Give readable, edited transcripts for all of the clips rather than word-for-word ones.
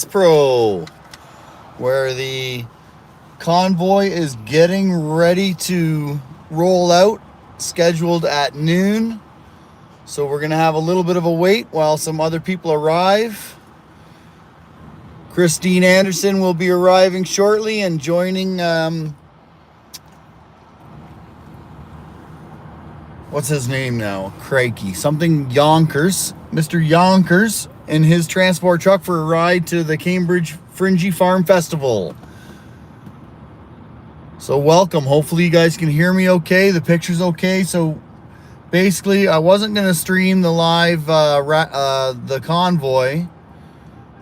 Pro, where the convoy is getting ready to roll out, scheduled at noon. So we're going to have a little bit of a wait while some other people arrive. Christine Anderson will be arriving shortly and joining, what's his name now? Crikey. Something Yonkers. Mr. Yonkers in his transport truck for a ride to the Cambridge Fringy Farm Festival. So welcome. Hopefully you guys can hear me okay. The picture's okay. So basically, I wasn't going to stream the live, the convoy,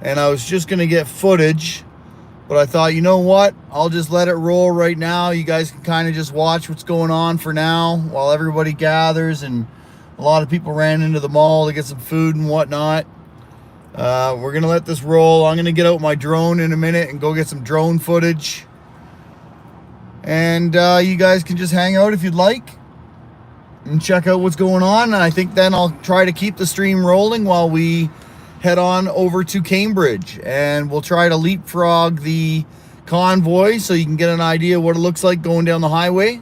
and I was just going to get footage, but I thought, you know what? I'll just let it roll right now. You guys can kind of just watch what's going on for now while everybody gathers, and a lot of people ran into the mall to get some food and whatnot. We're going to let this roll. I'm going to get out my drone in a minute and go get some drone footage. And you guys can just hang out if you'd like and check out what's going on. And I think then I'll try to keep the stream rolling while we head on over to Cambridge. And we'll try to leapfrog the convoy so you can get an idea what it looks like going down the highway.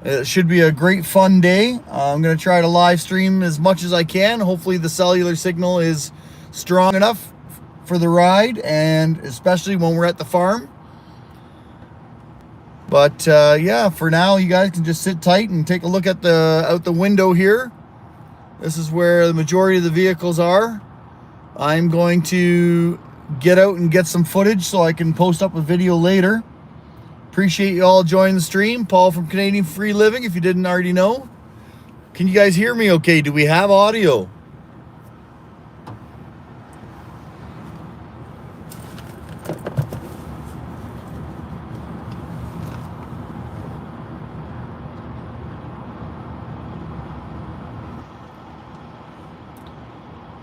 It should be a great fun day. I'm going to try to live stream as much as I can. Hopefully the cellular signal is strong enough for the ride, and especially when we're at the farm. But yeah, for now you guys can just sit tight and take a look at out the window here. This is where the majority of the vehicles are. I'm going to get out and get some footage so I can post up a video later. Appreciate you all joining the stream. Paul from Canadian Free Living, if you didn't already know. Can you guys hear me okay? Do we have audio?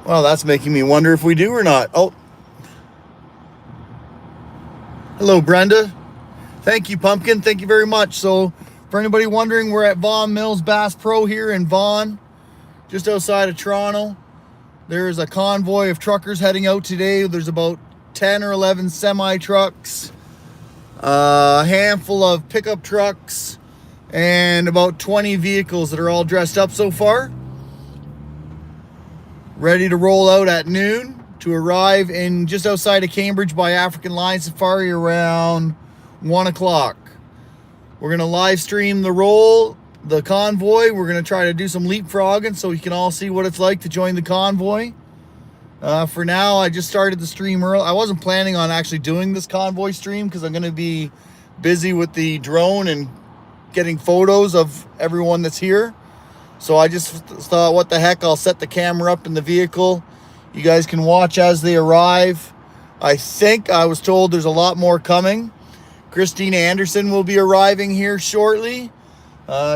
Well, that's making me wonder if we do or not. Oh. Hello, Brenda. Thank you, Pumpkin. Thank you very much. So, for anybody wondering, we're at Vaughan Mills Bass Pro here in Vaughan, just outside of Toronto. There's a convoy of truckers heading out today. There's about 10 or 11 semi-trucks, a handful of pickup trucks, and about 20 vehicles that are all dressed up so far. Ready to roll out at noon to arrive in just outside of Cambridge by African Line Safari around 1 o'clock. We're going to live stream the convoy. We're going to try to do some leapfrogging so you can all see what it's like to join the convoy. For now, I just started the stream early. I wasn't planning on actually doing this convoy stream because I'm going to be busy with the drone and getting photos of everyone that's here. So I just thought, what the heck, I'll set the camera up in the vehicle. You guys can watch as they arrive. I think I was told there's a lot more coming. Christine Anderson will be arriving here shortly.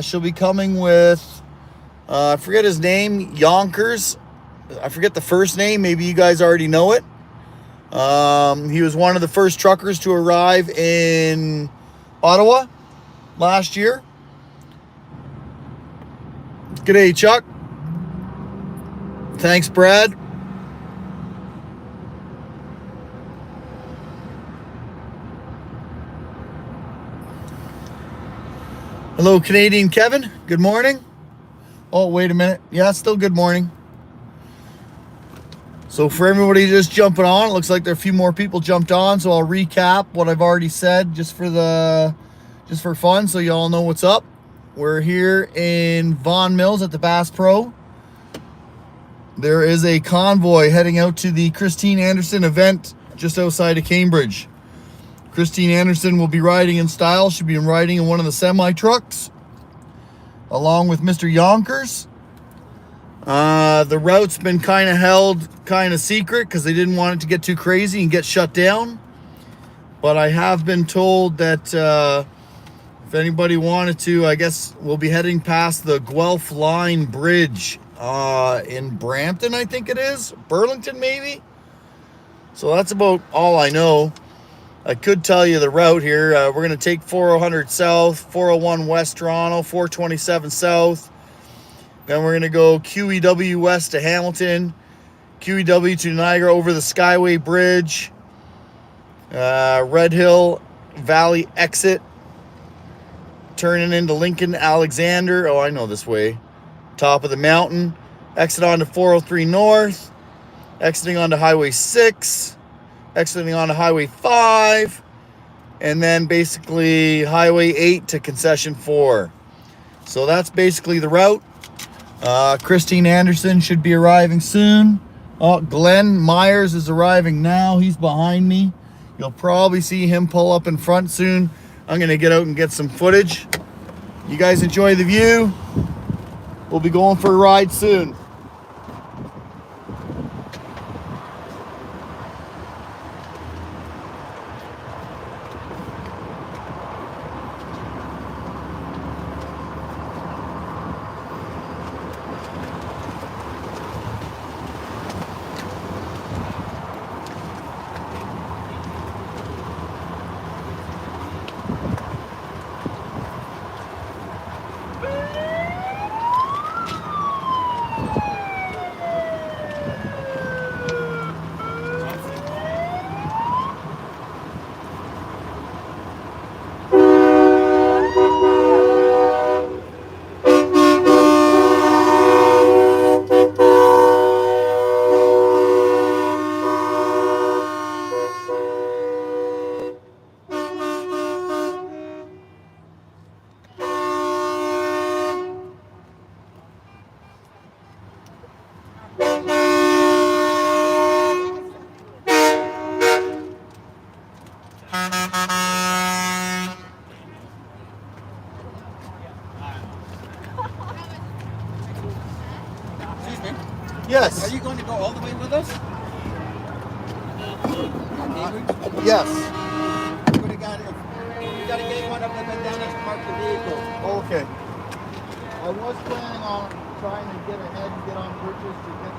She'll be coming with, I forget his name, Yonkers. I forget the first name. Maybe you guys already know it. He was one of the first truckers to arrive in Ottawa last year. G'day, Chuck. Thanks, Brad. Hello, Canadian Kevin. Good morning. Oh, wait a minute. Yeah, still good morning. So for everybody just jumping on, it looks like there are a few more people jumped on, so I'll recap what I've already said just for fun so you all know what's up. We're here in Vaughan Mills at the Bass Pro. There is a convoy heading out to the Christine Anderson event just outside of Cambridge. Christine Anderson will be riding in style. She'll be riding in one of the semi-trucks along with Mr. Yonkers. The route's been kind of held kind of secret because they didn't want it to get too crazy and get shut down. But I have been told that if anybody wanted to, I guess we'll be heading past the Guelph Line Bridge in Brampton, I think it is. Burlington, maybe? So that's about all I know. I could tell you the route here. We're going to take 400 South, 401 West Toronto, 427 South. Then we're going to go QEW West to Hamilton, QEW to Niagara over the Skyway Bridge. Red Hill Valley exit. Turning into Lincoln Alexander. Oh, I know this way. Top of the mountain. Exit onto 403 North. Exiting onto Highway 6. Exiting onto Highway 5. And then basically Highway 8 to Concession 4. So that's basically the route. Christine Anderson should be arriving soon. Oh, Glenn Myers is arriving now. He's behind me. You'll probably see him pull up in front soon. I'm going to get out and get some footage. You guys enjoy the view. We'll be going for a ride soon. Yes. Are you going to go all the way with us? Yes. You got to get one of them and then park the vehicle. Okay. I was planning on trying to get ahead and get on bridges to get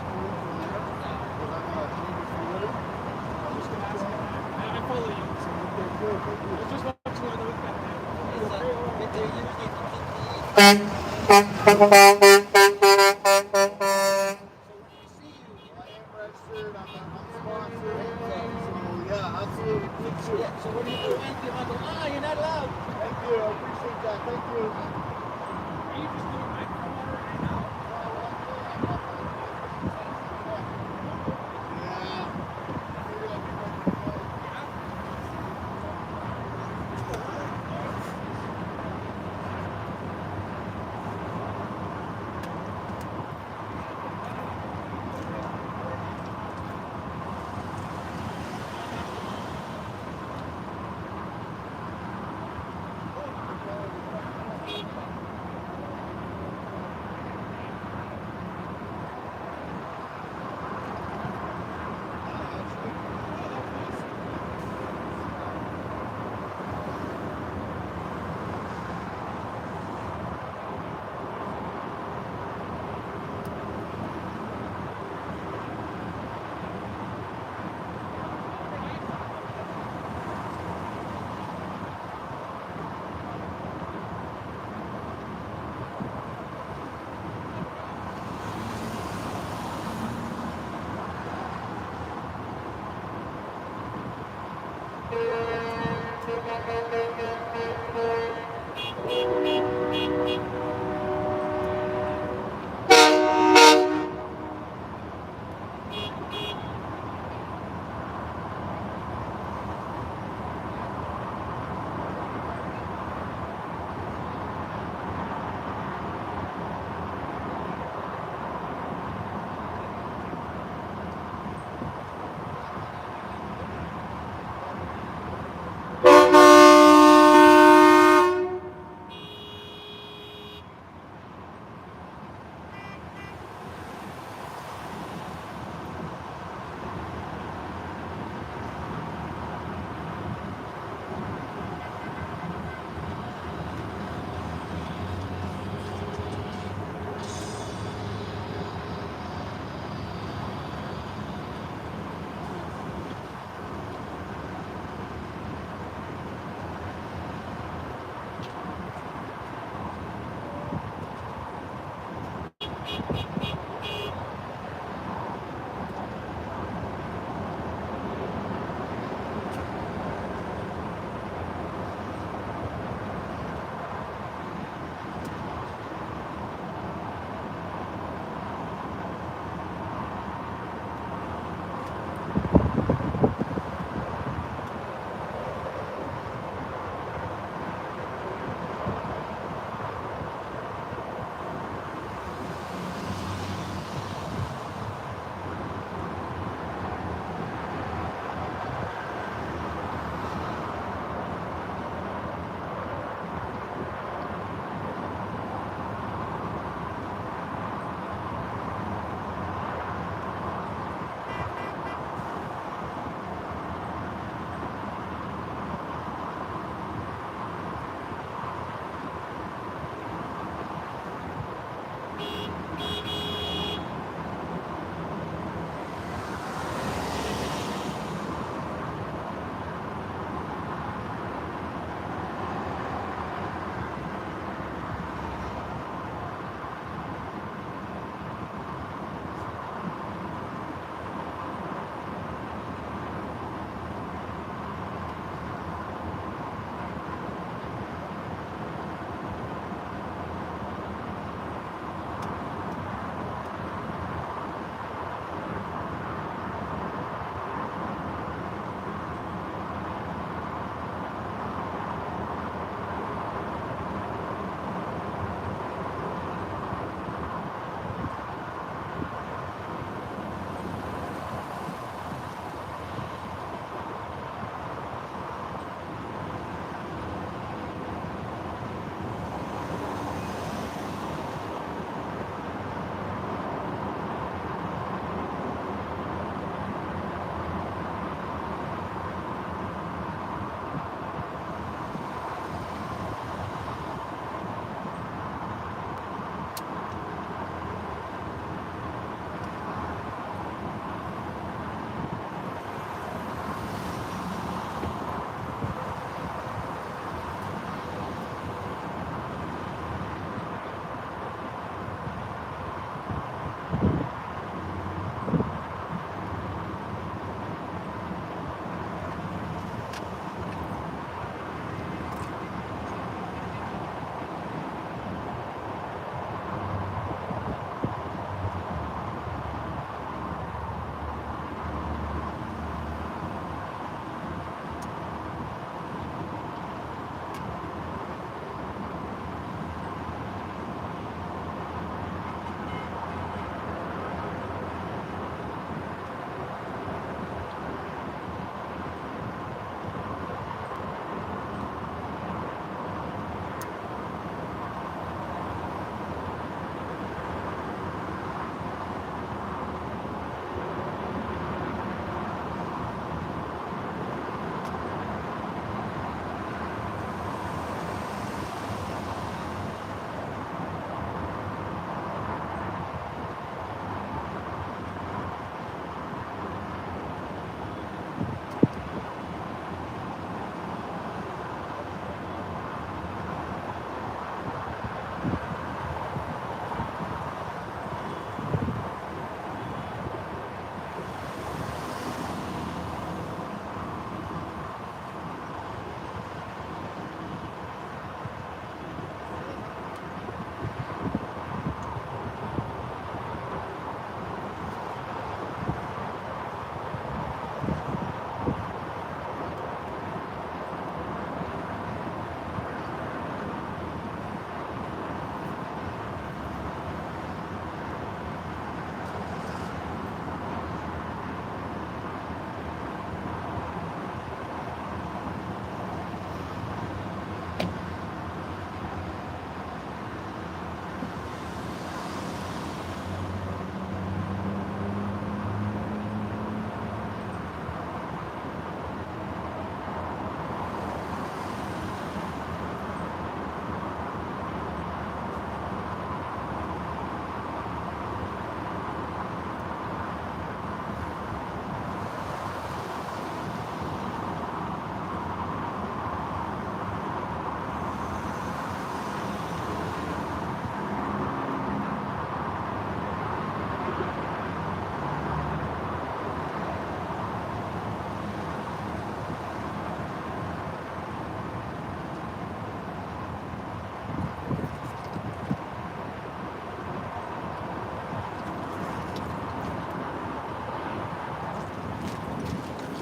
food from there because I'm going to change it for litter. I'm just going to go. I follow you. Okay, good. I just want to look at So what do you do? You're not allowed. Thank you. I appreciate that. Thank you. Are you just doing microwater right now?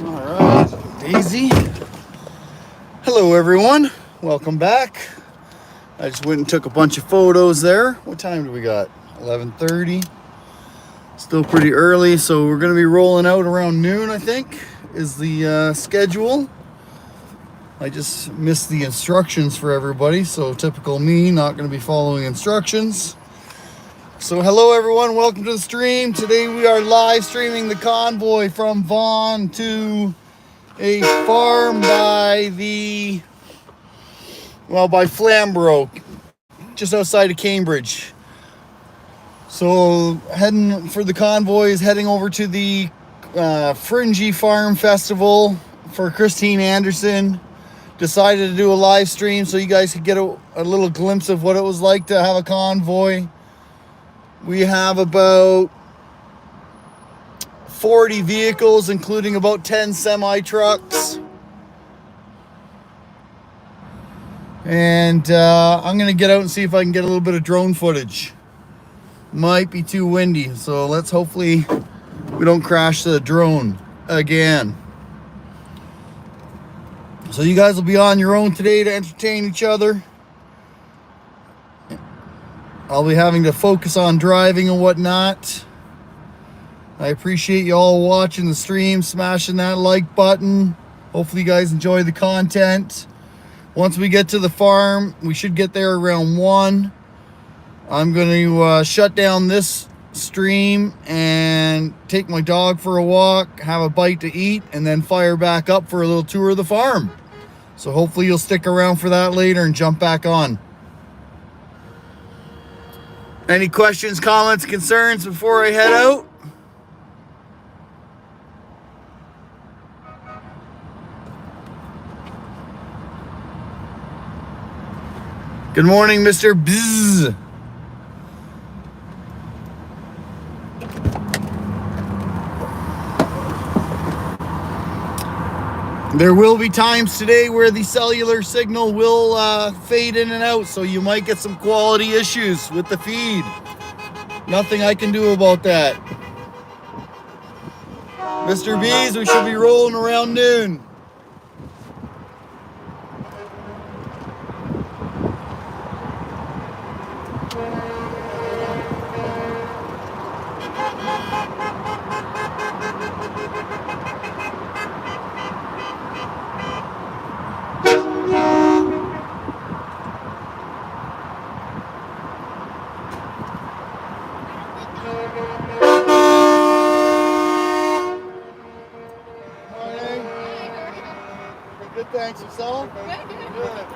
All right, Daisy. Hello, everyone. Welcome back. I just went and took a bunch of photos there. What time do we got? 11:30. Still pretty early, so we're going to be rolling out around noon, I think, is the schedule. I just missed the instructions for everybody, so typical me, not going to be following instructions. So hello everyone, welcome to the stream. Today we are live streaming the convoy from Vaughan to a farm by Flamborough, just outside of Cambridge. So heading for the convoy is heading over to the Fringy Farm Festival for Christine Anderson. Decided to do a live stream so you guys could get a little glimpse of what it was like to have a convoy. We have about 40 vehicles, including about 10 semi-trucks. And I'm going to get out and see if I can get a little bit of drone footage. Might be too windy, so let's hopefully we don't crash the drone again. So you guys will be on your own today to entertain each other. I'll be having to focus on driving and whatnot. I appreciate you all watching the stream, smashing that like button. Hopefully you guys enjoy the content. Once we get to the farm, we should get there around 1. I'm going to shut down this stream and take my dog for a walk, have a bite to eat, and then fire back up for a little tour of the farm. So hopefully you'll stick around for that later and jump back on. Any questions, comments, concerns before I head out? Good morning, Mr. Bzz. There will be times today where the cellular signal will fade in and out, so you might get some quality issues with the feed. Nothing I can do about that. Mr. B's, we should be rolling around noon. Good, thanks. Yourself? Good.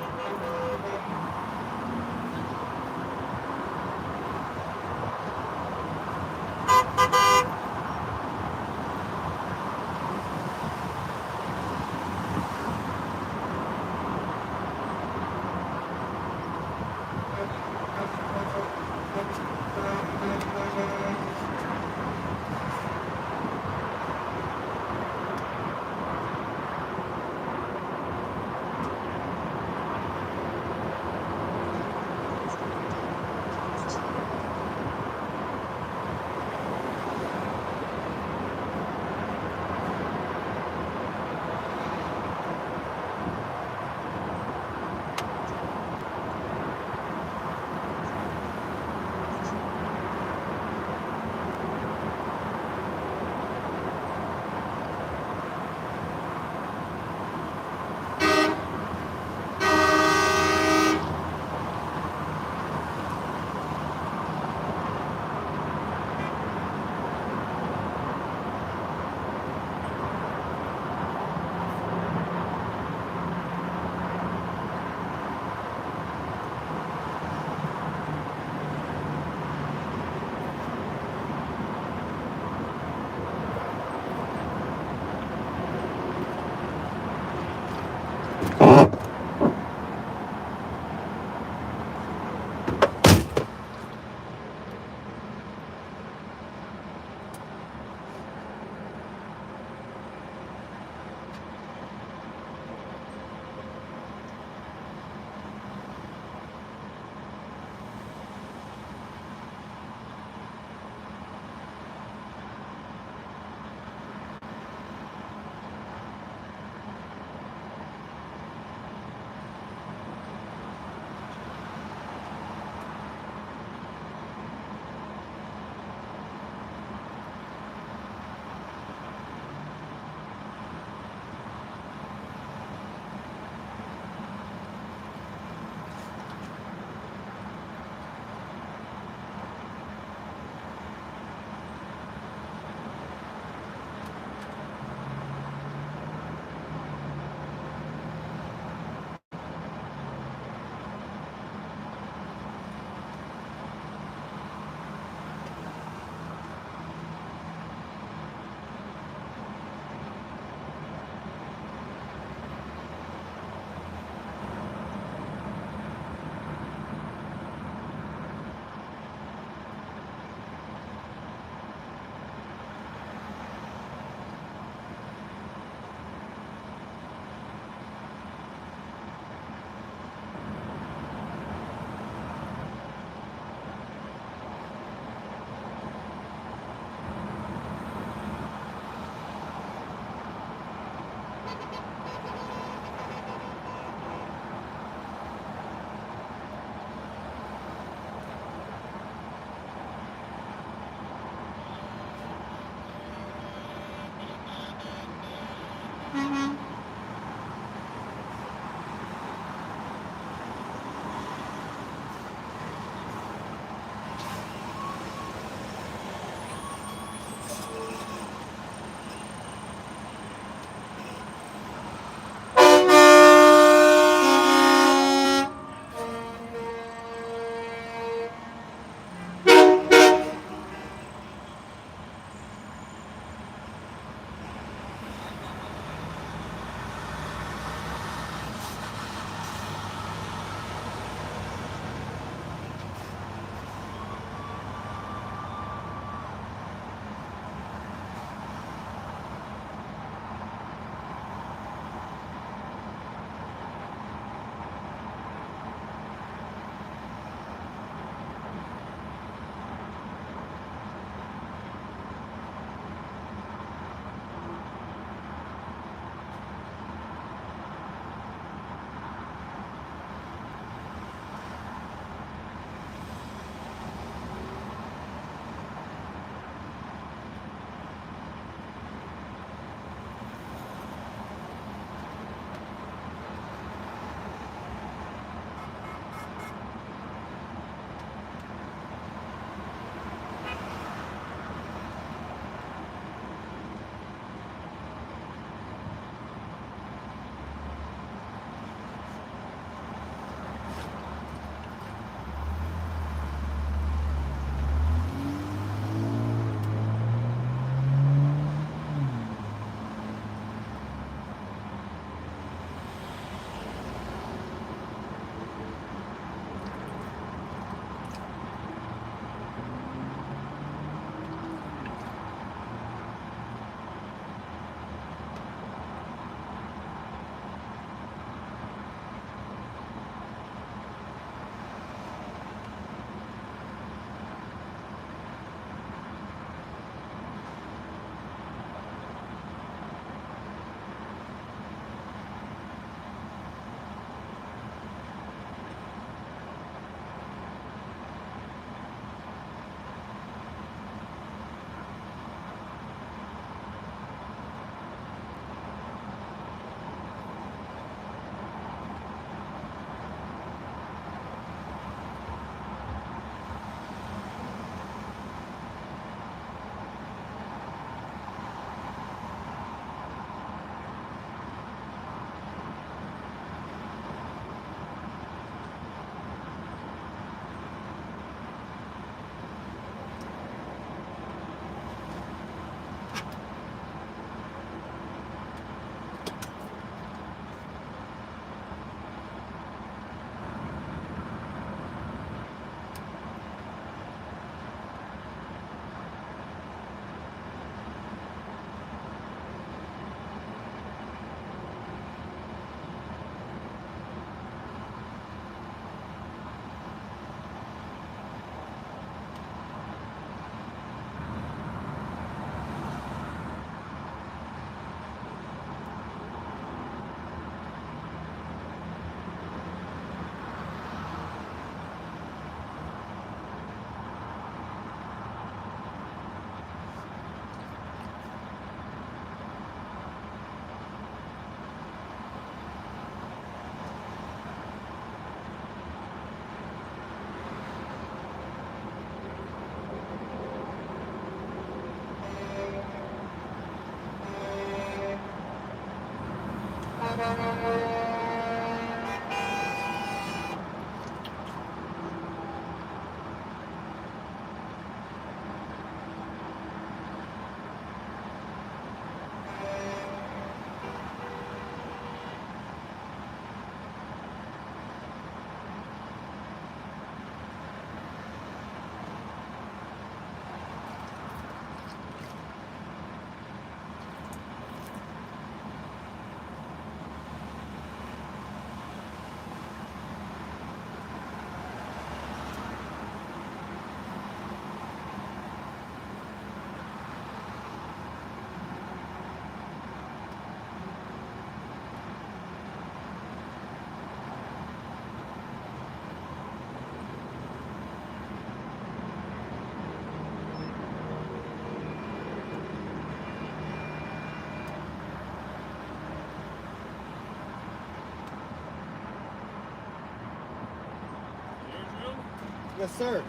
Yes, sir.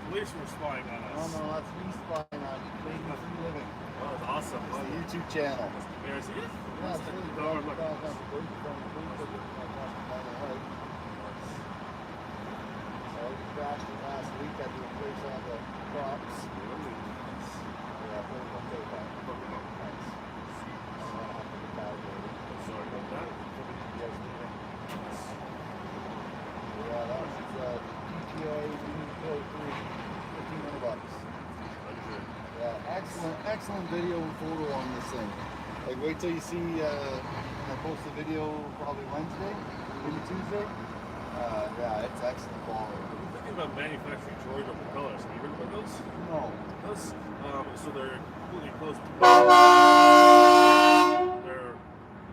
Police were spying on Oh us. no, that's me spying on you. Paying me free living. Oh, that's awesome. It's the YouTube channel. There it is. Yeah, it's really Oh, good. look. So we crashed it last week. Had to replace all the props. Yeah, put it on tape back. Thanks. Sorry about that. Yeah, that was DTI Pro 3, $1,500. Yeah, excellent video and photo on this thing. Like, wait till you see when I post the video probably Wednesday, maybe Tuesday. Yeah, it's excellent quality. Thinking about manufacturing toroidal propellers. Have you heard about those? No. Those, so they're completely closed. They're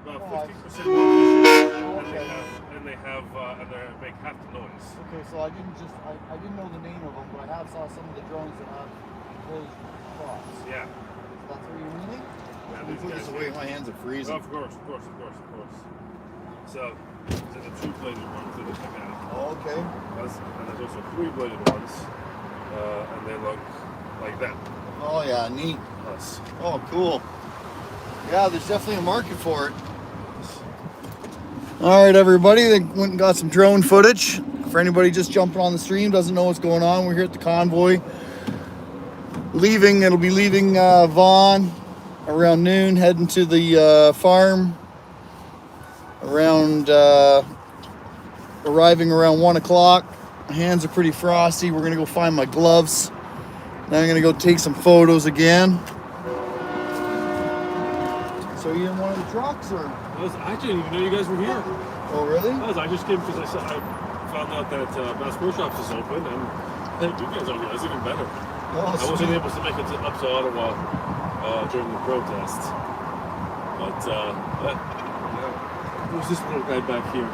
about 50% more efficient, and they make half the noise. Okay, so I didn't know the name of them, but I saw some of the drones that have closed props. Yeah. That's what you're meaning? Yeah, Let me these put guys this away. My hands are freezing. Of course. So, there's the two-bladed ones that look like that. Oh, okay. And there's also three-bladed ones, and they look like that. Oh yeah, neat. Us. Oh, cool. Yeah, there's definitely a market for it. All right, everybody, they went and got some drone footage. For anybody just jumping on the stream, doesn't know what's going on, we're here at the Convoy. It'll be leaving Vaughan around noon, heading to the farm around, arriving around 1 o'clock. My hands are pretty frosty. We're gonna go find my gloves. Then I'm gonna go take some photos again. So you in one of the trucks, or? I didn't even know you guys were here. Oh, really? I just came because I found out that Bass Pro Shops is open, and hey, you guys are here. That's even better. Oh, I wasn't able to make it up to Ottawa during the protest, but who's this little guy back here?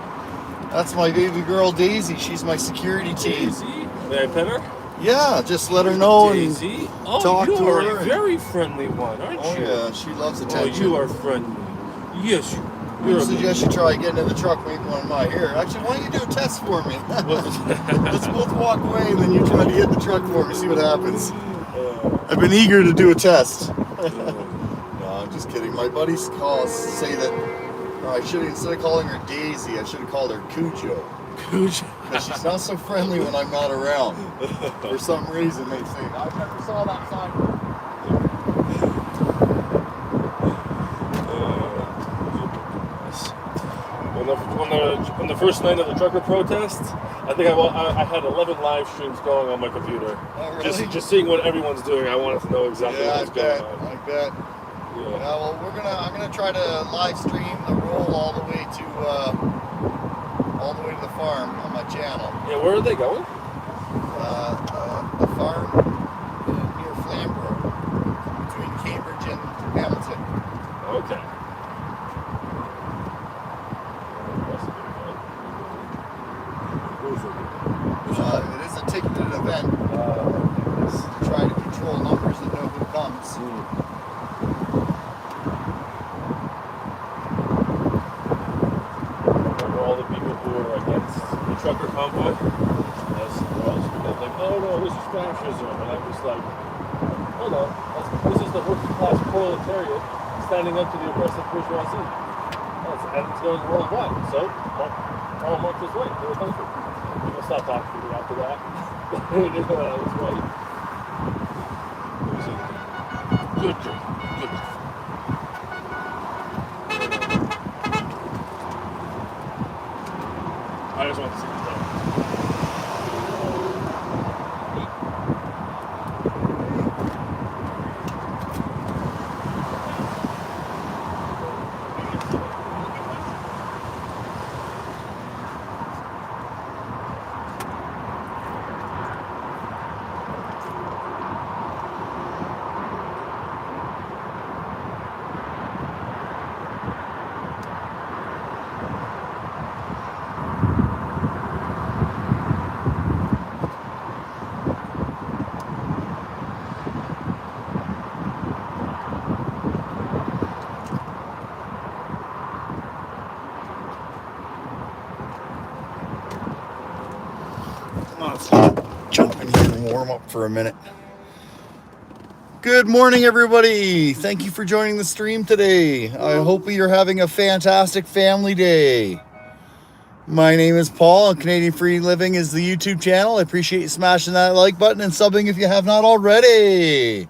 That's my baby girl Daisy. She's my security team. Daisy? May I pet her? Yeah, just let her know Daisy? and talk to you are her. a very friendly one, aren't Oh you? yeah, she loves Oh, attention. you are friendly. Yes, I suggest you try getting in the truck, maybe one of my here. Actually, why don't you do a test for me? Let's both walk away, and then you try to get in the truck for me. See what happens. I've been eager to do a test. No, I'm just kidding. My buddies say that I should, instead of calling her Daisy, I should have called her Cujo. Cujo. Because she's not so friendly when I'm not around. For some reason, they say. I never saw that sign. On the first night of the trucker protest, I think I had 11 live streams going on my computer. Oh, really? Just seeing what everyone's doing. I wanted to know exactly what was going on. I bet. Yeah. Well, I'm gonna try to live stream the roll all the way to the farm on my channel. Yeah, where are they going? The farm near Flamborough, between Cambridge and Hamilton. Okay. It is a ticketed event. To try to control numbers and know who comes. Remember all the people who were against the trucker convoy? They're like, oh no, this is fascism. And I'm just like, hold on, this is the working class proletariat standing up to the oppressive bourgeoisie. And it's going worldwide. So, Karl Marx is right. To the country. People stop talking to me after that. That was right. Good job. Good job. I just want to see the dog. Jump. warm up for a minute. Good morning, everybody. Thank you for joining the stream today. I hope you're having a fantastic family day. My name is Paul, and Canadian Free Living is the YouTube channel. I appreciate you smashing that like button and subbing if you have not already.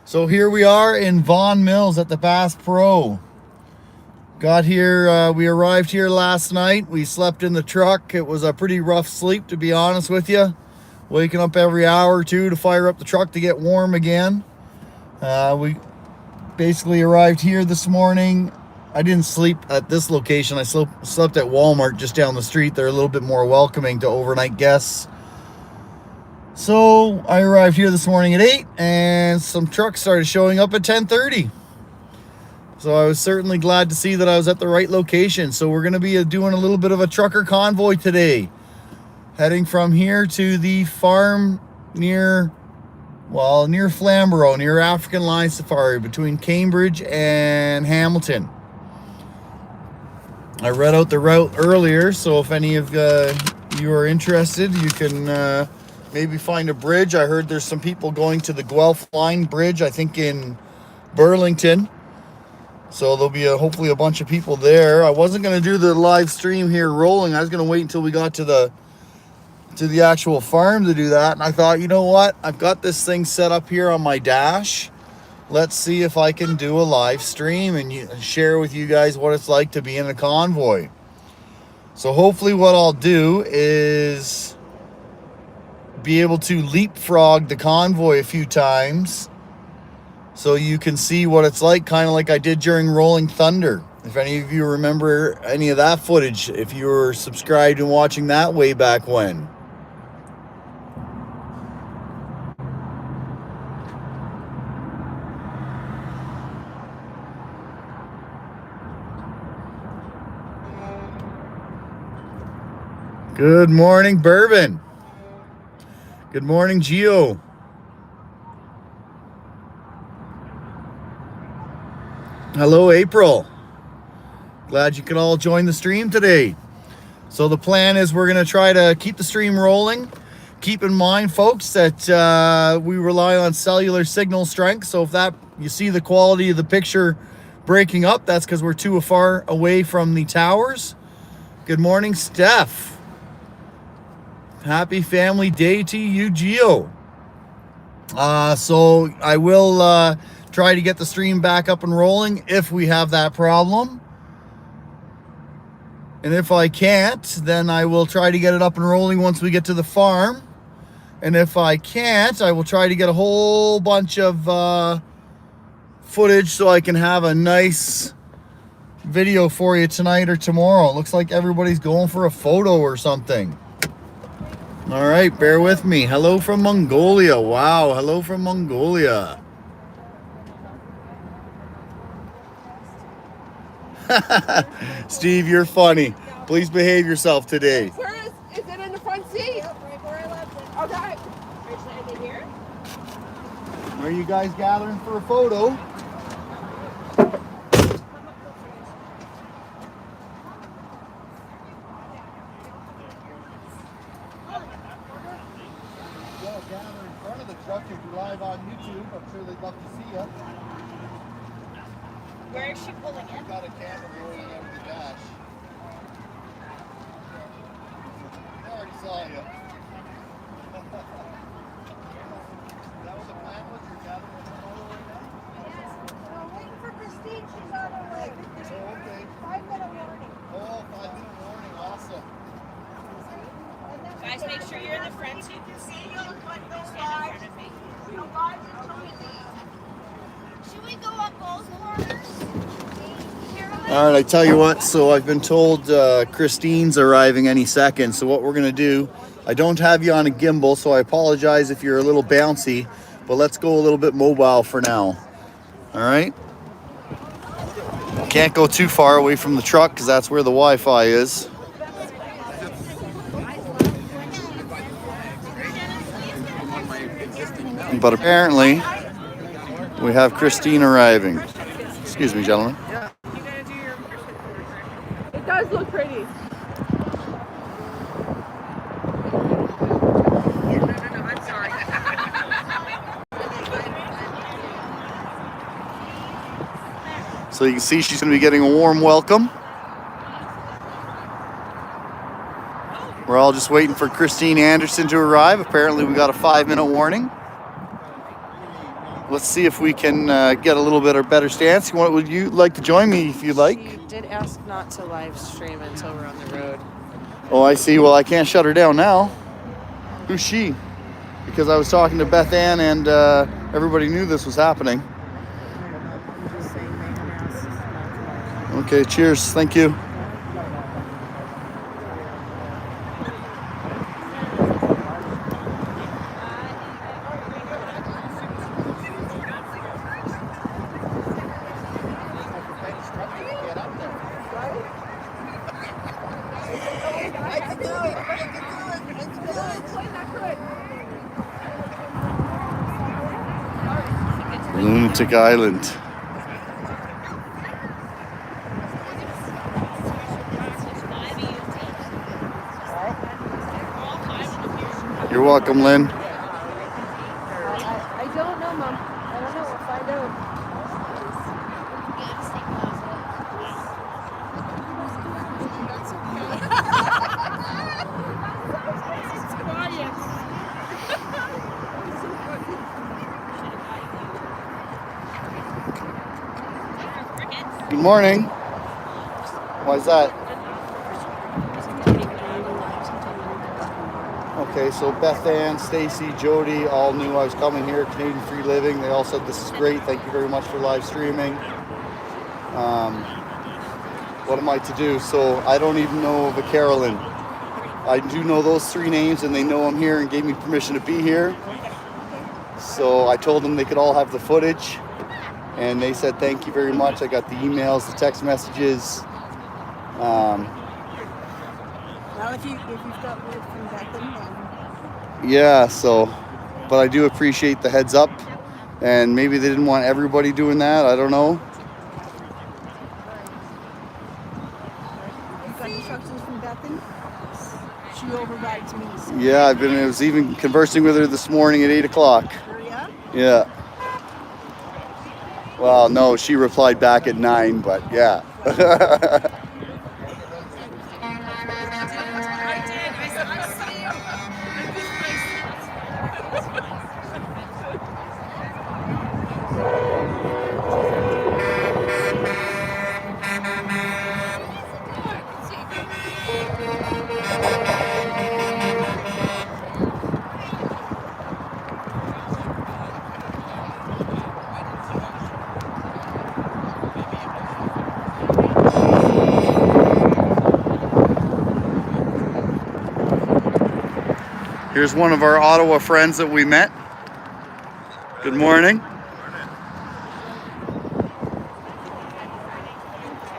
So here we are in Vaughan Mills at the Bass Pro. Got here, we arrived here last night. We slept in the truck. It was a pretty rough sleep, to be honest with you. Waking up every hour or two to fire up the truck to get warm again. We basically arrived here this morning. I didn't sleep at this location. I slept at Walmart just down the street. They're a little bit more welcoming to overnight guests. So I arrived here this morning at 8, and some trucks started showing up at 10:30. So I was certainly glad to see that I was at the right location. So we're going to be doing a little bit of a trucker convoy today. Heading from here to the farm near Flamborough, near African Line Safari, between Cambridge and Hamilton. I read out the route earlier, so if any of you are interested, you can maybe find a bridge. I heard there's some people going to the Guelph Line Bridge, I think in Burlington. So there'll be hopefully a bunch of people there. I wasn't going to do the live stream here rolling. I was going to wait until we got to the actual farm to do that, and I thought, you know what, I've got this thing set up here on my dash. Let's see if I can do a live stream and share with you guys what it's like to be in a convoy. So hopefully what I'll do is be able to leapfrog the convoy a few times so you can see what it's like, kind of like I did during Rolling Thunder. If any of you remember any of that footage, if you were subscribed and watching that way back when. Good morning, Bourbon. Good morning, Geo. Hello, April. Glad you could all join the stream today. So the plan is we're going to try to keep the stream rolling. Keep in mind, folks, that we rely on cellular signal strength. So if you see the quality of the picture breaking up, that's because we're too far away from the towers. Good morning, Steph. Happy family day to you, Geo. So I will try to get the stream back up and rolling if we have that problem. And if I can't, then I will try to get it up and rolling once we get to the farm. And if I can't, I will try to get a whole bunch of footage so I can have a nice video for you tonight or tomorrow. It looks like everybody's going for a photo or something. All right, bear with me. Hello from Mongolia. Wow, hello from Mongolia. Steve, you're funny. Please behave yourself today. Where is it in the front seat? Yep, right where I left it. Okay. Are you standing here? Are you guys gathering for a photo? Gather in front of the truck if you're live on YouTube. I'm sure they'd love to see you. Where is she pulling in? Got a camera rolling out of the dash. I already saw you. Is that what the plan was? You're gathering a photo right now? Yes. I'm waiting for Christine. She's on her way. Oh, okay. 5-minute warning. Oh, 5-minute warning. Awesome. Guys, make sure you're in the front so you can see. Stand in front of me. Should we go up those corners? All right, I tell you what, so I've been told Christine's arriving any second. So what we're going to do, I don't have you on a gimbal, so I apologize if you're a little bouncy, but let's go a little bit mobile for now. All right? Can't go too far away from the truck because that's where the Wi-Fi is. But apparently, we have Christine arriving. Excuse me, gentlemen. It does look pretty. So you can see she's going to be getting a warm welcome. We're all just waiting for Christine Anderson to arrive. Apparently we got a 5-minute warning. Let's see if we can get a little bit or better stance. Would you like to join me if you'd like? She did ask not to live stream until we're on the road. Oh, I see. Well, I can't shut her down now. Who's she? Because I was talking to Beth Ann and everybody knew this was happening. Okay, cheers. Thank you. Lunatic Island. You're welcome, Lynn. I don't know, Mom. I don't know. We'll find out. Good morning. Why is that? Okay, so Beth Ann, Stacy, Jody all knew I was coming here. Canadian Free Living. They all said this is great. Thank you very much for live streaming. What am I to do? So I don't even know of a Carolyn. I do know those 3 names, and they know I'm here and gave me permission to be here. So I told them they could all have the footage, and they said thank you very much. I got the emails, the text messages. Well, if you've got word from Beckham, then Yeah, so, but I do appreciate the heads up, and maybe they didn't want everybody doing that. I don't know. you've got instructions from Beckham. She overrides me. So. Yeah, I was even conversing with her this morning at 8 o'clock. Yeah? Yeah. Well, no, she replied back at 9, but yeah. Here's one of our Ottawa friends that we met. Good morning.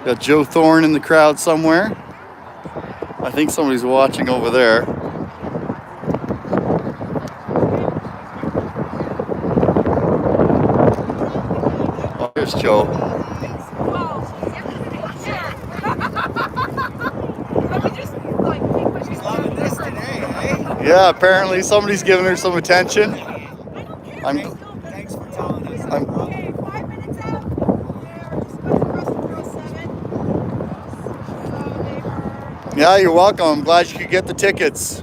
Got Joe Thorne in the crowd somewhere. I think somebody's watching over there. Oh, here's Joe. Yeah, apparently somebody's giving her some attention. Thanks for telling us. Okay, 5 minutes out. Yeah, you're welcome. I'm glad you could get the tickets.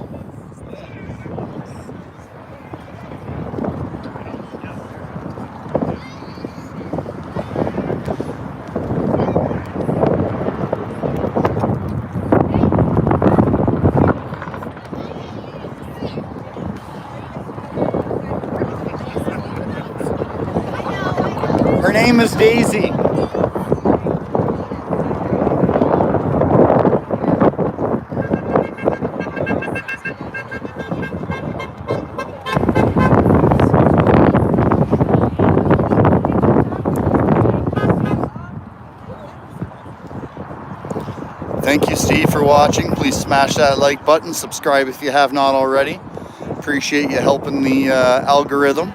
Her name is Daisy. Thank you, Steve, for watching. Please smash that like button. Subscribe if you have not already. Appreciate you helping the algorithm.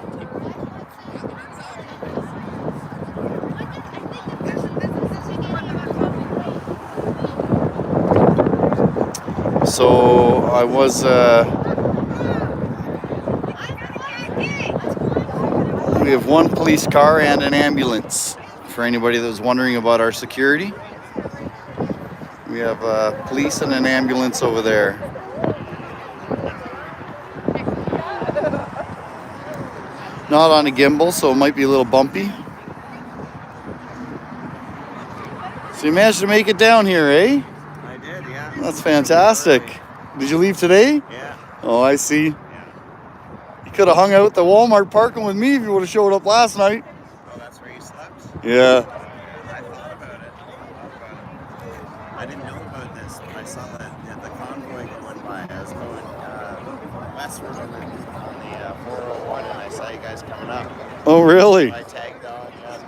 So I was we have one police car and an ambulance for anybody that was wondering about our security. We have police and an ambulance over there. Not on a gimbal, so it might be a little bumpy. So you managed to make it down here, eh? I did, yeah. That's fantastic. Did you leave today? Yeah. Oh, I see. You could have hung out at the Walmart parking with me if you would have showed up last night. Oh, that's where you slept? Yeah. I thought about it. I didn't know about this, but I saw that the convoy going by. I was going westward on the 401, and I saw you guys coming up. Oh, really? I tagged on. Yeah.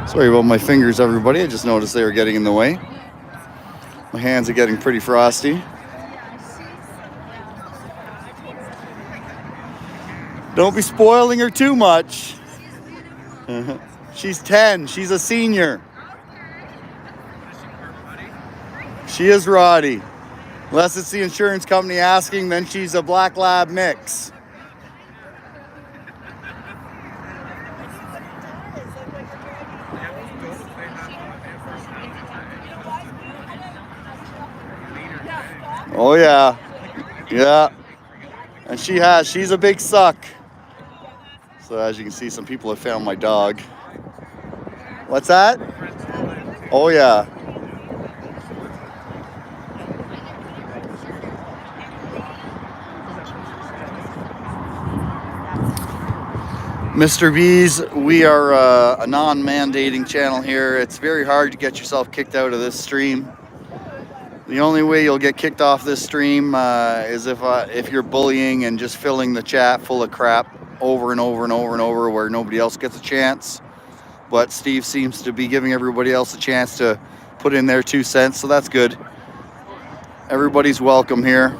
Sorry about my fingers, everybody. I just noticed they were getting in the way. My hands are getting pretty frosty. Don't be spoiling her too much. She's 10. She's a senior. She is Roddy. Unless it's the insurance company asking, then she's a black lab mix. Oh yeah. Yeah. And she's a big suck. So as you can see, some people have found my dog. What's that? Oh yeah. Mr. B's, we are a non-mandating channel here. It's very hard to get yourself kicked out of this stream. The only way you'll get kicked off this stream is if you're bullying and just filling the chat full of crap over and over and over and over where nobody else gets a chance. But Steve seems to be giving everybody else a chance to put in their 2 cents, so that's good. Everybody's welcome here.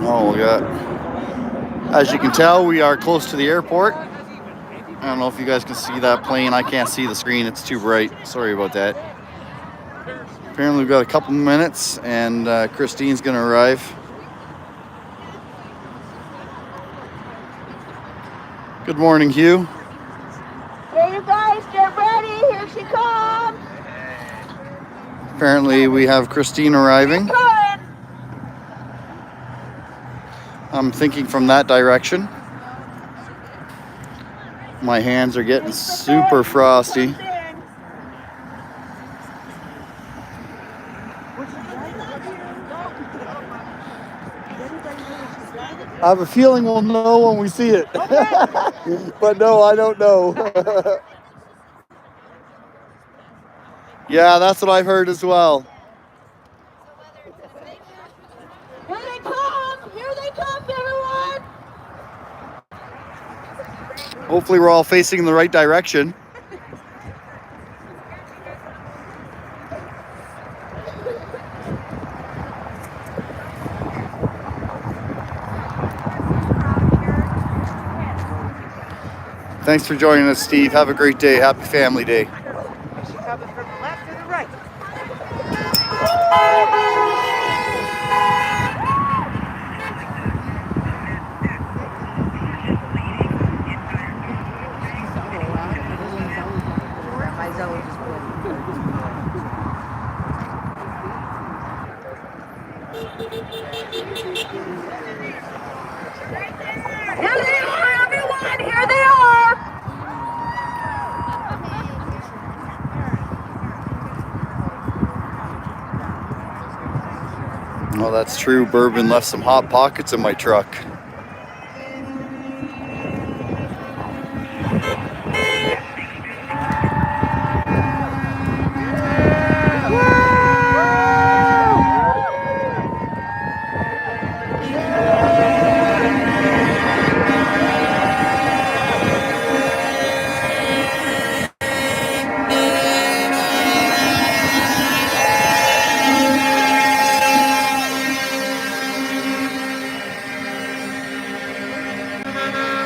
Oh, we got, as you can tell, we are close to the airport. I don't know if you guys can see that plane. I can't see the screen. It's too bright. Sorry about that. Apparently we've got a couple minutes and Christine's going to arrive. Good morning, Hugh. Hey, you guys, get ready. Here she comes. Apparently we have Christine arriving. I'm thinking from that direction. My hands are getting super frosty. I have a feeling we'll know when we see it. But no, I don't know. Yeah, that's what I've heard as well. Here they come. Here they come, everyone. Hopefully we're all facing in the right direction. Thanks for joining us, Steve. Have a great day. Happy Family Day. Is she coming from the left or the right? My zone just Here they are, everyone. Here they are. Well, that's true. Bourbon left some hot pockets in my truck.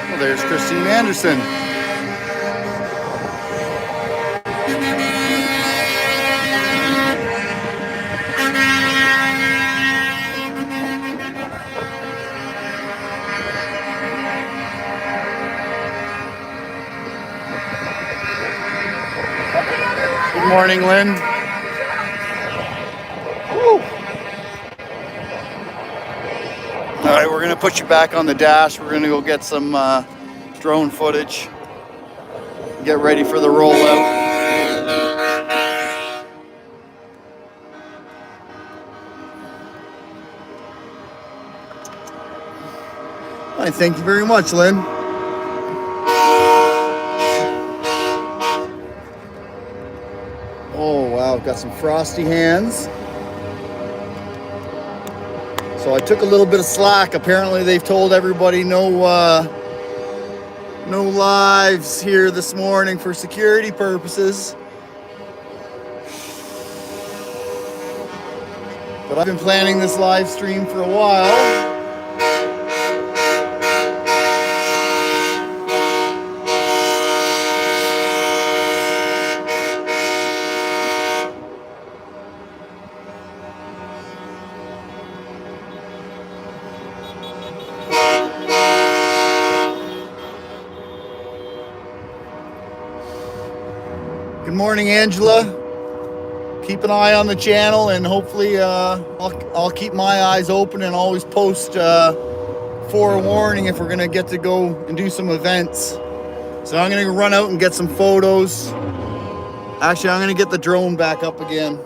Well, there's Christine Anderson. morning, Lynn. Woo. All right, we're gonna put you back on the dash. We're gonna go get some drone footage. Get ready for the rollout. I thank you very much, Lynn. Oh wow, got some frosty hands. So I took a little bit of slack. Apparently they've told everybody no lives here this morning for security purposes. But I've been planning this live stream for a while. Good morning, Angela. Keep an eye on the channel, and hopefully I'll keep my eyes open and always post forewarning if we're gonna get to go and do some events. So I'm gonna run out and get some photos. Actually, I'm gonna get the drone back up again.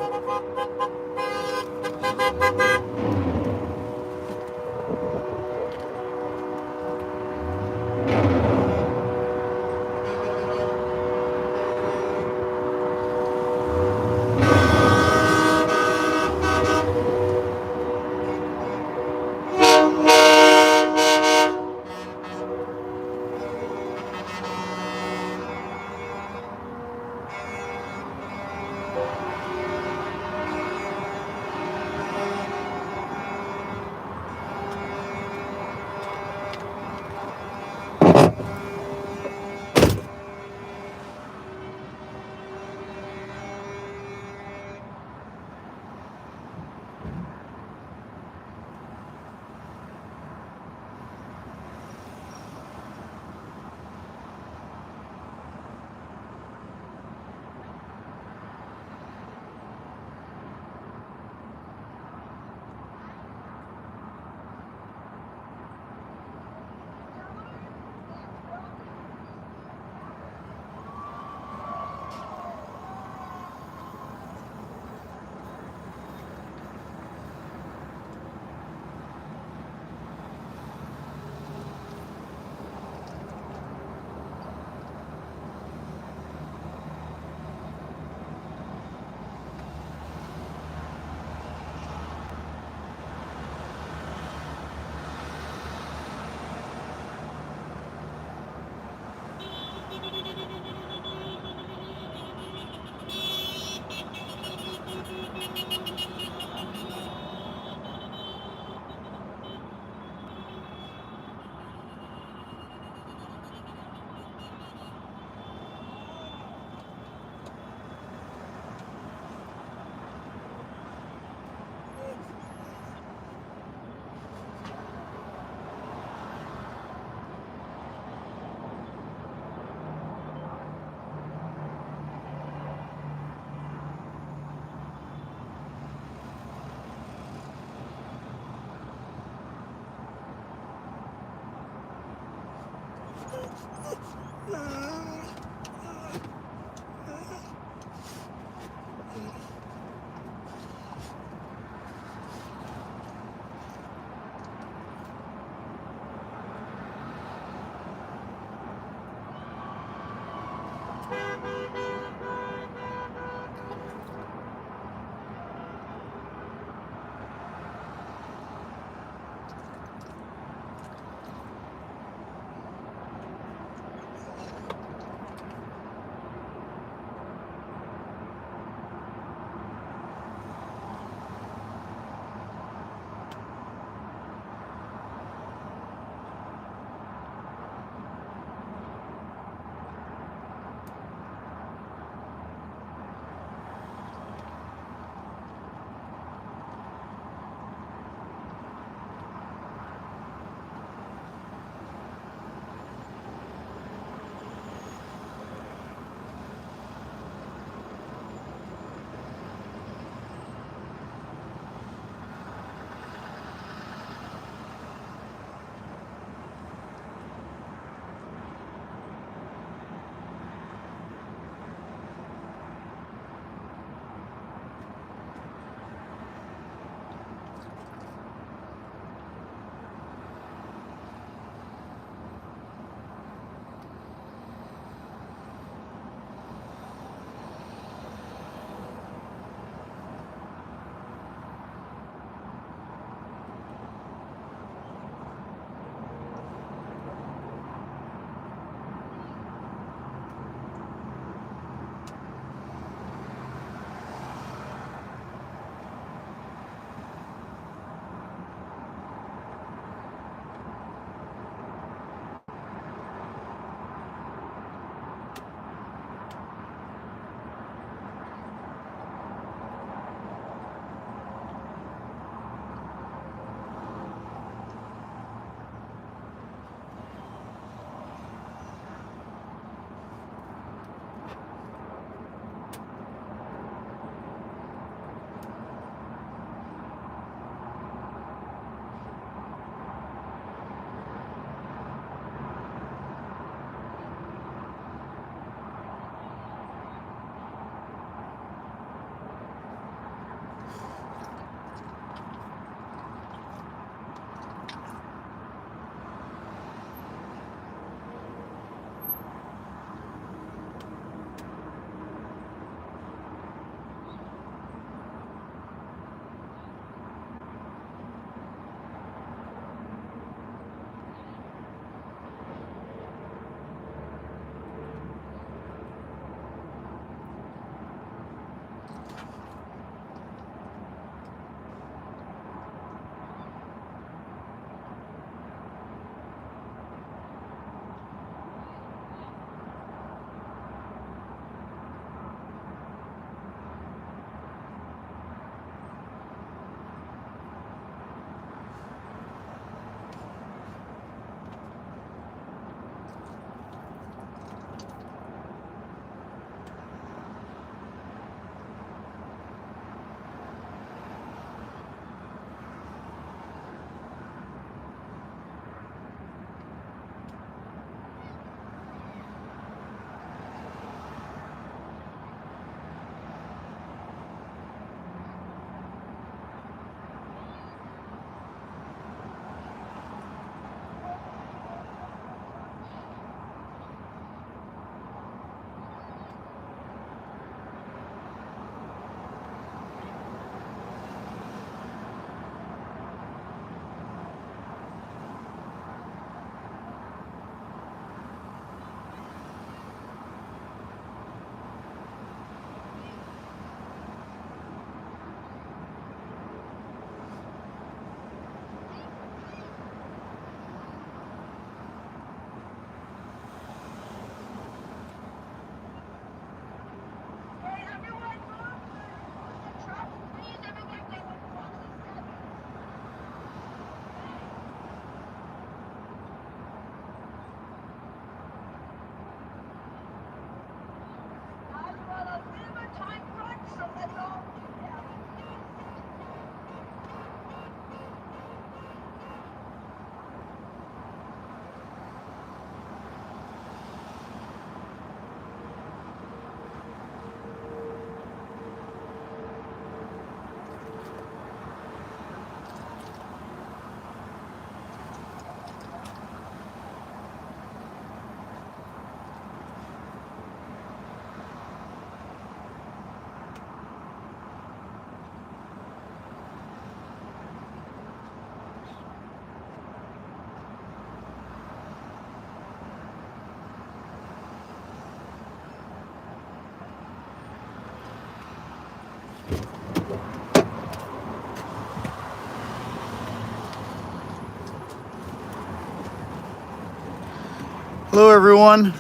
Hello everyone.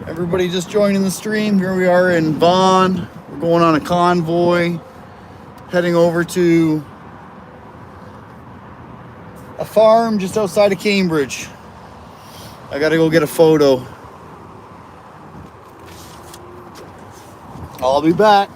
Everybody just joining the stream. Here we are in Vaughan. We're going on a convoy, heading over to a farm just outside of Cambridge. I gotta go get a photo. I'll be back.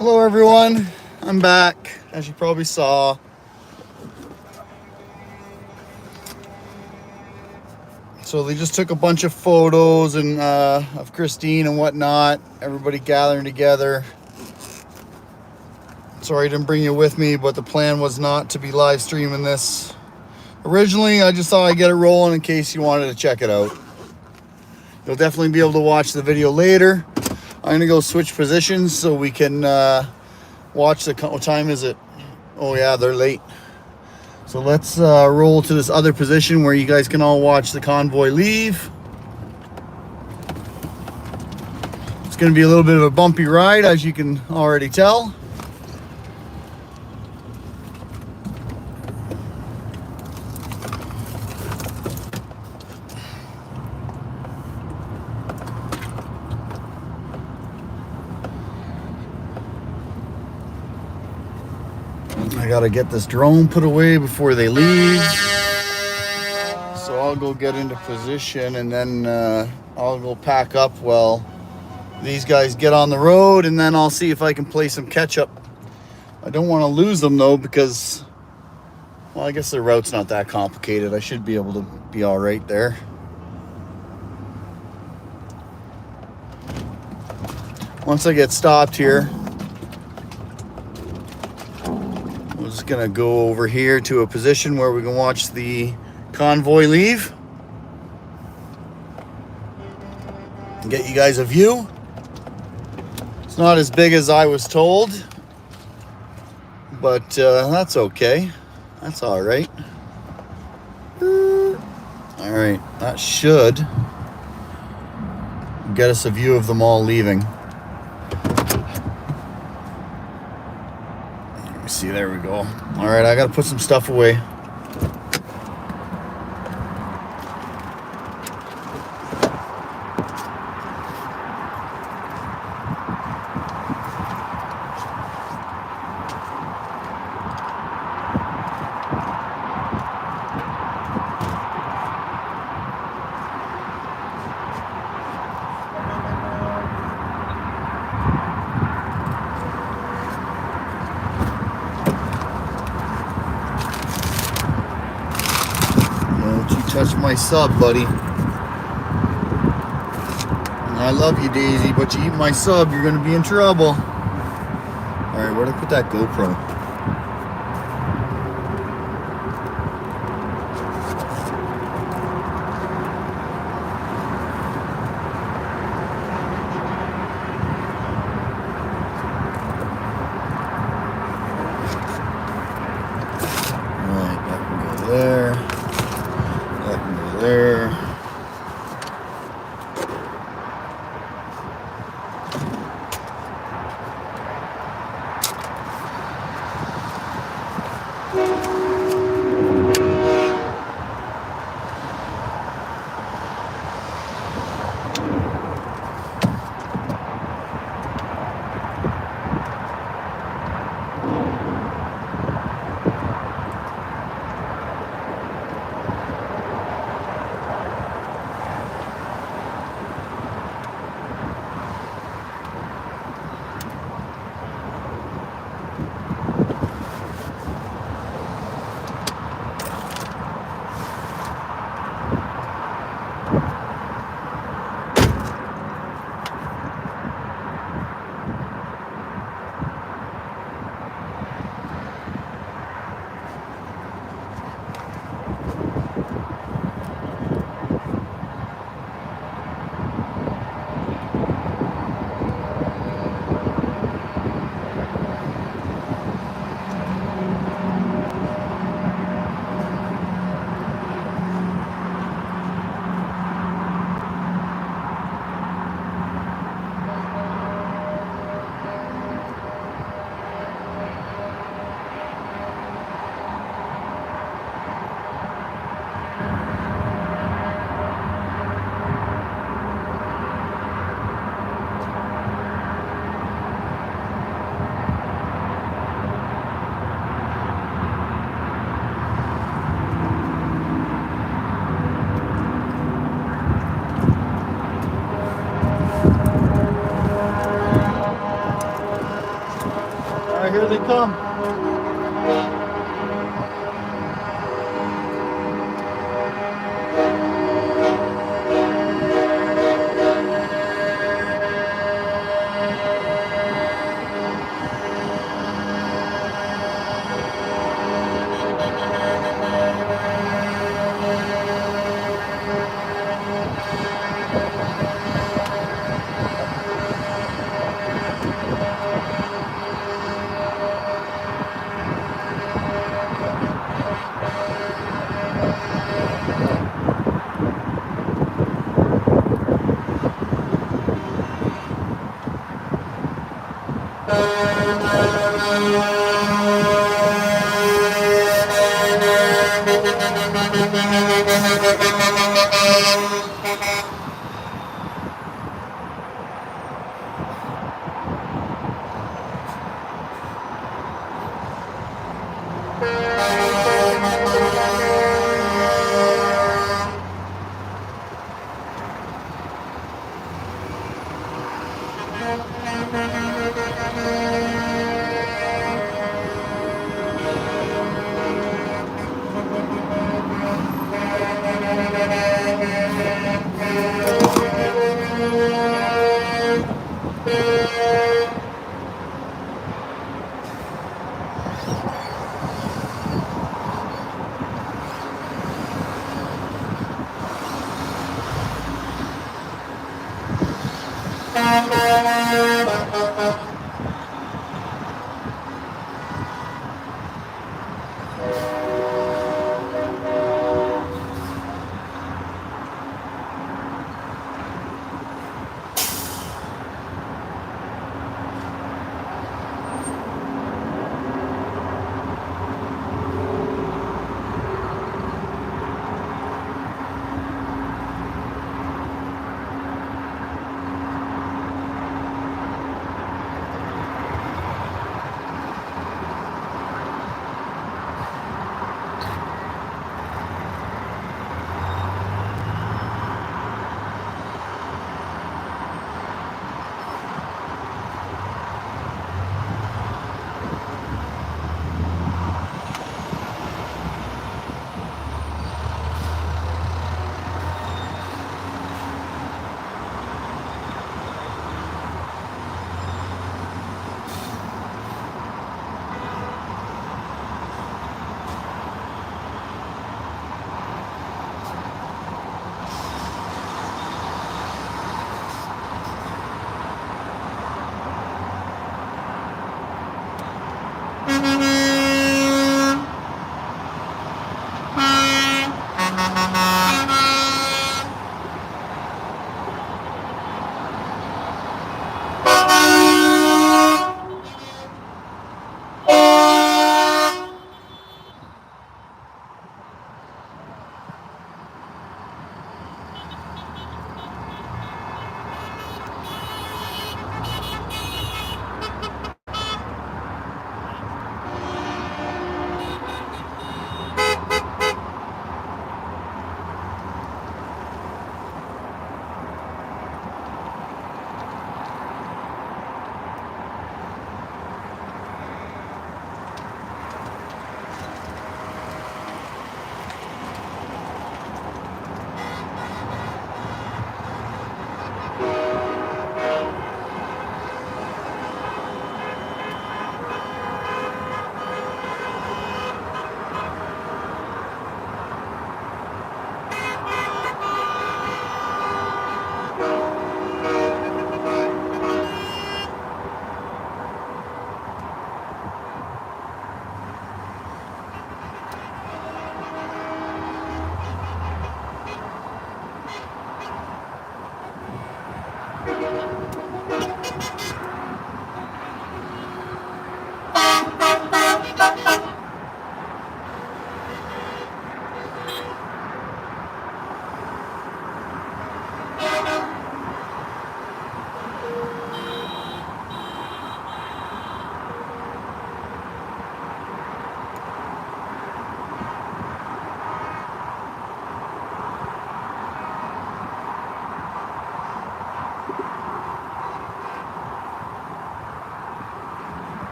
Hello everyone, I'm back, as you probably saw. So they just took a bunch of photos and of Christine and whatnot, everybody gathering together. Sorry I didn't bring you with me, but the plan was not to be live streaming this. Originally, I just thought I'd get it rolling in case you wanted to check it out. You'll definitely be able to watch the video later. I'm gonna go switch positions so we can watch the, what time is it? Oh yeah, they're late. So let's roll to this other position where you guys can all watch the convoy leave. It's gonna be a little bit of a bumpy ride, as you can already tell. I gotta get this drone put away before they leave. So I'll go get into position and then I'll go pack up while these guys get on the road, and then I'll see if I can play some catch up. I don't want to lose them though, because, well, I guess the route's not that complicated. I should be able to be all right there. Once I get stopped here, we're just gonna go over here to a position where we can watch the convoy leave and get you guys a view. It's not as big as I was told, but that's okay. That's all right. All right, that should get us a view of them all leaving. Let me see, there we go. All right, I gotta put some stuff away. Touch my sub, buddy. I love you, Daisy, but you eat my sub, you're gonna be in trouble. All right, where'd I put that GoPro? All right, that can go there. That can go there. Here they come.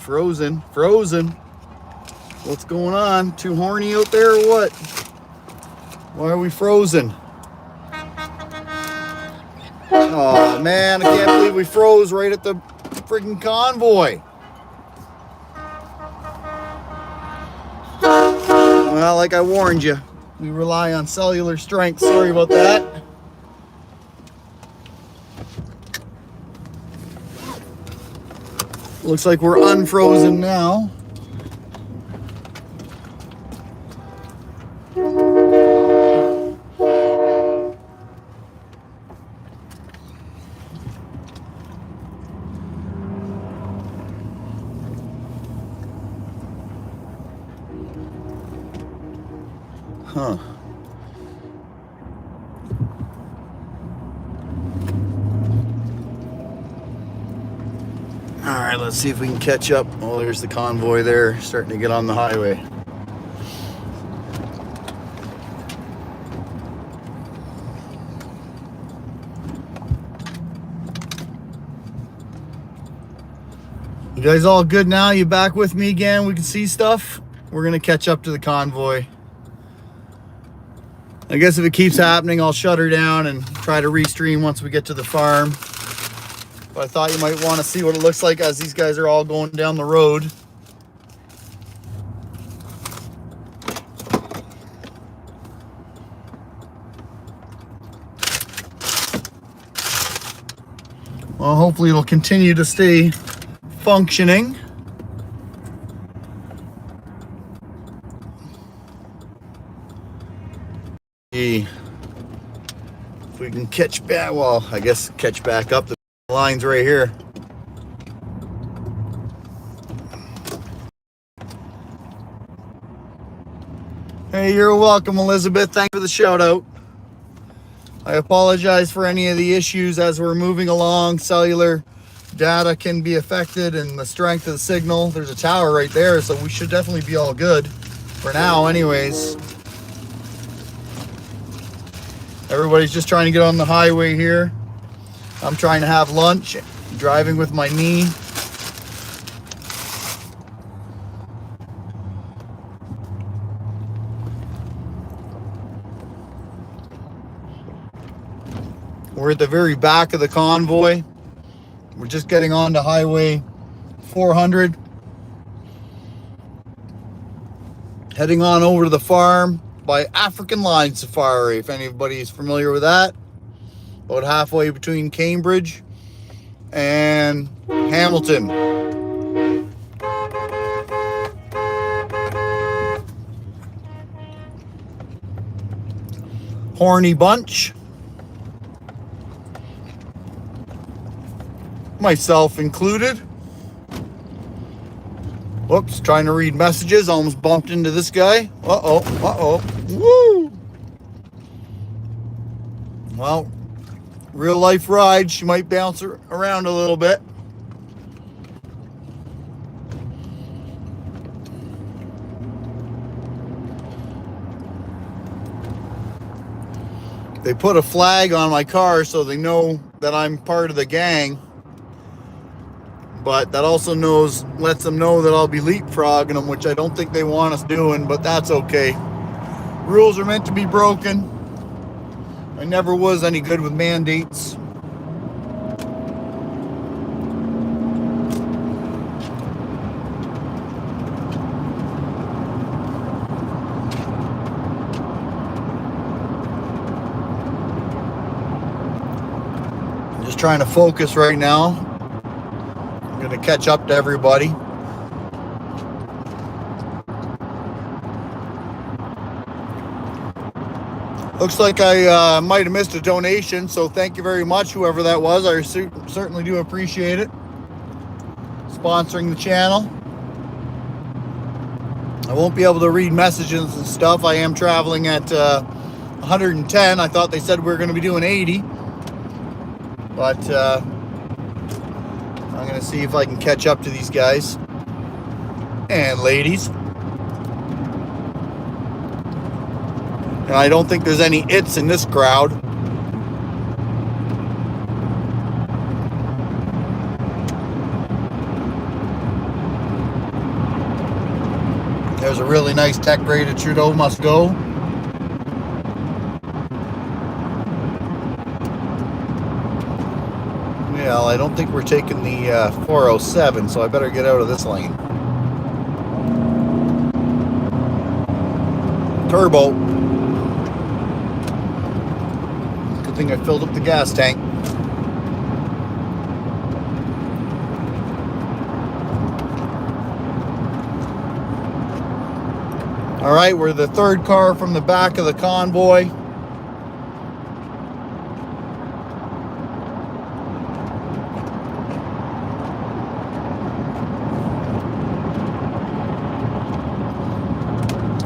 frozen. What's going on? Too horny out there or what? Why are we frozen? Oh man, I can't believe we froze right at the freaking convoy. Well, like I warned you, we rely on cellular strength. Sorry about that. Looks like we're unfrozen now. Huh. All right, let's see if we can catch up. Oh, there's the convoy there, starting to get on the highway. You guys all good now? You back with me again? We can see stuff? We're gonna catch up to the convoy. I guess if it keeps happening, I'll shut her down and try to restream once we get to the farm. But I thought you might want to see what it looks like as these guys are all going down the road. Well, hopefully it'll continue to stay functioning. If we can catch back, well, I guess catch back up. The line's right here. Hey, you're welcome, Elizabeth. Thanks for the shout out. I apologize for any of the issues as we're moving along. Cellular data can be affected and the strength of the signal. There's a tower right there, so we should definitely be all good for now anyways. Everybody's just trying to get on the highway here. I'm trying to have lunch, driving with my knee. We're at the very back of the convoy. We're just getting on to Highway 400. Heading on over to the farm by African Line Safari, if anybody is familiar with that. About halfway between Cambridge and Hamilton. Horny bunch. Myself included. Whoops, trying to read messages. Almost bumped into this guy. Uh-oh. Woo! Well, real life ride. She might bounce around a little bit. They put a flag on my car so they know that I'm part of the gang. But that also lets them know that I'll be leapfrogging them, which I don't think they want us doing, but that's okay. Rules are meant to be broken. I never was any good with mandates. I'm just trying to focus right now. I'm going to catch up to everybody. Looks like I might have missed a donation, so thank you very much, whoever that was. I certainly do appreciate it. Sponsoring the channel. I won't be able to read messages and stuff. I am traveling at 110. I thought they said we were going to be doing 80. But I'm going to see if I can catch up to these guys and ladies. And I don't think there's any its in this crowd. There's a really nice tech rated Trudeau must go. Well, I don't think we're taking the 407, so I better get out of this lane. Turbo. Good thing I filled up the gas tank. All right, we're the third car from the back of the convoy.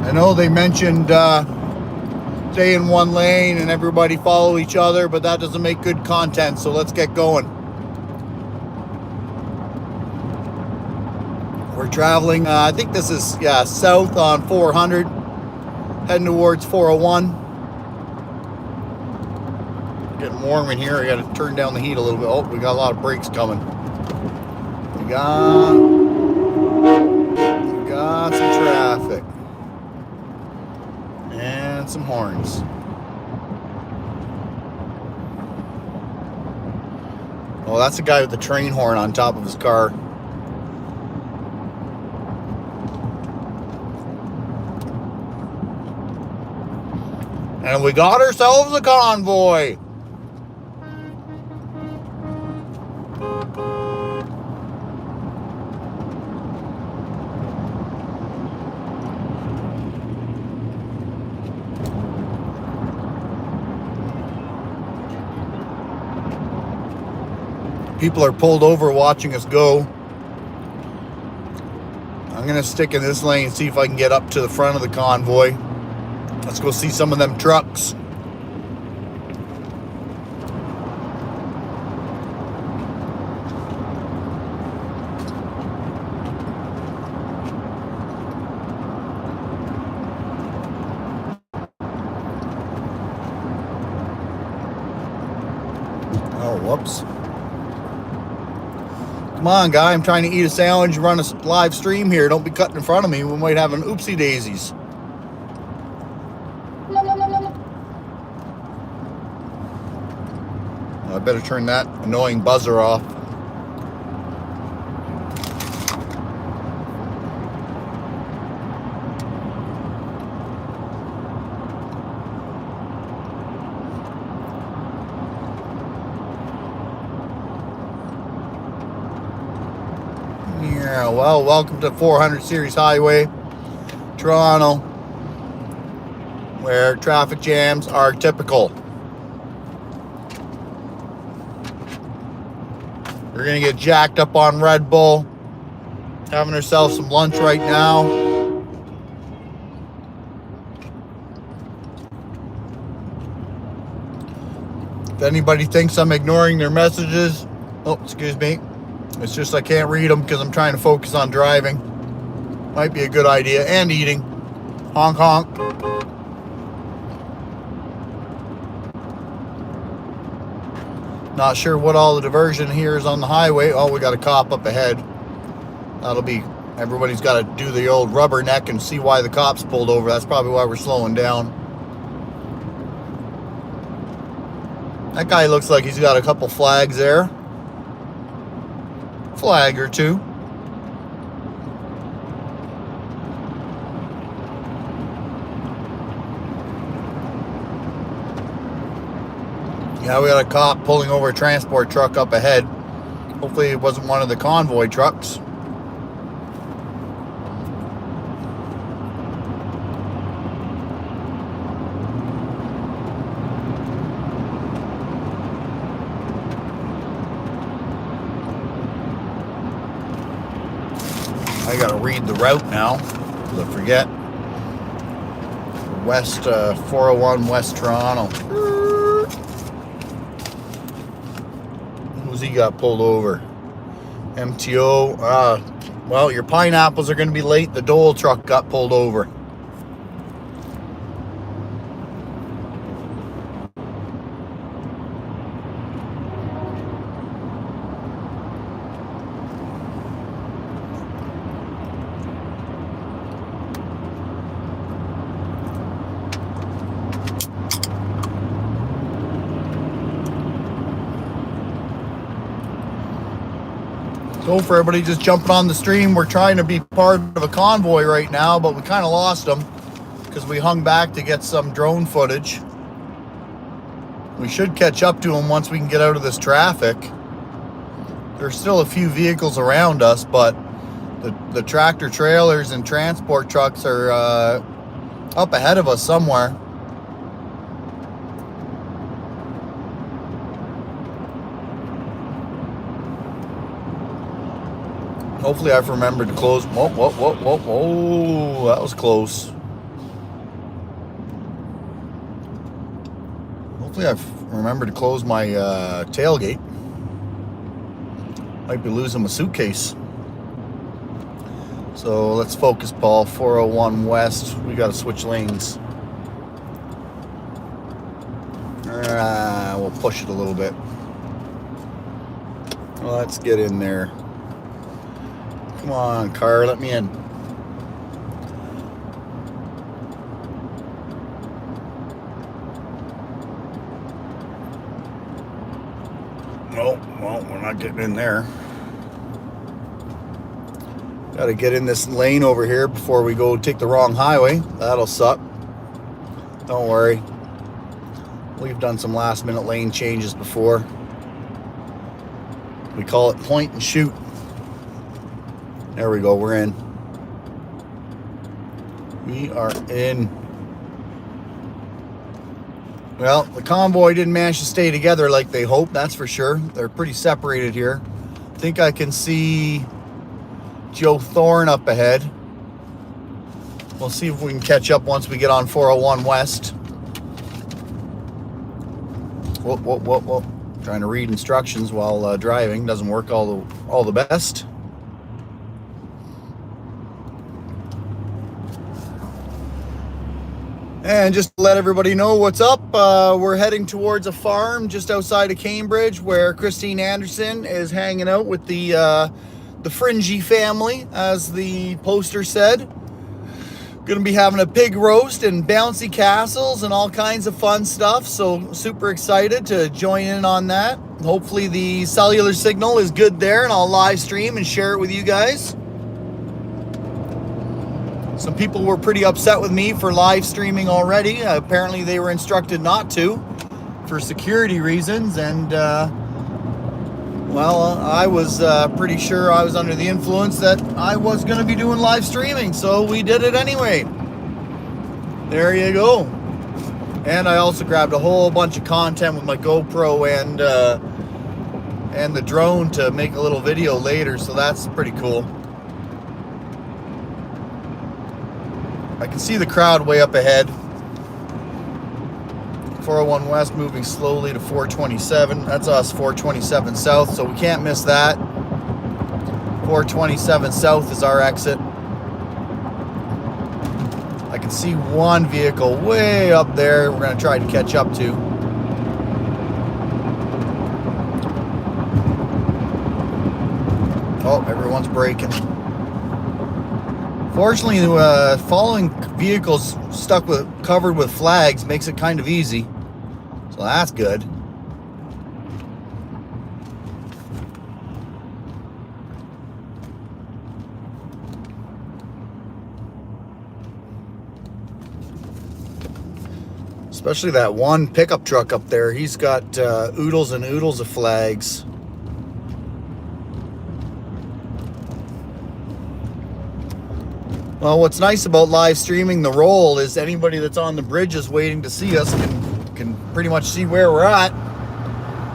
I know they mentioned stay in one lane and everybody follow each other, but that doesn't make good content, so let's get going. We're traveling, I think this is, yeah, south on 400, heading towards 401. Getting warm in here. I got to turn down the heat a little bit. Oh, we got a lot of brakes coming. We got some traffic. And some horns. Oh, that's a guy with the train horn on top of his car. And we got ourselves a convoy. People are pulled over watching us go. I'm gonna stick in this lane and see if I can get up to the front of the convoy. Let's go see some of them trucks. Oh, whoops. Come on, guy. I'm trying to eat a sandwich, run a live stream here. Don't be cutting in front of me. We might have an oopsie daisies. I better turn that annoying buzzer off. Yeah, well, welcome to 400 Series Highway, Toronto, where traffic jams are typical. We're gonna get jacked up on Red Bull, having ourselves some lunch right now. If anybody thinks I'm ignoring their messages, oh, excuse me. It's just I can't read them because I'm trying to focus on driving. Might be a good idea. And eating. Honk, honk. Not sure what all the diversion here is on the highway. Oh, we got a cop up ahead. That'll be, everybody's got to do the old rubberneck and see why the cops pulled over. That's probably why we're slowing down. That guy looks like he's got a couple flags there. Flag or two. Yeah, we got a cop pulling over a transport truck up ahead. Hopefully it wasn't one of the convoy trucks. I gotta read the route now, because I forget. West 401 West Toronto. Who's he got pulled over? MTO. Well, your pineapples are gonna be late. The Dole truck got pulled over. Go for everybody just jumping on the stream. We're trying to be part of a convoy right now, but we kind of lost them because we hung back to get some drone footage. We should catch up to them once we can get out of this traffic. There's still a few vehicles around us, but the tractor trailers and transport trucks are up ahead of us somewhere. Hopefully I've remembered to close. Whoa, whoa, whoa, whoa, whoa. That was close. Hopefully I've remembered to close my tailgate. Might be losing my suitcase. So let's focus, Paul. 401 West. We got to switch lanes. We'll push it a little bit. Let's get in there. Come on, car, let me in. Nope, well, we're not getting in there. Got to get in this lane over here before we go take the wrong highway. That'll suck. Don't worry. We've done some last minute lane changes before. We call it point and shoot. There we go, we're in. We are in. Well, the convoy didn't manage to stay together like they hoped, that's for sure. They're pretty separated here. I think I can see Joe Thorne up ahead. We'll see if we can catch up once we get on 401 West. Whoa, whoa, whoa, whoa. Trying to read instructions while driving doesn't work all the best. And just to let everybody know what's up, we're heading towards a farm just outside of Cambridge where Christine Anderson is hanging out with the Fringy family, as the poster said. Going to be having a pig roast and bouncy castles and all kinds of fun stuff, so super excited to join in on that. Hopefully the cellular signal is good there and I'll live stream and share it with you guys. Some people were pretty upset with me for live streaming already. Apparently they were instructed not to for security reasons, and well, I was pretty sure I was under the influence that I was going to be doing live streaming, so we did it anyway. There you go. And I also grabbed a whole bunch of content with my GoPro and the drone to make a little video later, so that's pretty cool. I can see the crowd way up ahead. 401 West moving slowly to 427. That's us, 427 South, so we can't miss that. 427 South is our exit. I can see one vehicle way up there we're going to try to catch up to. Oh, everyone's braking. Fortunately, following vehicles covered with flags makes it kind of easy. So that's good. Especially that one pickup truck up there. He's got oodles and oodles of flags. Well, what's nice about live streaming the roll is anybody that's on the bridges waiting to see us can pretty much see where we're at.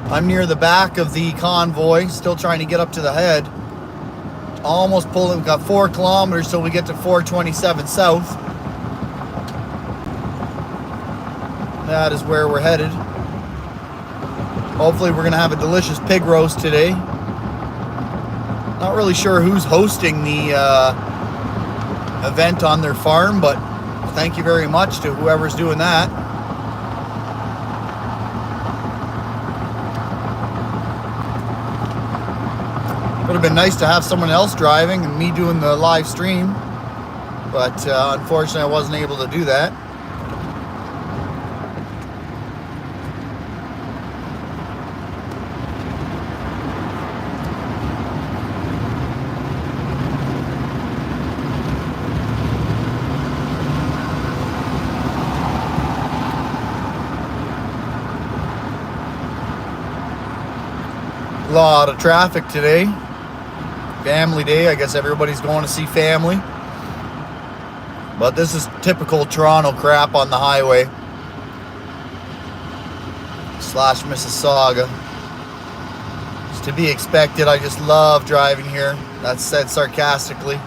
I'm near the back of the convoy, still trying to get up to the head. Almost pulling, got 4 kilometers till we get to 427 South. That is where we're headed. Hopefully we're gonna have a delicious pig roast today. Not really sure who's hosting the event on their farm, but thank you very much to whoever's doing that. Would have been nice to have someone else driving and me doing the live stream, but unfortunately I wasn't able to do that. Lot of traffic today. Family day. I guess everybody's going to see family. But this is typical Toronto crap on the highway. / Mississauga. It's to be expected. I just love driving here. That's said sarcastically.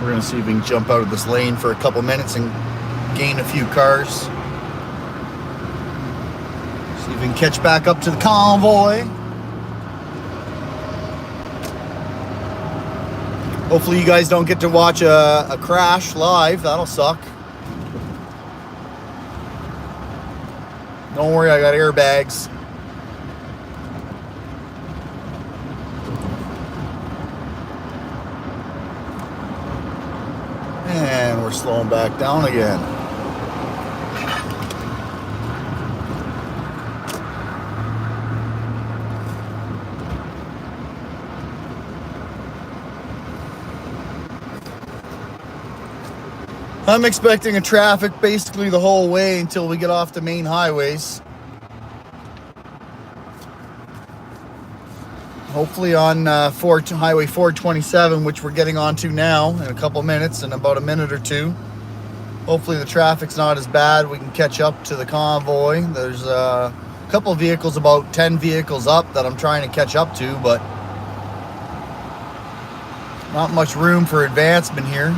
We're going to see if we can jump out of this lane for a couple minutes and gain a few cars. See if we can catch back up to the convoy. Hopefully you guys don't get to watch a crash live. That'll suck. Don't worry, I got airbags. And we're slowing back down again. I'm expecting a traffic basically the whole way until we get off the main highways. Hopefully on Highway 427, which we're getting onto now in a couple minutes, in about a minute or two. Hopefully the traffic's not as bad. We can catch up to the convoy. There's a couple of vehicles, about 10 vehicles up that I'm trying to catch up to, but not much room for advancement here.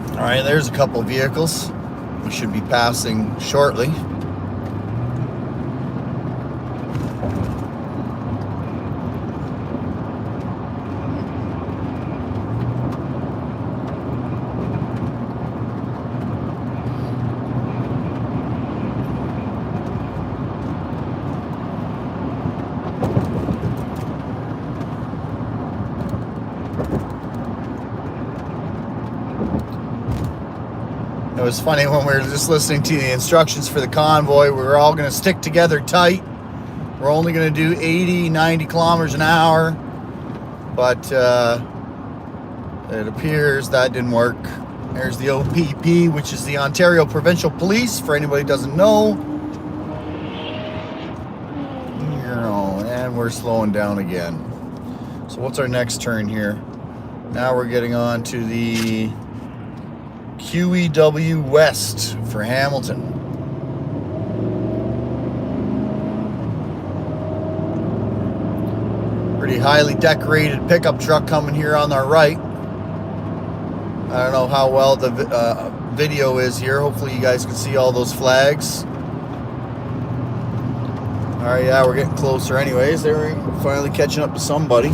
All right, there's a couple vehicles we should be passing shortly. It was funny when we were just listening to the instructions for the convoy. We were all going to stick together tight. We're only going to do 80, 90 kilometers an hour. But it appears that didn't work. There's the OPP, which is the Ontario Provincial Police, for anybody who doesn't know. And we're slowing down again. So what's our next turn here? Now we're getting on to the QEW West for Hamilton. Pretty highly decorated pickup truck coming here on our right. I don't know how well the video is here. Hopefully you guys can see all those flags. Alright, yeah, we're getting closer anyways. They're finally catching up to somebody.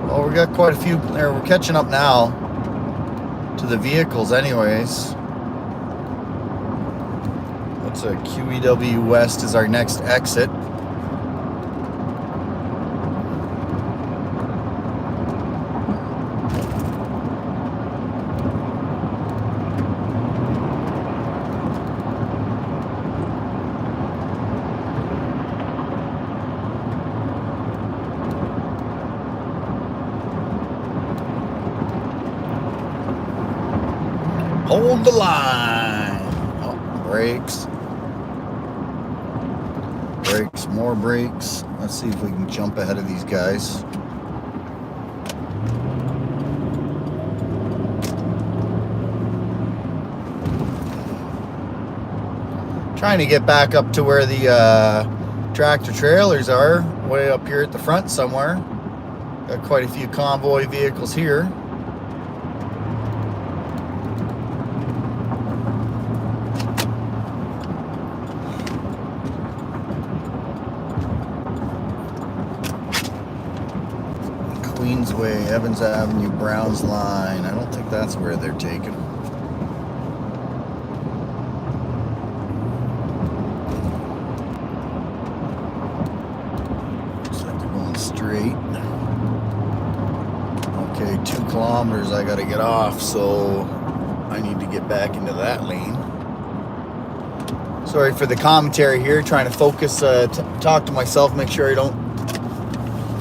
Well, we got quite a few there. We're catching up now to the vehicles anyways. What's a QEW West is our next exit. Hold the line. Oh, brakes. Brakes, more brakes. Let's see if we can jump ahead of these guys. Trying to get back up to where the tractor trailers are, way up here at the front somewhere. Got quite a few convoy vehicles here. Evans Way, Evans Avenue, Browns Line. I don't think that's where they're taking. Looks like they're going straight. Okay, 2 kilometers I gotta get off, so I need to get back into that lane. Sorry for the commentary here, trying to focus, talk to myself, make sure I don't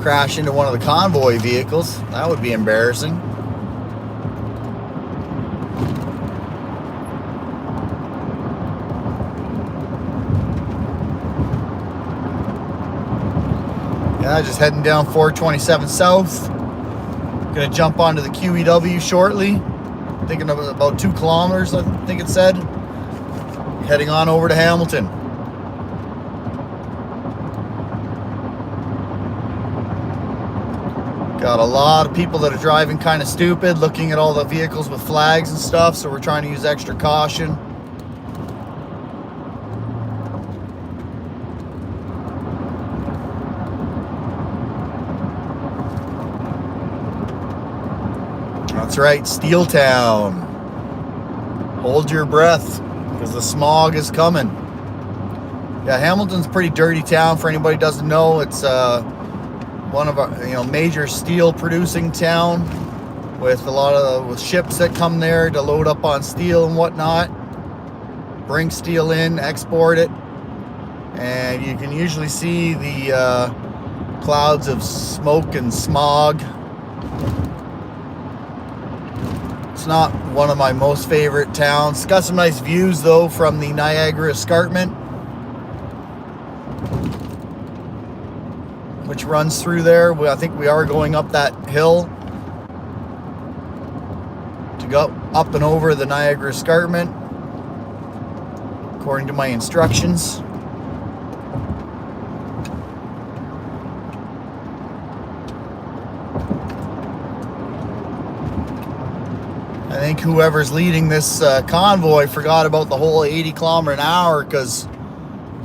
crash into one of the convoy vehicles. That would be embarrassing. Yeah, just heading down 427 South. Gonna jump onto the QEW shortly. Thinking of about 2 kilometers, I think it said. Heading on over to Hamilton. Got a lot of people that are driving kind of stupid, looking at all the vehicles with flags and stuff, so we're trying to use extra caution. That's right, Steel Town. Hold your breath, because the smog is coming. Yeah, Hamilton's a pretty dirty town. For anybody who doesn't know, it's one of our major steel producing town with a lot of ships that come there to load up on steel and whatnot, bring steel in, export it, and you can usually see the clouds of smoke and smog. It's not one of my most favorite towns. It's got some nice views though from the Niagara Escarpment, which runs through there. I think we are going up that hill to go up and over the Niagara Escarpment, according to my instructions. I think whoever's leading this convoy forgot about the whole 80 kilometer an hour, because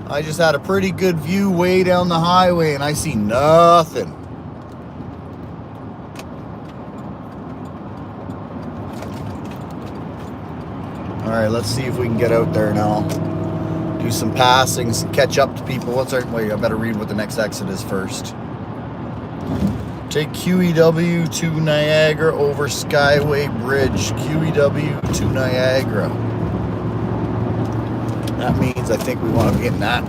I just had a pretty good view way down the highway and I see nothing. All right, let's see if we can get out there now. Do some passings and catch up to people. Wait, I better read what the next exit is first. Take QEW to Niagara over Skyway Bridge. QEW to Niagara. That means I think we want to be getting that.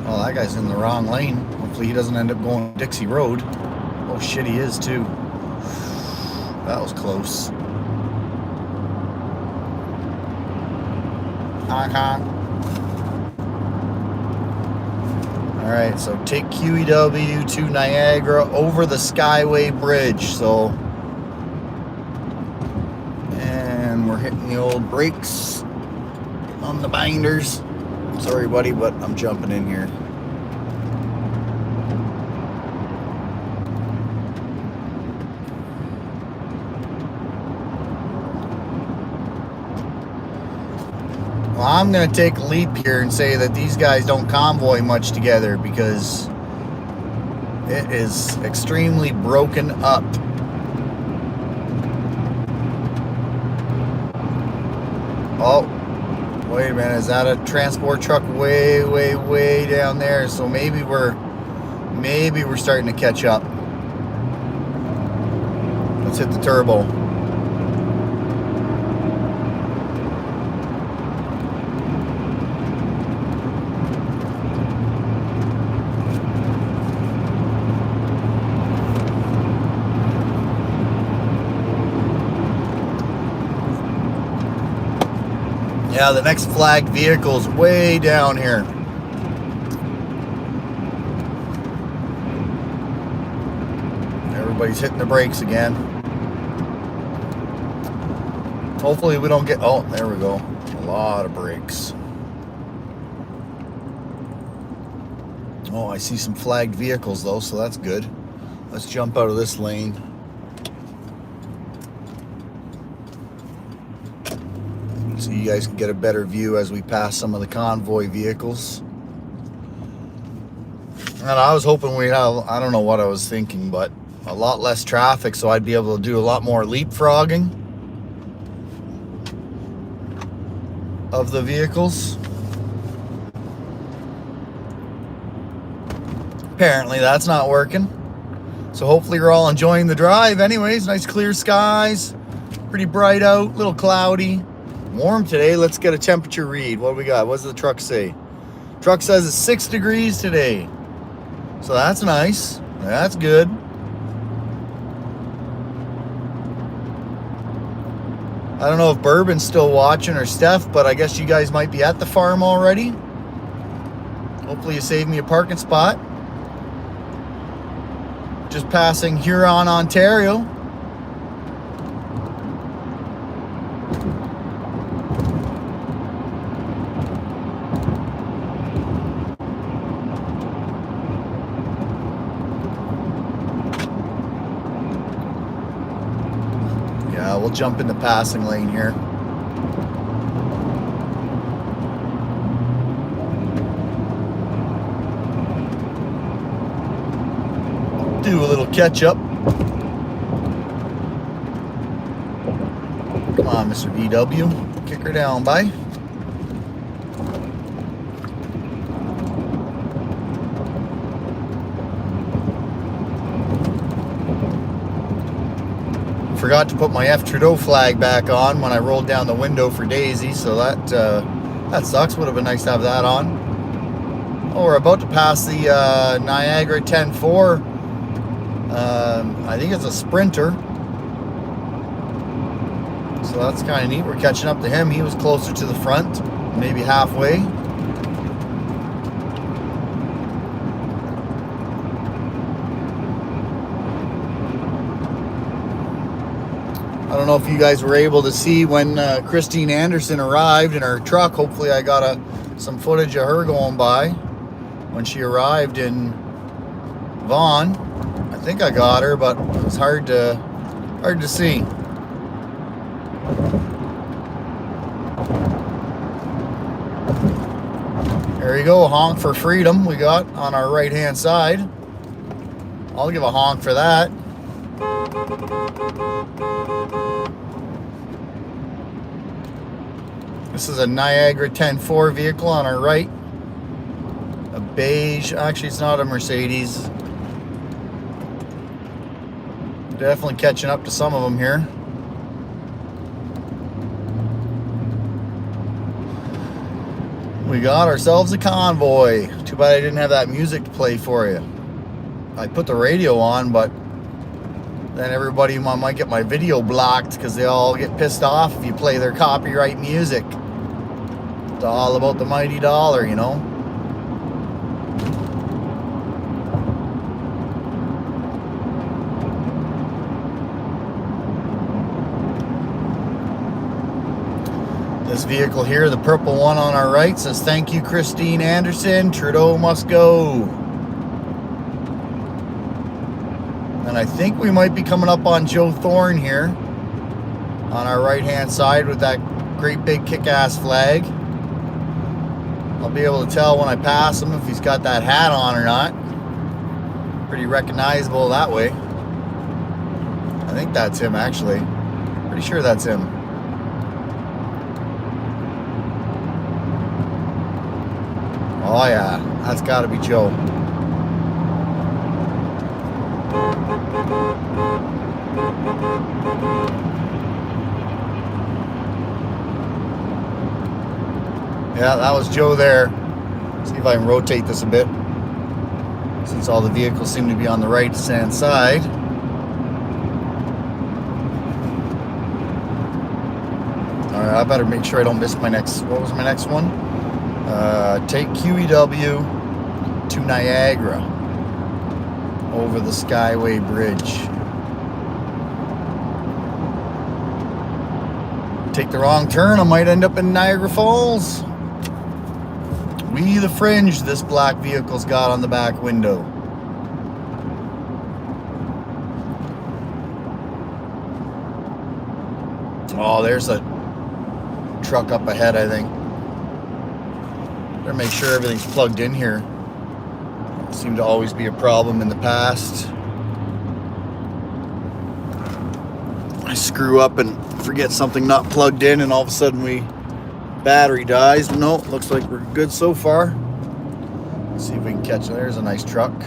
Oh, that guy's in the wrong lane. Hopefully he doesn't end up going Dixie Road. Oh shit, he is too. That was close. Honk honk. Alright, so take QEW to Niagara over the Skyway Bridge. So, and we're hitting the old brakes on the binders. Sorry buddy, but I'm jumping in here. Well, I'm going to take a leap here and say that these guys don't convoy much together, because it is extremely broken up. Oh, wait a minute. Is that a transport truck way, way, way down there? So maybe we're starting to catch up. Let's hit the turbo. Yeah, the next flagged vehicle's way down here. Everybody's hitting the brakes again. Hopefully we don't get... Oh, there we go. A lot of brakes. Oh, I see some flagged vehicles though, so that's good. Let's jump out of this lane. So you guys can get a better view as we pass some of the convoy vehicles. And I was hoping we'd have, I don't know what I was thinking, but a lot less traffic so I'd be able to do a lot more leapfrogging of the vehicles. Apparently that's not working. So hopefully you're all enjoying the drive. Anyways, nice clear skies, pretty bright out, a little cloudy, warm today. Let's get a temperature read. What do we got? What does the truck say? Truck says it's 6 degrees today. So that's nice. That's good. I don't know if Bourbon's still watching or Steph, but I guess you guys might be at the farm already. Hopefully you saved me a parking spot. Just passing Huron, Ontario. Yeah, we'll jump in the passing lane here. Do a little catch up. Come on, Mr. VW. Kick her down, bye. Forgot to put my F. Trudeau flag back on when I rolled down the window for Daisy, so that sucks. Would have been nice to have that on. Oh, we're about to pass the Niagara 10-4. I think it's a Sprinter. So that's kind of neat. We're catching up to him. He was closer to the front, maybe halfway. I don't know if you guys were able to see when Christine Anderson arrived in her truck. Hopefully I got some footage of her going by when she arrived in Vaughan. I think I got her, but it was hard to see. There you go, honk for freedom we got on our right hand side. I'll give a honk for that. This is a Niagara 10-4 vehicle on our right. A beige, actually it's not a Mercedes. Definitely catching up to some of them here. We got ourselves a convoy. Too bad I didn't have that music to play for you. I put the radio on, but then everybody might get my video blocked because they all get pissed off if you play their copyright music. It's all about the mighty dollar, you know. This vehicle here, the purple one on our right, says, "Thank you, Christine Anderson. Trudeau must go." And I think we might be coming up on Joe Thorne here on our right-hand side with that great big kick-ass flag. I'll be able to tell when I pass him if he's got that hat on or not. Pretty recognizable that way. I think that's him, actually. Pretty sure that's him. Oh yeah, that's got to be Joe. Yeah, that was Joe there. See if I can rotate this a bit, since all the vehicles seem to be on the right-hand side. All right, I better make sure I don't miss my next. What was my next one? Take QEW to Niagara over the Skyway Bridge. Take the wrong turn, I might end up in Niagara Falls. We the Fringe this black vehicle's got on the back window. Oh, there's a truck up ahead, I think. Better make sure everything's plugged in here. Seemed to always be a problem in the past. I screw up and forget something not plugged in, and all of a sudden battery dies. No, looks like we're good so far. Let's see if we can catch. There's a nice truck.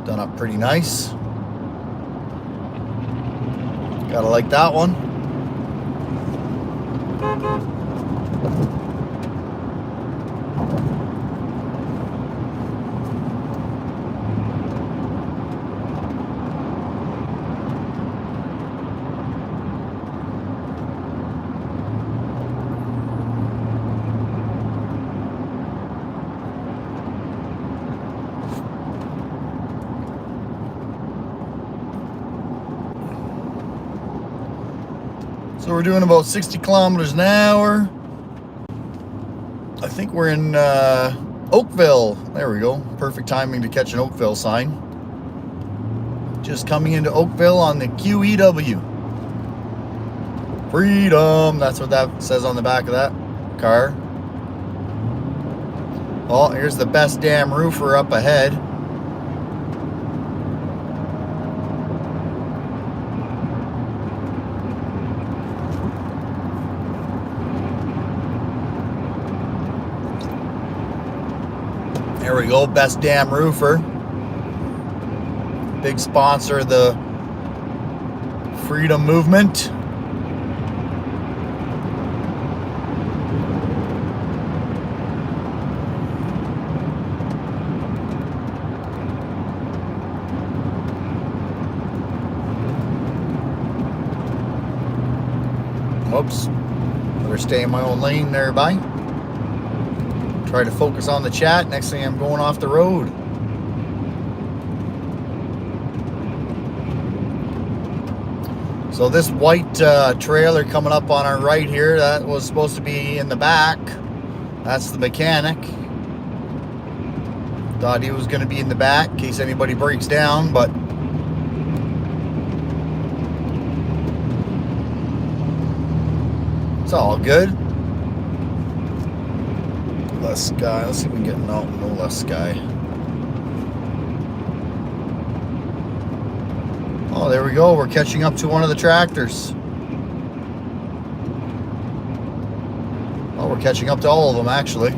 Done up pretty nice. Gotta like that one. So we're doing about 60 kilometers an hour. I think we're in Oakville. There we go. Perfect timing to catch an Oakville sign. Just coming into Oakville on the QEW. Freedom. That's what that says on the back of that car. Oh, here's the best damn roofer up ahead. There we go, best damn roofer. Big sponsor of the freedom movement. Whoops. Better stay in my own lane there, bye. Try to focus on the chat. Next thing I'm going off the road. So this white trailer coming up on our right here, that was supposed to be in the back. That's the mechanic. Thought he was going to be in the back in case anybody breaks down, but it's all good. Less sky. Let's see if we can get no less sky. Oh, there we go. We're catching up to one of the tractors. Oh, we're catching up to all of them, actually.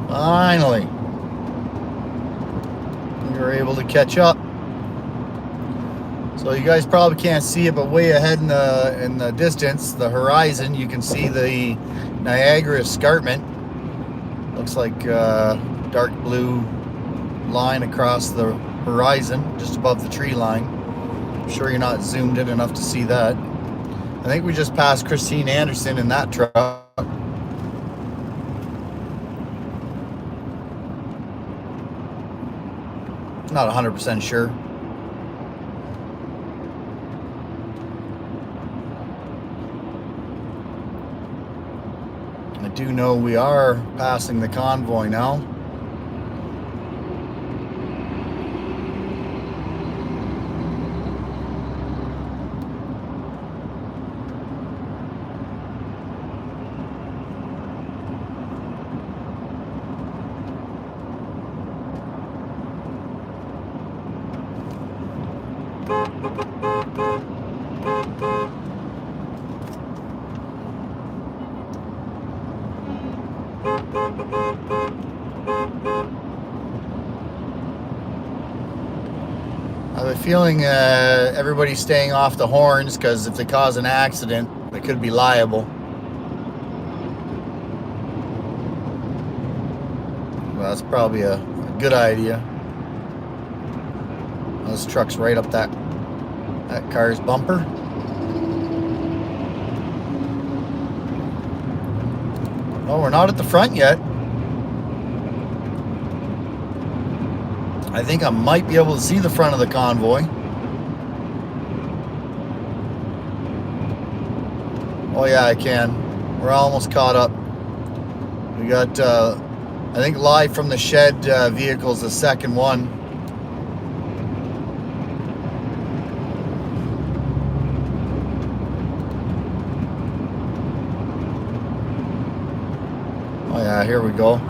Finally. We were able to catch up. So you guys probably can't see it, but way ahead in the distance, the horizon, you can see the Niagara Escarpment. Looks like a dark blue line across the horizon, just above the tree line. I'm sure you're not zoomed in enough to see that. I think we just passed Christine Anderson in that truck. Not 100% sure. I do know we are passing the convoy now. I have a feeling everybody's staying off the horns because if they cause an accident, they could be liable. Well, that's probably a good idea. This truck's right up that car's bumper. Oh, we're not at the front yet. I think I might be able to see the front of the convoy. Oh yeah, I can. We're almost caught up. We got, I think live from the shed vehicle's the second one. Yeah, here we go.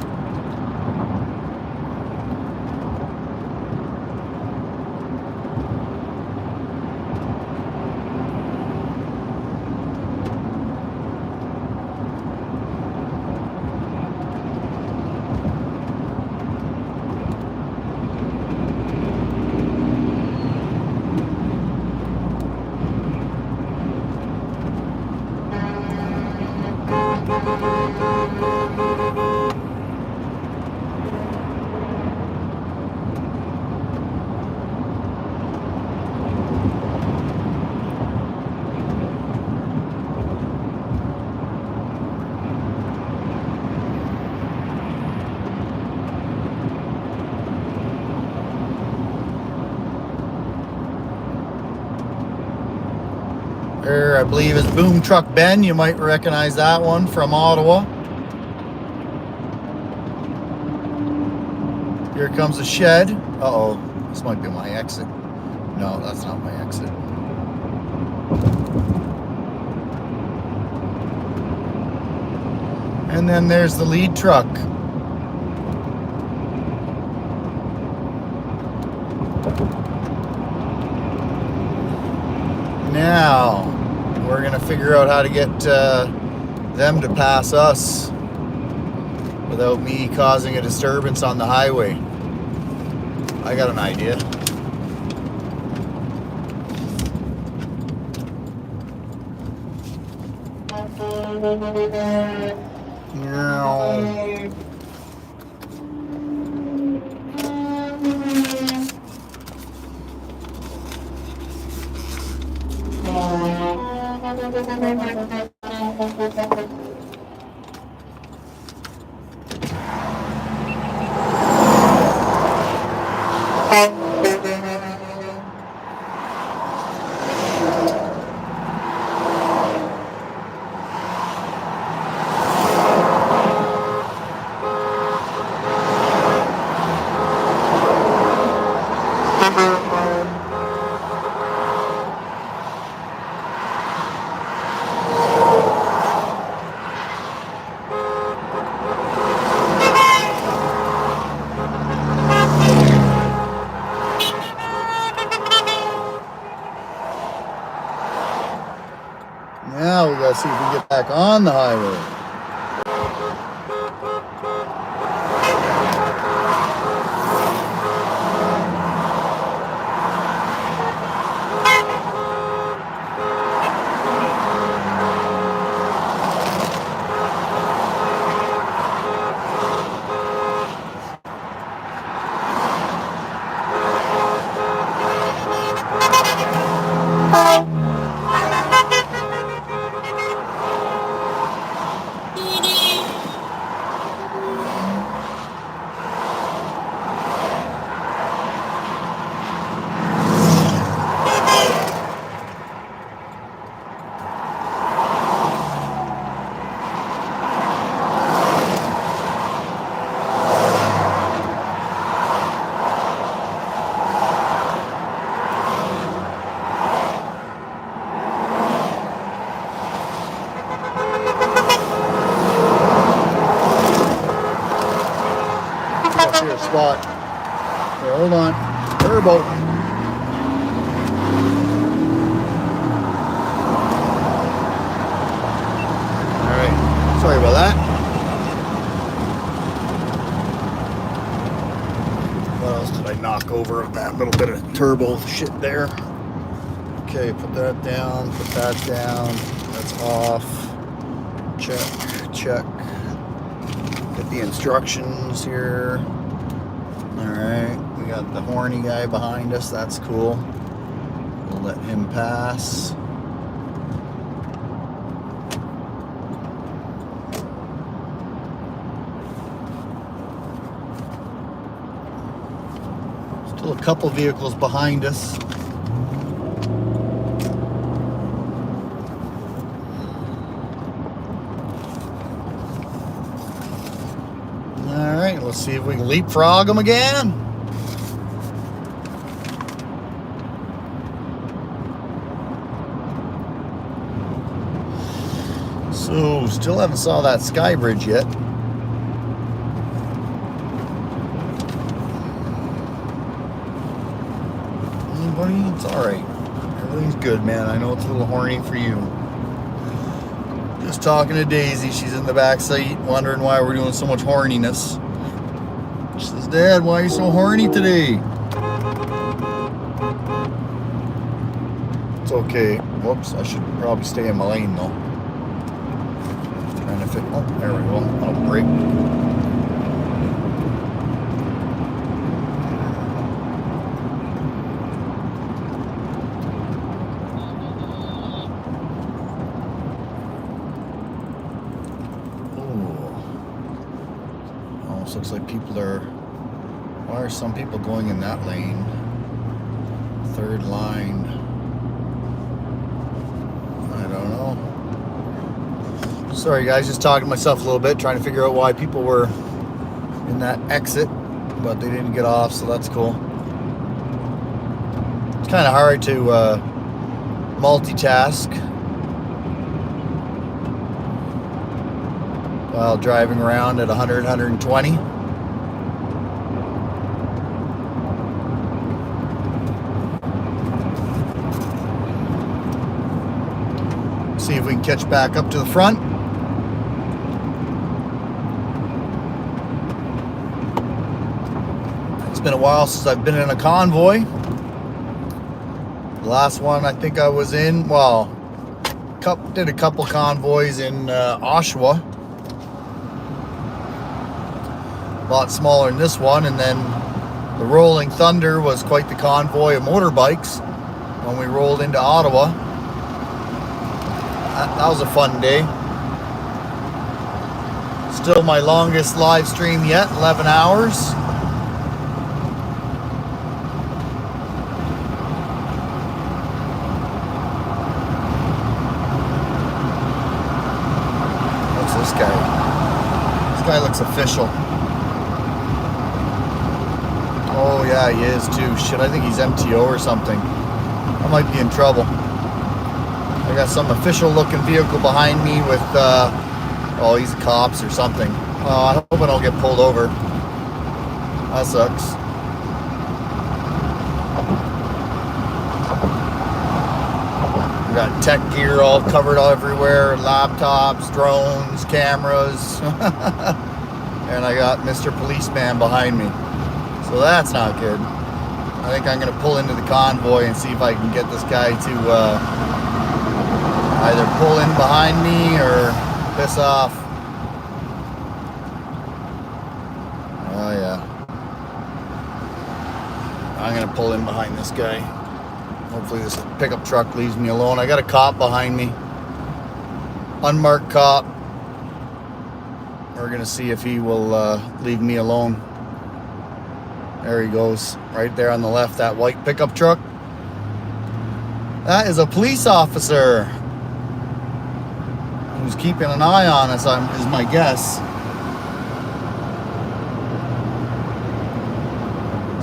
There, I believe, is Boom Truck Ben. You might recognize that one from Ottawa. Here comes the shed. Uh-oh, this might be my exit. No, that's not my exit. And then there's the lead truck. Now, we're gonna figure out how to get them to pass us without me causing a disturbance on the highway. I got an idea. No. Now we gotta see if we can get back on the highway. Here, spot. Here, hold on. Turbo. Alright, sorry about that. What else did I knock over of that little bit of turbo shit there? Okay, put that down, put that down. That's off. Check, check. Get the instructions here. Alright, we got the horny guy behind us, that's cool. We'll let him pass. Still a couple vehicles behind us. Alright, let's see if we can leapfrog them again. So, still haven't saw that sky bridge yet. buddy? It's alright. Everything's good, man. I know it's a little horny for you. Just talking to Daisy. She's in the back seat wondering why we're doing so much horniness. She says, Dad, why are you so horny today? It's okay. Whoops, I should probably stay in my lane though. Trying to fit. Oh, there we go. I'll brake. Looks like people are. Why are some people going in that lane? Third line. I don't know. Sorry guys, just talking to myself a little bit, trying to figure out why people were in that exit, but they didn't get off, so that's cool. It's kind of hard to multitask while driving around at 100, 120. See if we can catch back up to the front. It's been a while since I've been in a convoy. The last one I think I was in, well, did a couple convoys in Oshawa. A lot smaller than this one, and then the Rolling Thunder was quite the convoy of motorbikes when we rolled into Ottawa. That was a fun day. Still my longest live stream yet, 11 hours. What's this guy? This guy looks official. Oh yeah, he is too. Shit, I think he's MTO or something. I might be in trouble. I got some official looking vehicle behind me with, oh, he's cops or something. I hope I don't get pulled over. That sucks. We got tech gear all covered everywhere. Laptops, drones, cameras. And I got Mr. Policeman behind me. So that's not good. I think I'm going to pull into the convoy and see if I can get this guy to either pull in behind me or piss off. Oh yeah. I'm going to pull in behind this guy. Hopefully this pickup truck leaves me alone. I got a cop behind me. Unmarked cop. We're going to see if he will leave me alone. There he goes, right there on the left, that white pickup truck. That is a police officer who's keeping an eye on us, is my guess.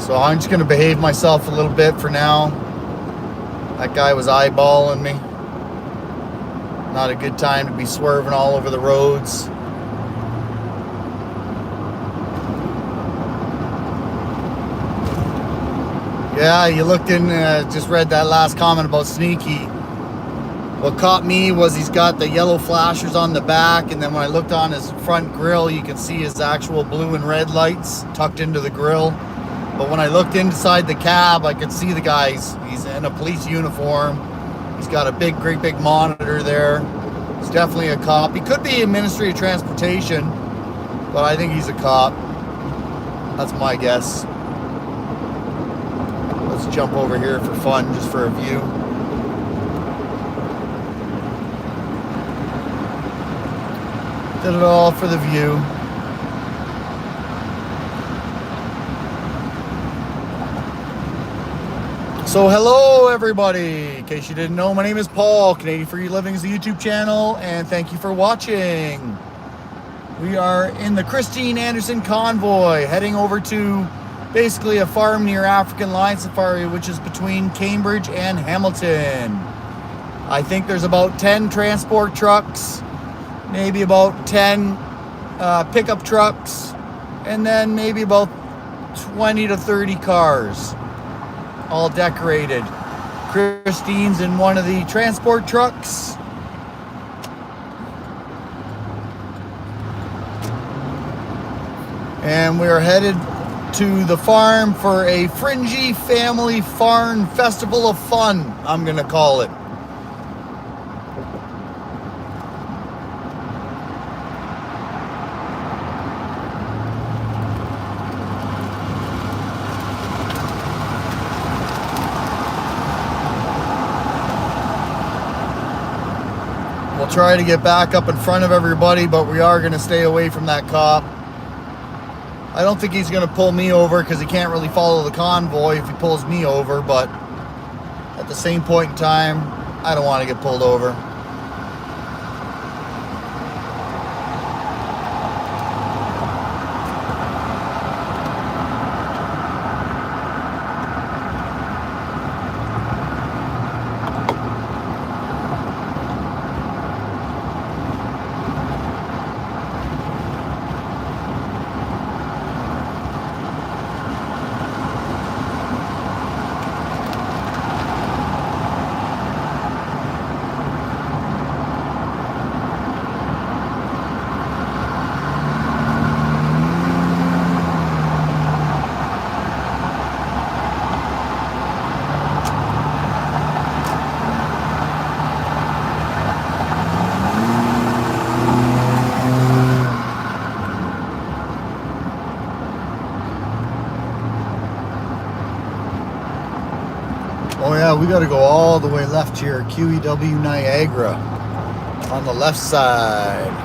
So I'm just going to behave myself a little bit for now. That guy was eyeballing me. Not a good time to be swerving all over the roads. Yeah, you looked in, just read that last comment about Sneaky. What caught me was he's got the yellow flashers on the back, and then when I looked on his front grille, you can see his actual blue and red lights tucked into the grille. But when I looked inside the cab, I could see the guy. He's in a police uniform. He's got a great big monitor there. He's definitely a cop. He could be in Ministry of Transportation, but I think he's a cop. That's my guess. Let's jump over here for fun, just for a view. Did it all for the view. So hello everybody. In case you didn't know, my name is Paul. Canadian Free Living is the YouTube channel, and thank you for watching. We are in the Christine Anderson convoy, heading over to basically a farm near African Line Safari, which is between Cambridge and Hamilton. I think there's about 10 transport trucks, maybe about 10 pickup trucks, and then maybe about 20 to 30 cars. all decorated. Christine's in one of the transport trucks. And we're headed to the farm for a Fringy Family Farm Festival of Fun, I'm gonna call it. We'll try to get back up in front of everybody, but we are gonna stay away from that cop. I don't think he's going to pull me over because he can't really follow the convoy if he pulls me over, but at the same point in time, I don't want to get pulled over. Oh yeah, we got to go all the way left here. QEW Niagara on the left side.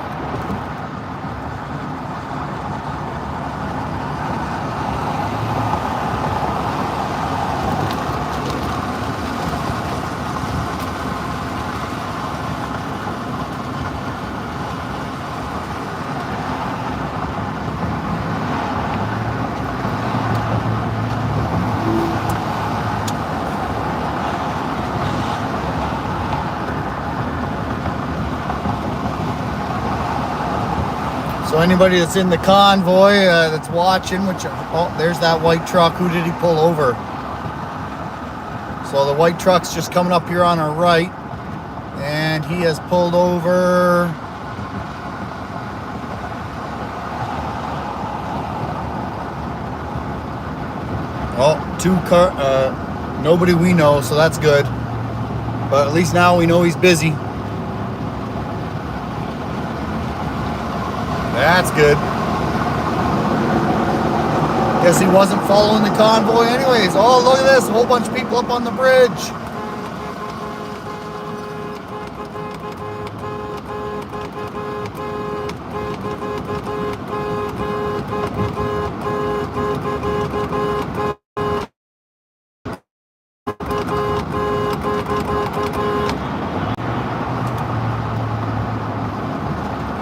So anybody that's in the convoy that's watching, oh, there's that white truck. Who did he pull over? So the white truck's just coming up here on our right, and he has pulled over. Oh, nobody we know, so that's good. But at least now we know he's busy. That's good. Guess he wasn't following the convoy anyways. Oh, look at this. A whole bunch of people up on the bridge.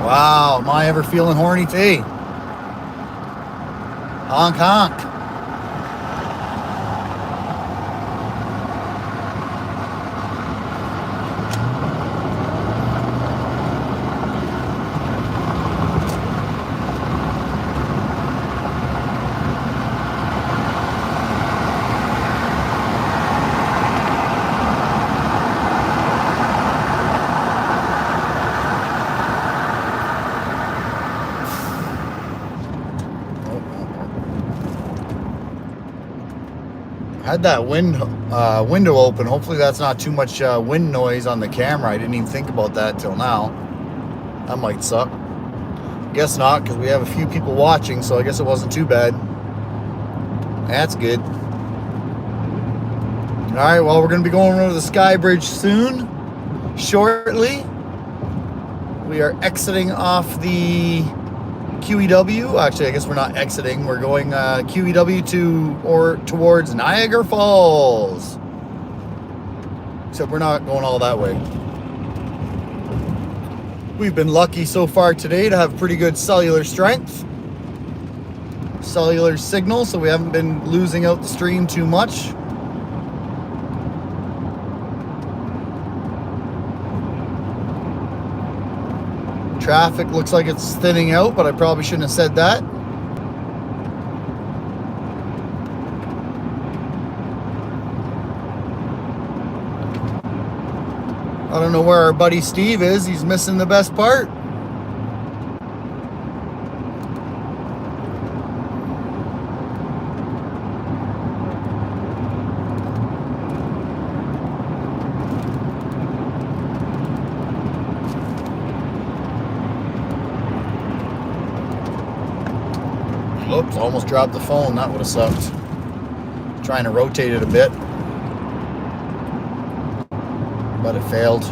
Wow, am I ever feeling horny tea? Honk honk. Had that window open. Hopefully that's not too much wind noise on the camera. I didn't even think about that till now. That might suck. Guess not, because we have a few people watching, so I guess it wasn't too bad. That's good. Alright, well, we're going to be going over the Sky Bridge soon. Shortly. We are exiting off the QEW. Actually, I guess we're not exiting. We're going QEW towards Niagara Falls. Except we're not going all that way. We've been lucky so far today to have pretty good cellular strength. Cellular signal, so we haven't been losing out the stream too much. Traffic looks like it's thinning out, but I probably shouldn't have said that. I don't know where our buddy Steve is. He's missing the best part. Oops, almost dropped the phone. That would have sucked. Trying to rotate it a bit, but it failed.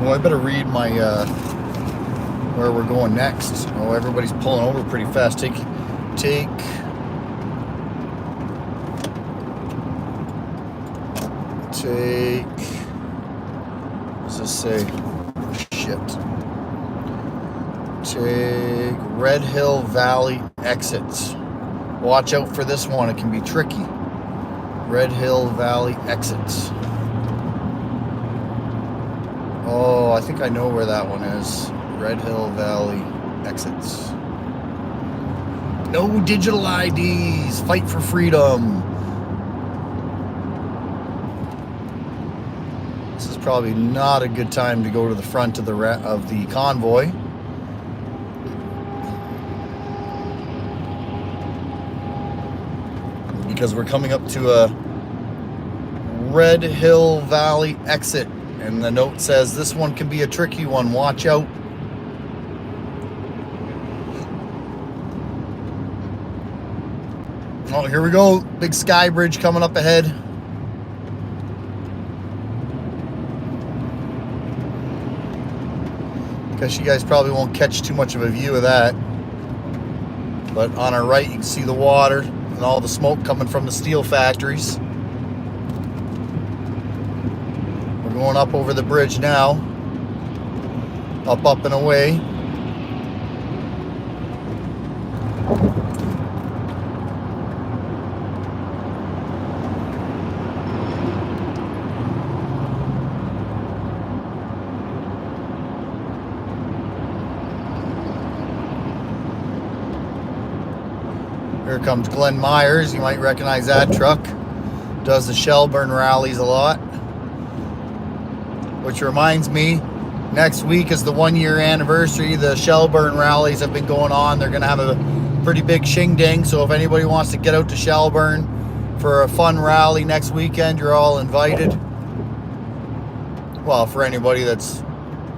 Well, I better read my where we're going next. Oh, everybody's pulling over pretty fast. Take. What's this say? Shit. Take Red Hill Valley exits. Watch out for this one. It can be tricky. Red Hill Valley exits. Oh, I think I know where that one is. Red Hill Valley exits. No digital IDs. Fight for freedom. This is probably not a good time to go to the front of the convoy. Because we're coming up to a Red Hill Valley exit. And the note says this one can be a tricky one. Watch out. Oh, here we go. Big sky bridge coming up ahead. Guess you guys probably won't catch too much of a view of that. But on our right, you can see the water and all the smoke coming from the steel factories. We're going up over the bridge now. Up and away. Here comes Glenn Myers. You might recognize that truck. Does the Shelburne rallies a lot. Which reminds me, next week is the 1-year anniversary. The Shelburne rallies have been going on. They're going to have a pretty big shindig. So if anybody wants to get out to Shelburne for a fun rally next weekend, you're all invited. Well, for anybody that's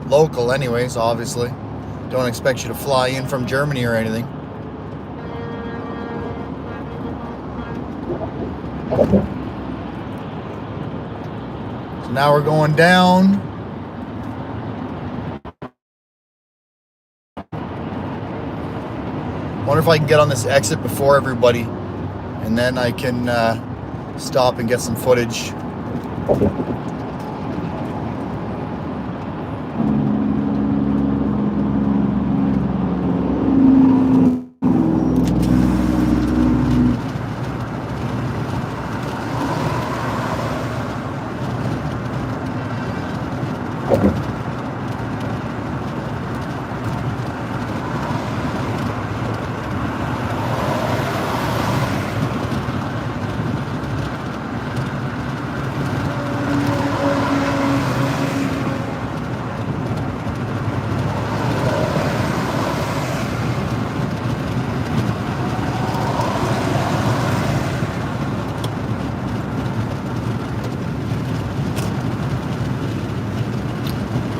local anyways, obviously. Don't expect you to fly in from Germany or anything. So now we're going down. Wonder if I can get on this exit before everybody, and then I can stop and get some footage.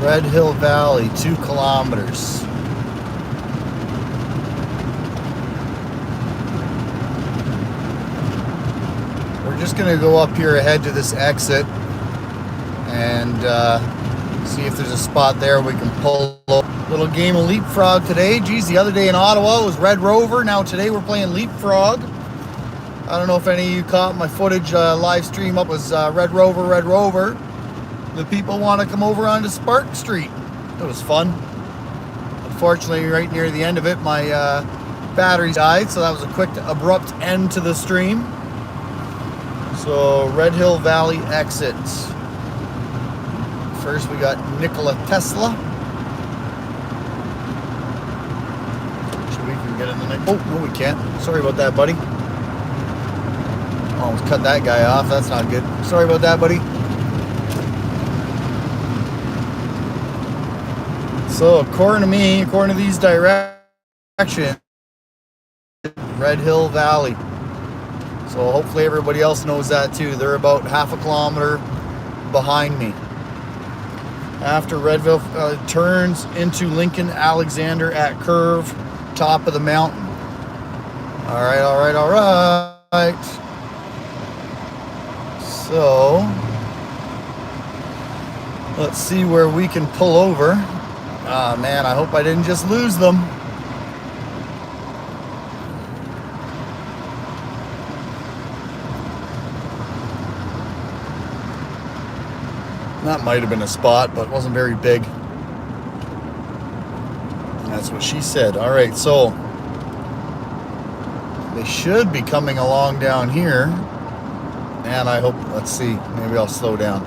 Red Hill Valley, 2 kilometers. We're just going to go up here ahead to this exit and see if there's a spot there we can pull a little game of leapfrog today. Geez, the other day in Ottawa was Red Rover. Now today we're playing leapfrog. I don't know if any of you caught my footage live stream up was Red Rover. The people want to come over onto Spark Street. It was fun. Unfortunately, right near the end of it, my battery died, so that was a quick, abrupt end to the stream. So Red Hill Valley exits. First we got Nikola Tesla. So we can get in the next. Oh no, we can't. Sorry about that, buddy. Almost cut that guy off. That's not good. Sorry about that, buddy. So according to me, according to these directions, Red Hill Valley. So hopefully everybody else knows that too. They're about half a kilometer behind me. After Redville turns into Lincoln Alexander at curve, top of the mountain. All right, all right, all right. So let's see where we can pull over. Ah, man, I hope I didn't just lose them. That might have been a spot, but it wasn't very big. That's what she said. All right, so they should be coming along down here. And I hope, let's see, maybe I'll slow down.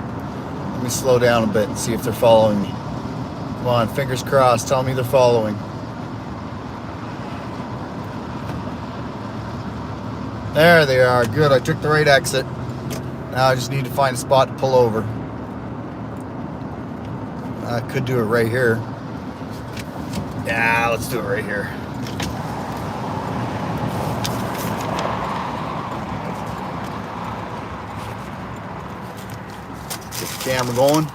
Let me slow down a bit and see if they're following me. Come on, fingers crossed, tell me they're following. There they are, good, I took the right exit. Now I just need to find a spot to pull over. I could do it right here. Yeah, let's do it right here. Get the camera going.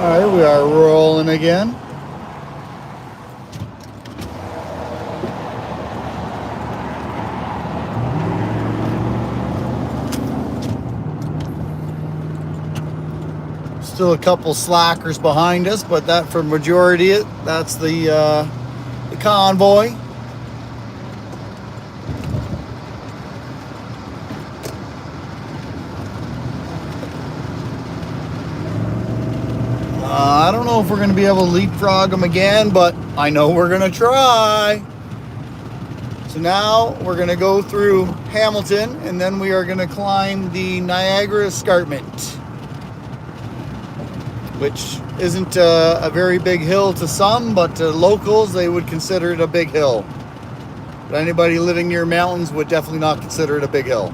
All right, we are rolling again. Still a couple slackers behind us, but that for majority, that's the convoy. I don't know if we're going to be able to leapfrog them again, but I know we're going to try. So now we're going to go through Hamilton, and then we are going to climb the Niagara Escarpment, which isn't a very big hill to some, but to locals, they would consider it a big hill. But anybody living near mountains would definitely not consider it a big hill.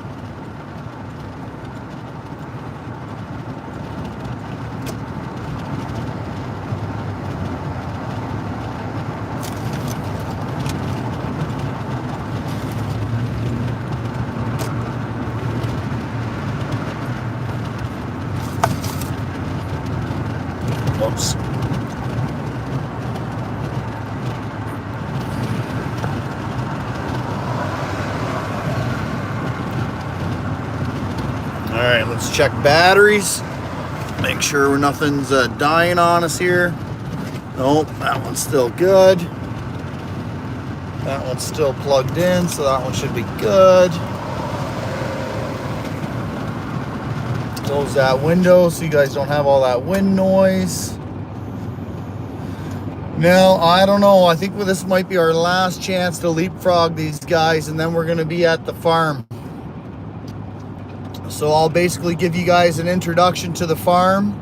Whoops. All right, let's check batteries. Make sure nothing's dying on us here. Nope, that one's still good. That one's still plugged in, so that one should be good. Close that window so you guys don't have all that wind noise. Now, I don't know. I think this might be our last chance to leapfrog these guys, and then we're going to be at the farm. So I'll basically give you guys an introduction to the farm,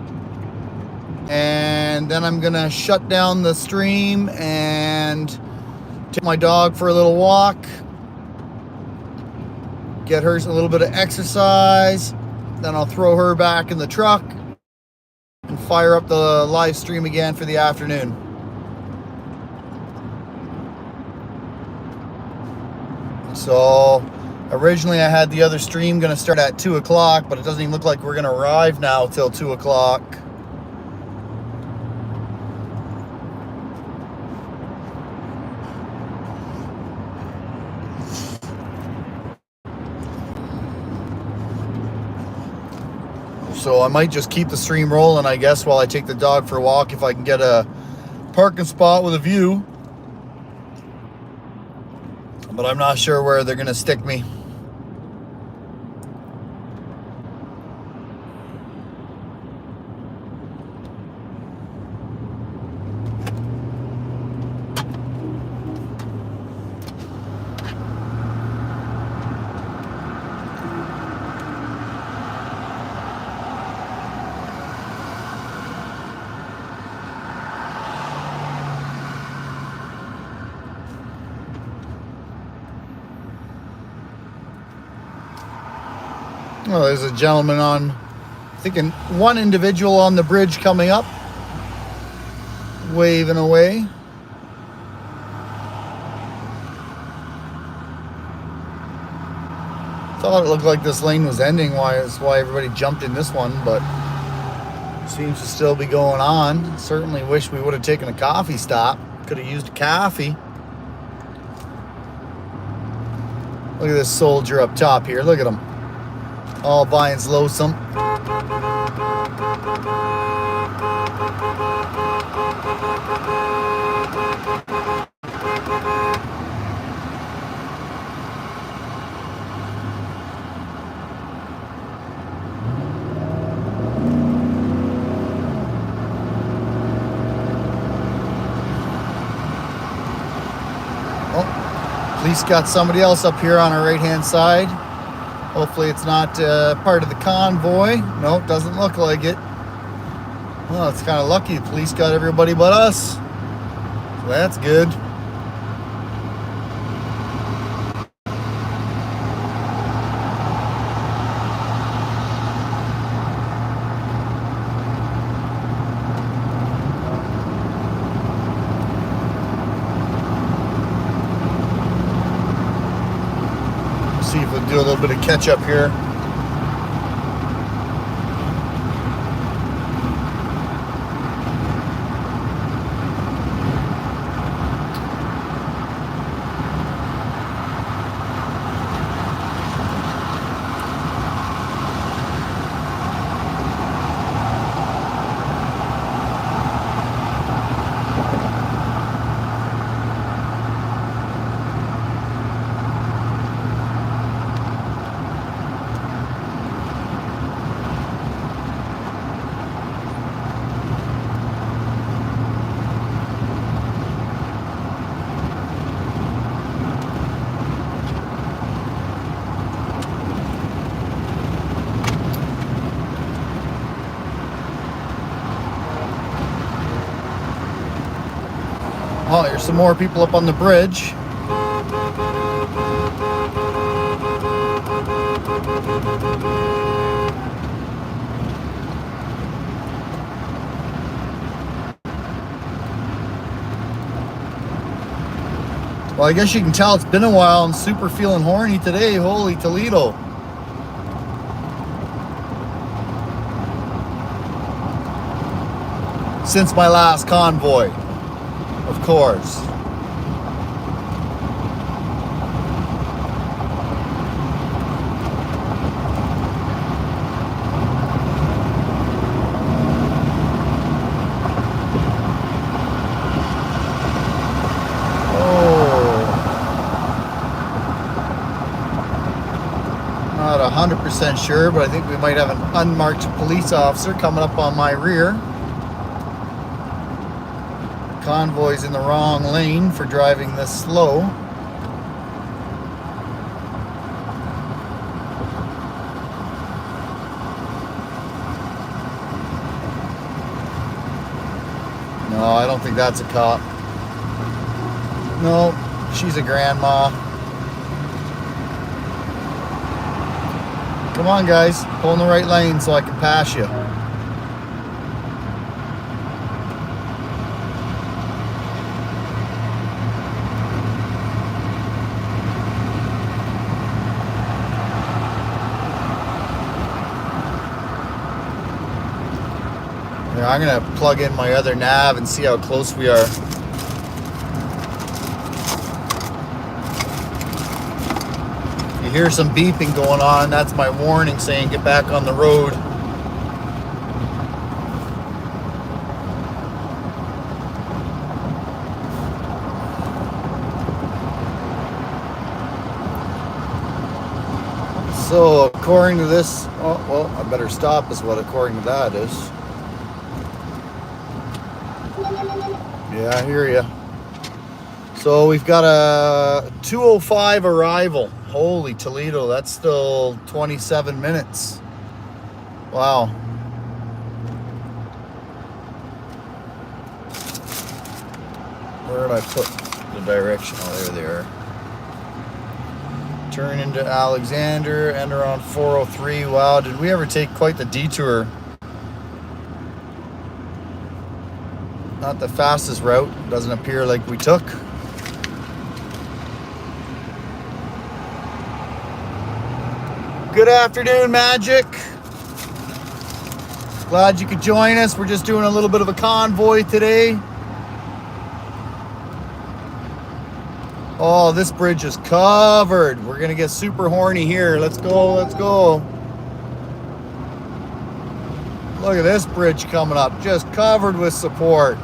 and then I'm going to shut down the stream and take my dog for a little walk, get her a little bit of exercise. Then I'll throw her back in the truck and fire up the live stream again for the afternoon. So originally I had the other stream going to start at 2 o'clock, but it doesn't even look like we're going to arrive now till 2 o'clock. So I might just keep the stream rolling, I guess, while I take the dog for a walk if I can get a parking spot with a view. But I'm not sure where they're going to stick me. Oh, there's a gentleman on, I think one individual on the bridge coming up, waving away. Thought it looked like this lane was ending, that's why everybody jumped in this one, but seems to still be going on. Certainly wish we would have taken a coffee stop. Could have used a coffee. Look at this soldier up top here. Look at him. All by and lonesome. Oh, police got somebody else up here on our right-hand side. Hopefully it's not part of the convoy. No, it doesn't look like it. Well, it's kind of lucky. The police got everybody but us. So that's good. See if we'll do a little bit of catch up here. Oh, there's some more people up on the bridge. Well, I guess you can tell it's been a while. I'm super feeling horny today. Holy Toledo. Since my last convoy, of course. Not 100% sure, but I think we might have an unmarked police officer coming up on my rear. The convoy's in the wrong lane for driving this slow. No, I don't think that's a cop. No, she's a grandma. Come on, guys. Pull in the right lane so I can pass you. Yeah, I'm going to plug in my other nav and see how close we are. You hear some beeping going on, that's my warning saying get back on the road. So according to this, oh, well, I better stop is what according to that is. Yeah, I hear you. So we've got a 2:05 arrival. Holy Toledo, that's still 27 minutes. Wow. Where did I put the direction? Oh, there they are. Turn into Alexander, enter on 403. Wow, did we ever take quite the detour? Not the fastest route. Doesn't appear like we took. Good afternoon, Magic. Glad you could join us. We're just doing a little bit of a convoy today. Oh, this bridge is covered. We're gonna get super horny here. Let's go, let's go. Look at this bridge coming up, just covered with support.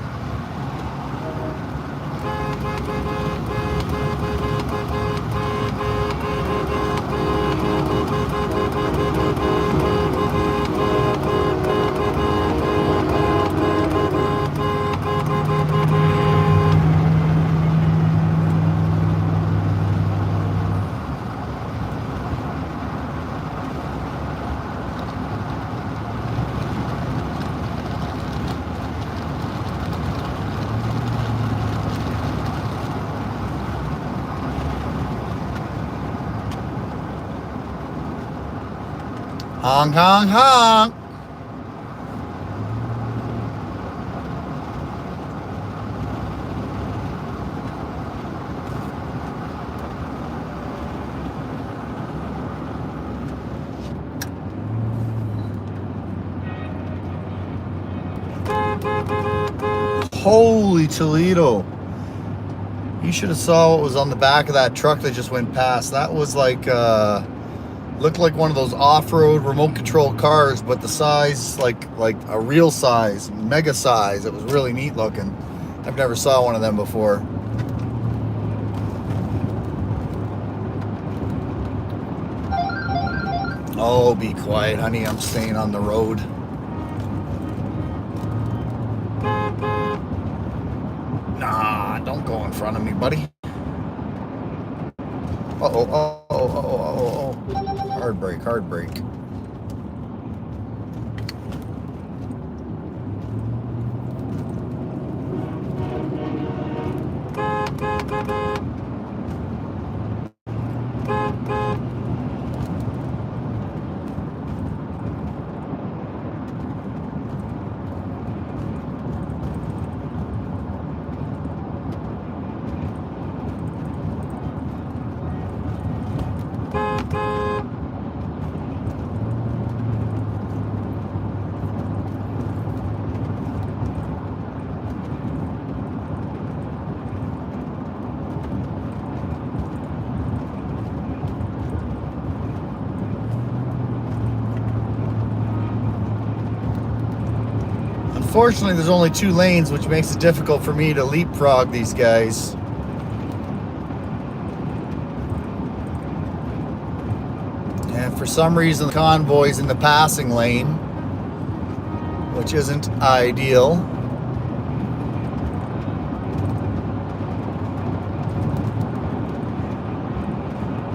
Honk, honk, honk. Holy Toledo. You should have saw what was on the back of that truck that just went past. That was like looked like one of those off-road remote control cars, but the size like a real size, mega size. It was really neat looking. I've never saw one of them before. Oh, be quiet, honey. I'm staying on the road. Nah, don't go in front of me, buddy. Uh-oh, uh-oh, uh-oh, uh-oh, uh-oh. Hard brake, hard brake. Unfortunately, there's only 2 lanes, which makes it difficult for me to leapfrog these guys. And for some reason, the convoy's in the passing lane, which isn't ideal.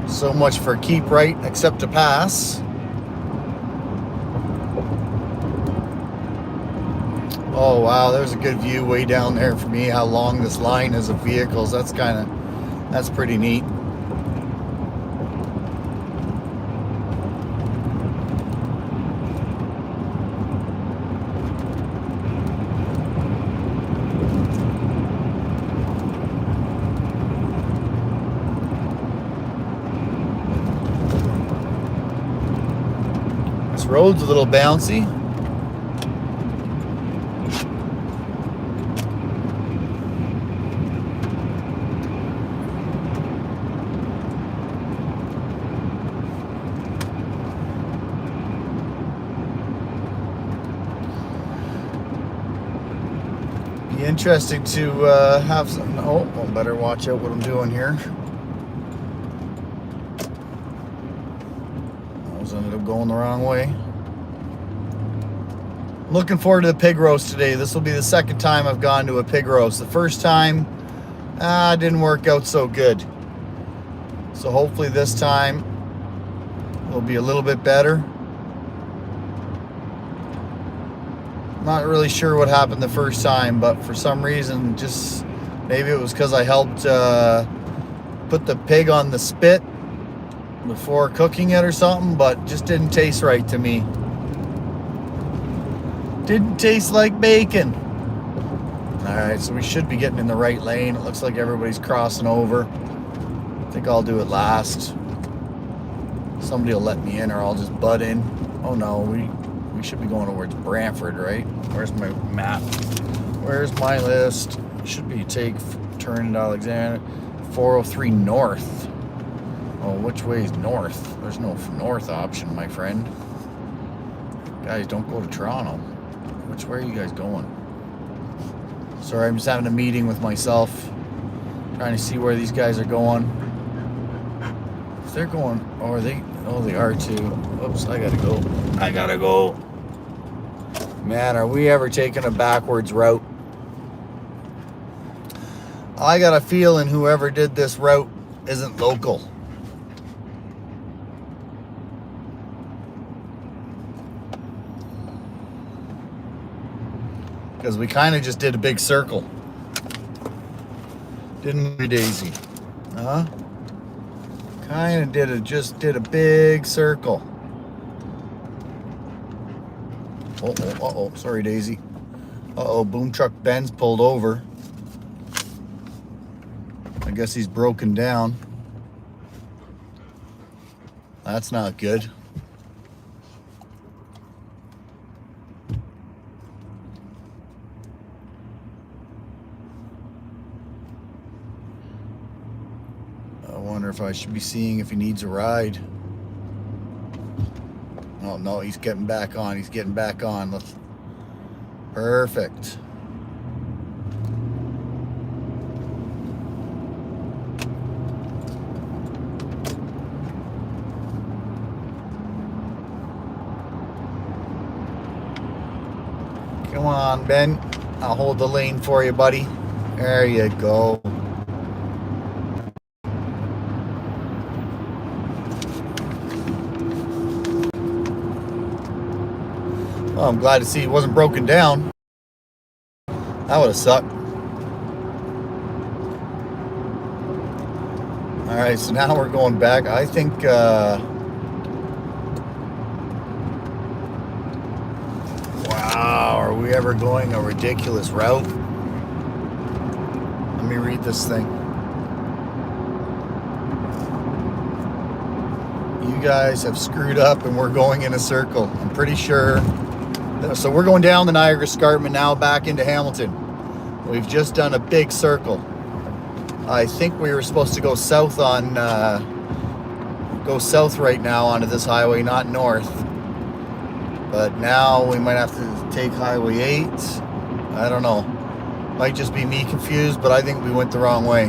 So much for keep right, except to pass. Oh wow, there's a good view way down there for me, how long this line is of vehicles. That's pretty neat. This road's a little bouncy. Be interesting to have some. Oh, well, better watch out what I'm doing here. I was ended up going the wrong way. Looking forward to the pig roast today. This will be the second time I've gone to a pig roast. The first time didn't work out so good. So hopefully this time will be a little bit better. Not really sure what happened the first time, but for some reason, just maybe it was because I helped put the pig on the spit before cooking it or something, but just didn't taste right to me. Didn't taste like bacon. Alright, so we should be getting in the right lane. It looks like everybody's crossing over. I think I'll do it last. Somebody will let me in or I'll just butt in. Oh no, we should be going towards Brantford, right? Where's my map? Where's my list? Should be turn into Alexander. 403 north. Oh, which way is north? There's no north option, my friend. Guys, don't go to Toronto. Which way are you guys going? Sorry, I'm just having a meeting with myself. Trying to see where these guys are going. If they're going, or they are too. Oops, I gotta go. Man, are we ever taking a backwards route? I got a feeling whoever did this route isn't local. Because we kind of just did a big circle. Didn't we, Daisy? Huh? Kind of just did a big circle. Uh-oh, sorry, Daisy. Uh-oh, boom truck Ben's pulled over. I guess he's broken down. That's not good. I wonder if I should be seeing if he needs a ride. Oh no, he's getting back on. He's getting back on. Perfect. Come on, Ben. I'll hold the lane for you, buddy. There you go. Oh, I'm glad to see he wasn't broken down. That would have sucked. Alright, so now we're going back. I think, wow, are we ever going a ridiculous route? Let me read this thing. You guys have screwed up and we're going in a circle. I'm pretty sure. So we're going down the Niagara Escarpment now back into Hamilton. We've just done a big circle. I think we were supposed to go south on, go south right now onto this highway, not north. But now we might have to take Highway 8. I don't know. Might just be me confused, but I think we went the wrong way.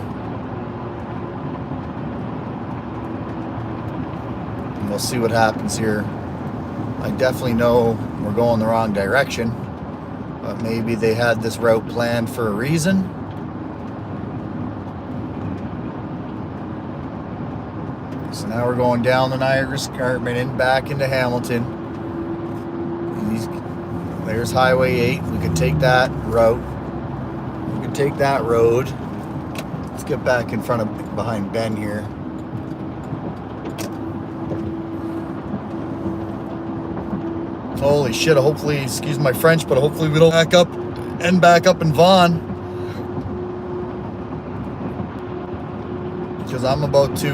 And we'll see what happens here. I definitely know we're going the wrong direction, but maybe they had this route planned for a reason. So now we're going down the Niagara Escarpment and back into Hamilton. There's Highway 8. We could take that route. We could take that road. Let's get back in front of behind Ben here. Holy shit, hopefully, excuse my French, but hopefully we don't end back up in Vaughan. Because I'm about to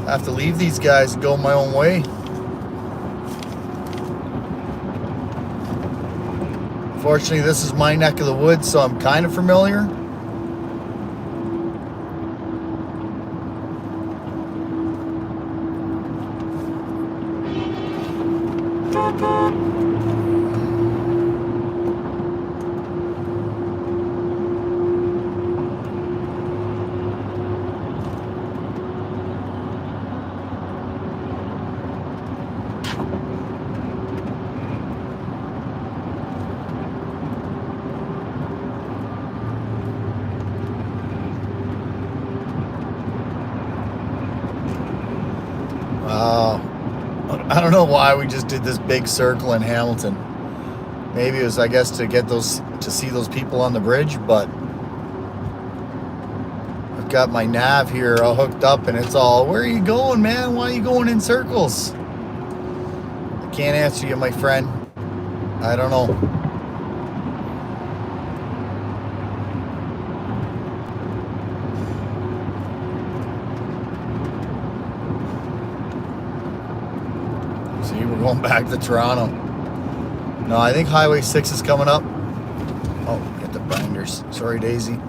have to leave these guys and go my own way. Fortunately, this is my neck of the woods, so I'm kind of familiar. Wow. I don't know why we just did this big circle in Hamilton. Maybe it was, I guess, to see those people on the bridge, but I've got my nav here all hooked up and it's all, where are you going, man? Why are you going in circles? I can't answer you, my friend. I don't know. See, we're going back to Toronto. No, I think Highway 6 is coming up. Oh, get the binders. Sorry, Daisy.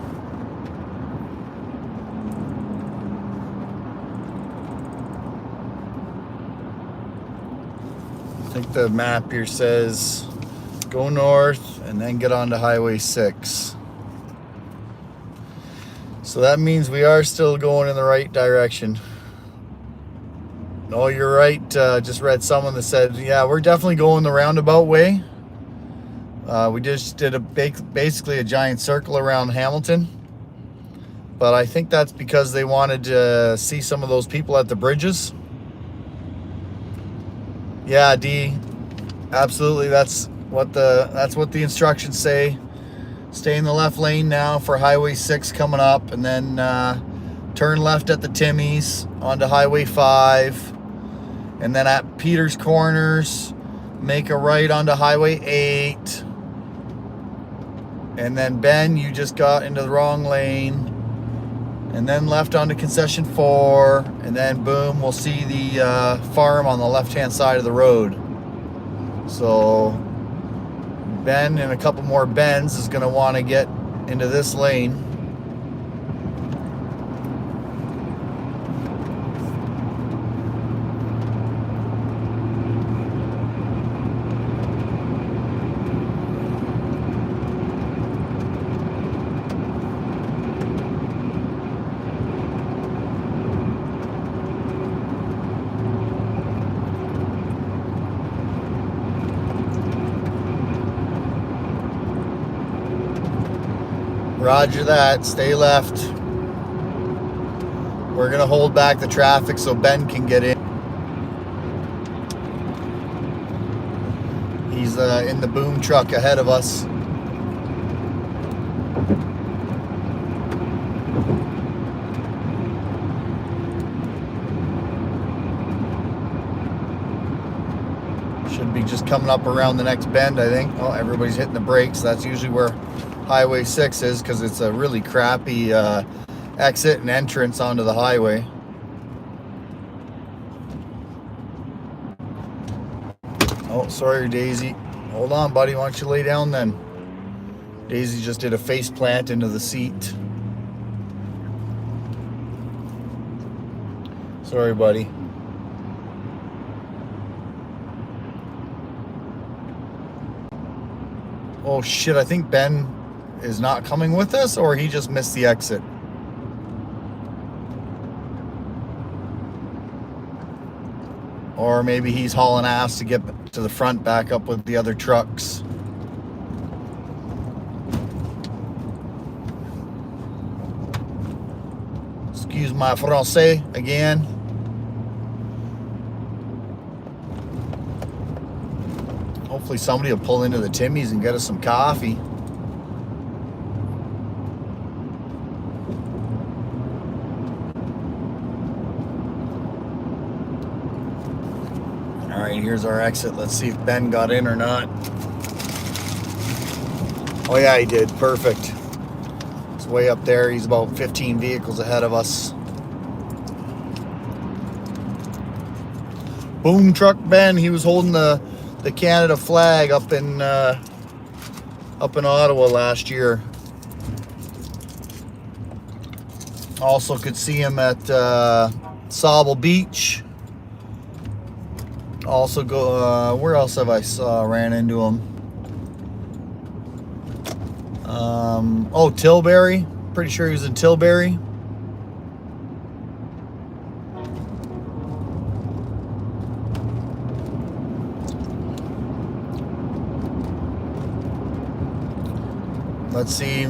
I think the map here says go north and then get onto Highway 6. So that means we are still going in the right direction. No, you're right. Just read someone that said, yeah, we're definitely going the roundabout way. We just did basically a giant circle around Hamilton. But I think that's because they wanted to see some of those people at the bridges. Yeah, D. Absolutely. That's what the instructions say. Stay in the left lane now for Highway 6 coming up, and then turn left at the Timmies onto Highway 5. And then at Peter's Corners, make a right onto Highway 8. And then Ben, you just got into the wrong lane. And then left onto Concession 4. And then boom, we'll see the farm on the left-hand side of the road. So Ben and a couple more Bens is going to want to get into this lane. Roger that. Stay left. We're going to hold back the traffic so Ben can get in. He's in the boom truck ahead of us. Should be just coming up around the next bend, I think. Oh, everybody's hitting the brakes. That's usually where Highway 6 is, because it's a really crappy exit and entrance onto the highway. Oh, sorry, Daisy. Hold on, buddy. Why don't you lay down then? Daisy just did a face plant into the seat. Sorry, buddy. Oh shit, I think Ben is not coming with us, or he just missed the exit. Or maybe he's hauling ass to get to the front back up with the other trucks. Excuse my français again. Hopefully somebody will pull into the Timmy's and get us some coffee. All right, here's our exit. Let's see if Ben got in or not. Oh yeah, he did. Perfect. It's way up there. He's about 15 vehicles ahead of us. Boom truck Ben. He was holding the Canada flag up in Ottawa last year. Also could see him at Sauble Beach. Also go where else have I ran into him? Oh, Tilbury. Pretty sure he was in Tilbury. Let's see.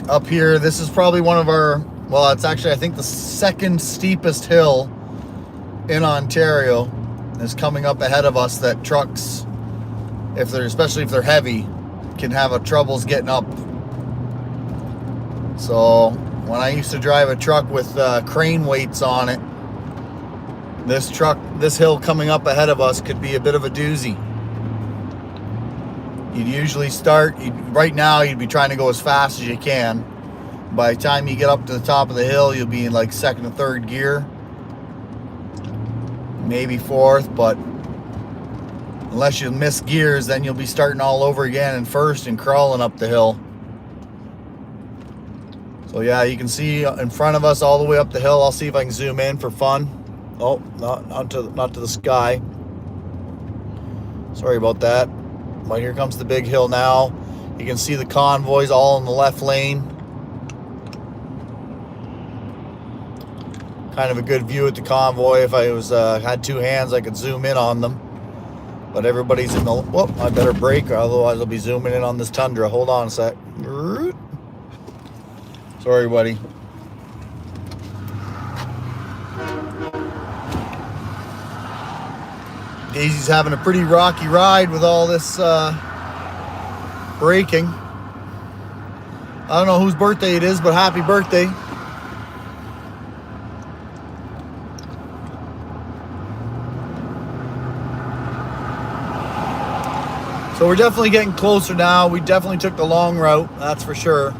Up here, this is probably one of our, well, it's actually, I think, the second steepest hill in Ontario is coming up ahead of us that trucks, if they're, especially if they're heavy, can have troubles getting up. So when I used to drive a truck with crane weights on it, this hill coming up ahead of us could be a bit of a doozy. You'd usually start, right now you'd be trying to go as fast as you can. By the time you get up to the top of the hill, you'll be in like second or third gear. Maybe fourth, but unless you miss gears, then you'll be starting all over again in first and crawling up the hill. So yeah, you can see in front of us all the way up the hill. I'll see if I can zoom in for fun. Oh, not to the sky. Sorry about that. But here comes the big hill now. You can see the convoys all in the left lane. Kind of a good view at the convoy. If I was had two hands, I could zoom in on them. But everybody's in the... Whoop, I better brake, or otherwise I'll be zooming in on this Tundra. Hold on a sec. Sorry, buddy. Daisy's having a pretty rocky ride with all this braking. I don't know whose birthday it is, but happy birthday. So we're definitely getting closer now. We definitely took the long route, that's for sure.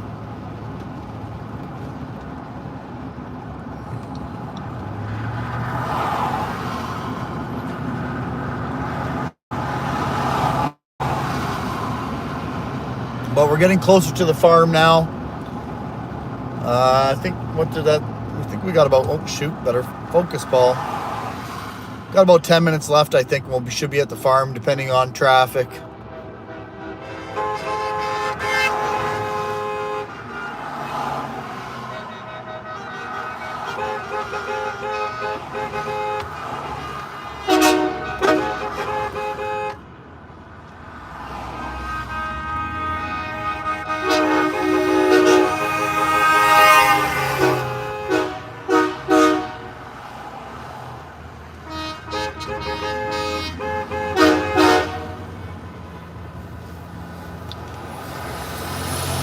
But we're getting closer to the farm now. I think, I think we got about, oh shoot, better focus, Paul. Got about 10 minutes left, I think. We should be at the farm, depending on traffic.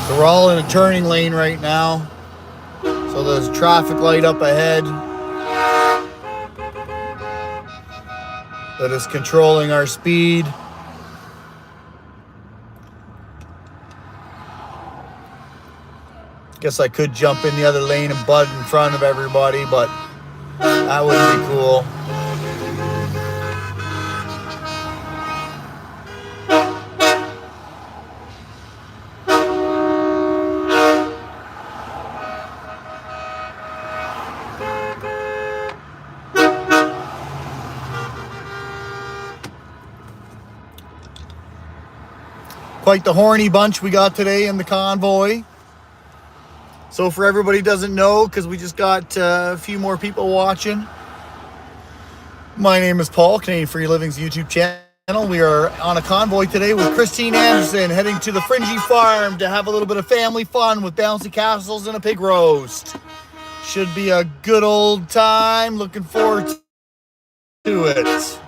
So we're all in a turning lane right now. So there's a traffic light up ahead that is controlling our speed. Guess I could jump in the other lane and butt in front of everybody, but that wouldn't be cool. Quite the horny bunch we got today in the convoy. So for everybody who doesn't know, because we just got a few more people watching, my name is Paul, Canadian Free Living's YouTube channel. We are on a convoy today with Christine Anderson, heading to the Fringy farm to have a little bit of family fun with bouncy castles and a pig roast. Should be a good old time. Looking forward to it.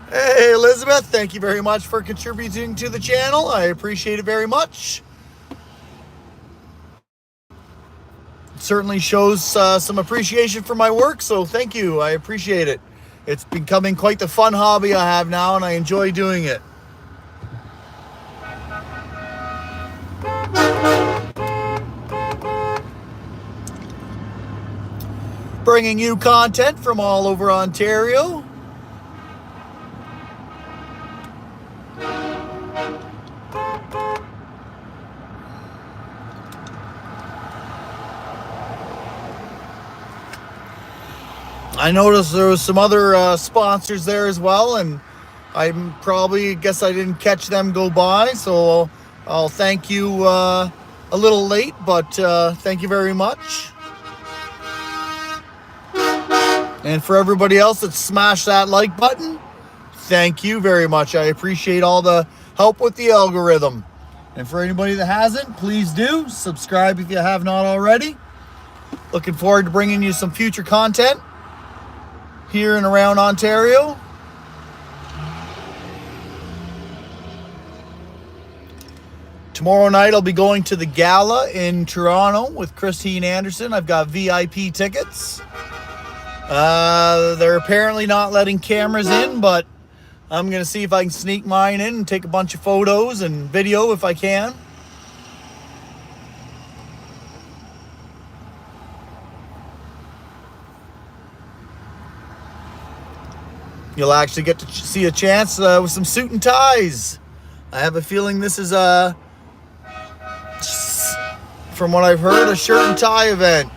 Hey, Elizabeth, thank you very much for contributing to the channel. I appreciate it very much. It certainly shows some appreciation for my work, so thank you. I appreciate it. It's becoming quite the fun hobby I have now, and I enjoy doing it. Bringing you content from all over Ontario. I noticed there was some other sponsors there as well, and guess I didn't catch them go by, so I'll thank you a little late, but thank you very much. And for everybody else that smashed that like button, thank you very much. I appreciate all the help with the algorithm. And for anybody that hasn't, please do subscribe if you have not already. Looking forward to bringing you some future content here and around Ontario. Tomorrow night I'll be going to the gala in Toronto with Christine Anderson. I've got VIP tickets. They're apparently not letting cameras in, but I'm going to see if I can sneak mine in and take a bunch of photos and video if I can. You'll actually get to see a chance with some suit and ties. I have a feeling this is from what I've heard, a shirt and tie event.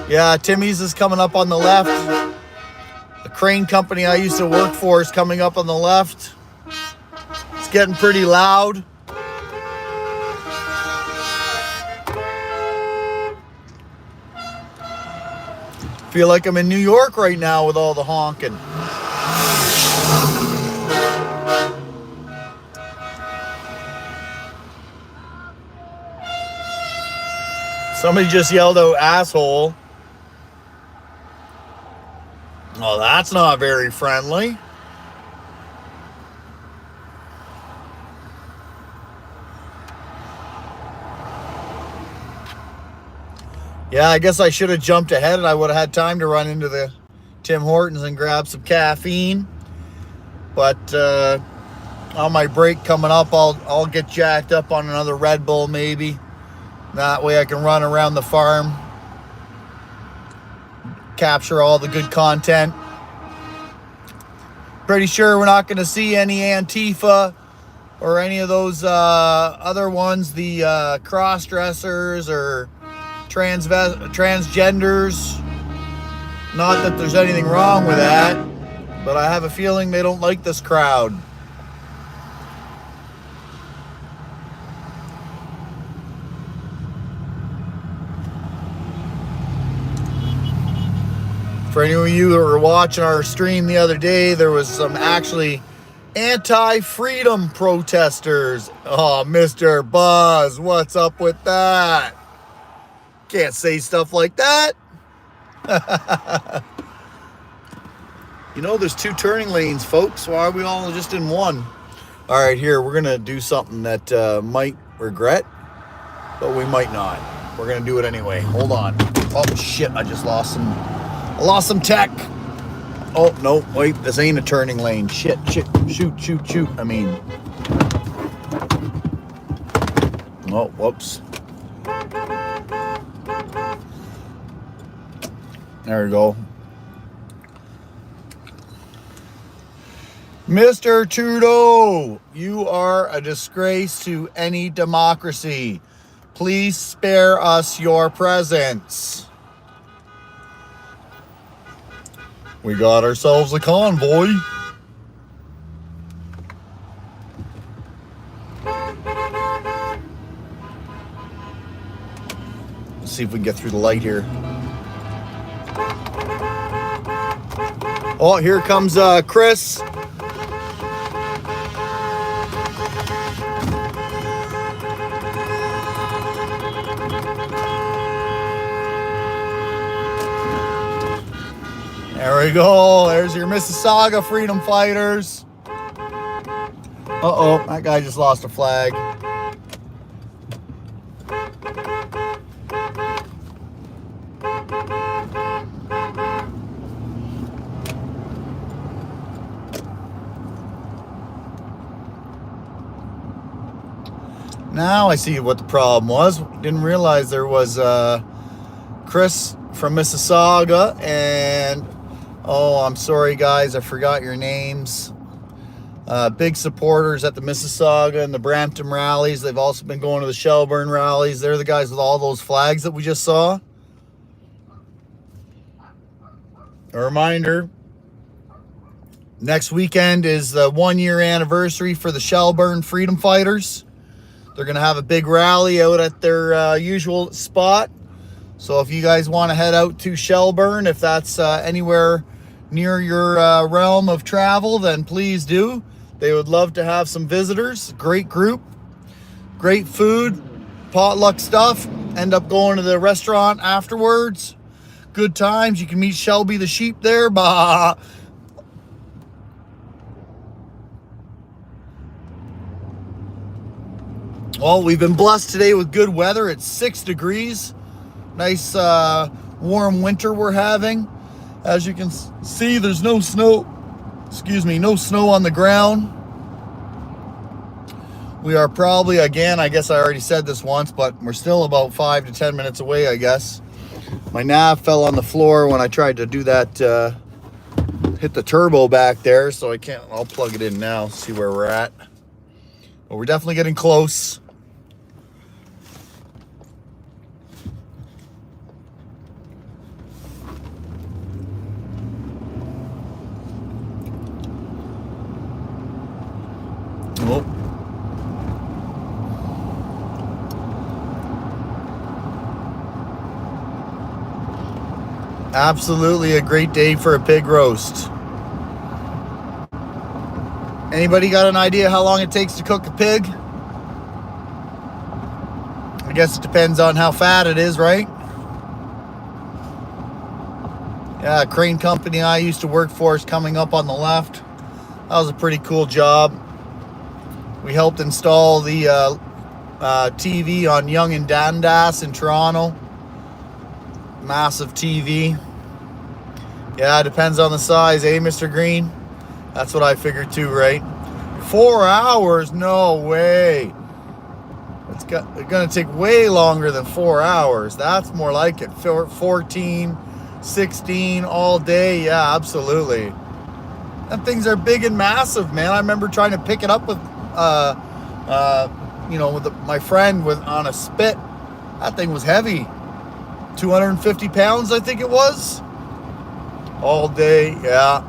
Yeah, Timmy's is coming up on the left. The crane company I used to work for is coming up on the left. It's getting pretty loud. Feel like I'm in New York right now with all the honking. Somebody just yelled out asshole. Oh, that's not very friendly. Yeah, I guess I should have jumped ahead and I would have had time to run into the Tim Hortons and grab some caffeine. But on my break coming up, I'll get jacked up on another Red Bull maybe. That way I can run around the farm, capture all the good content. Pretty sure we're not going to see any Antifa or any of those other ones, the cross-dressers or transgenders. Not that there's anything wrong with that, but I have a feeling they don't like this crowd. For any of you who were watching our stream the other day, there was some actually anti-freedom protesters. Oh, Mr. Buzz, what's up with that? Can't say stuff like that. You know, there's 2 turning lanes, folks. Why are we all just in one? All right, here, we're going to do something that might regret, but we might not. We're going to do it anyway. Hold on. Oh, shit, I just lost some tech. Oh, no, wait, this ain't a turning lane. Shit, shoot. I mean, oh, whoops. There we go. Mr. Trudeau, you are a disgrace to any democracy. Please spare us your presence. We got ourselves a convoy. see if we can get through the light here. Oh, here comes Chris. There we go. There's your Mississauga Freedom Fighters. Uh-oh, that guy just lost a flag. Now I see what the problem was. Didn't realize there was Chris from Mississauga and, oh, I'm sorry guys, I forgot your names. Big supporters at the Mississauga and the Brampton rallies. They've also been going to the Shelburne rallies. They're the guys with all those flags that we just saw. A reminder, next weekend is the 1-year anniversary for the Shelburne Freedom Fighters. They're going to have a big rally out at their usual spot. So if you guys want to head out to Shelburne, if that's anywhere near your realm of travel, then please do. They would love to have some visitors. Great group, great food, potluck stuff. End up going to the restaurant afterwards. Good times. You can meet Shelby the sheep there. Bah. Well, we've been blessed today with good weather. It's 6 degrees. Nice warm winter we're having. As you can see, there's no snow. Excuse me, no snow on the ground. We are probably, again, I guess I already said this once, but we're still about 5 to 10 minutes away, I guess. My nav fell on the floor when I tried to do that, hit the turbo back there, so I can't, I'll plug it in now, see where we're at. But we're definitely getting close. Oh. Absolutely a great day for a pig roast. Anybody got an idea how long it takes to cook a pig? I guess it depends on how fat it is, right? Yeah, a crane company I used to work for is coming up on the left. That was a pretty cool job. We helped install the TV on Yonge and Dundas in Toronto. Massive TV. Yeah, it depends on the size, eh, Mr. Green? That's what I figured too, right? 4 hours? No way. It's gonna take way longer than 4 hours. That's more like it. 14, 16 all day. Yeah, absolutely. And things are big and massive, man. I remember trying to pick it up with you know, with my friend on a spit. That thing was heavy. 250 pounds, I think it was. All day, yeah.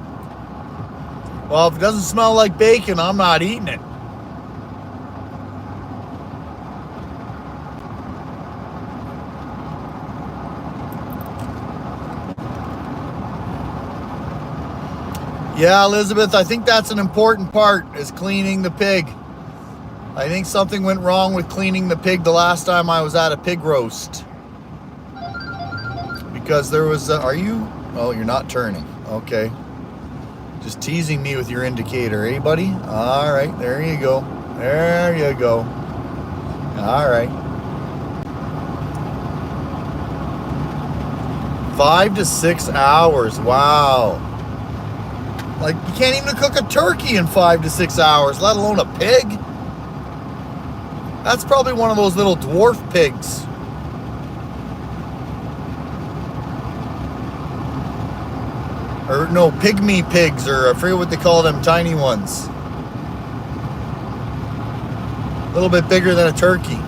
Well, if it doesn't smell like bacon, I'm not eating it. Yeah, Elizabeth, I think that's an important part, is cleaning the pig. I think something went wrong with cleaning the pig the last time I was at a pig roast. Because there was, are you? Oh, you're not turning. Okay. Just teasing me with your indicator, eh, buddy? All right, there you go. There you go. All right. 5 to 6 hours. Wow. Like, you can't even cook a turkey in 5 to 6 hours, let alone a pig. That's probably one of those little dwarf pigs. Or no, pygmy pigs, or I forget what they call them, tiny ones. A little bit bigger than a turkey.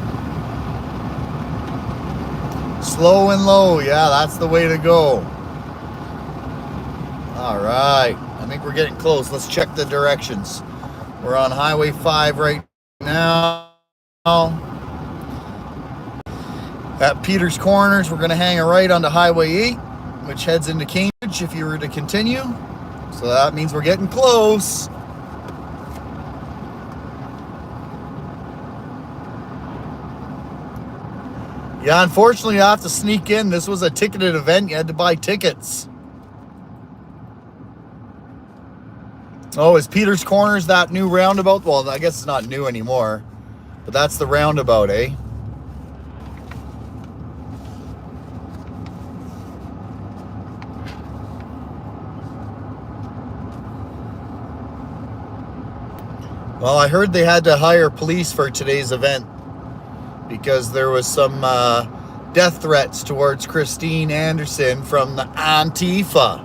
Slow and low, yeah, that's the way to go. All right, I think we're getting close. Let's check the directions. We're on Highway 5 right now. At Peter's Corners, we're going to hang a right onto Highway 8, which heads into Cambridge if you were to continue. So that means we're getting close. Yeah, unfortunately, you have to sneak in. This was a ticketed event. You had to buy tickets. Oh, is Peter's Corners that new roundabout? Well, I guess it's not new anymore. But that's the roundabout, eh? Well, I heard they had to hire police for today's event because there was some death threats towards Christine Anderson from the Antifa.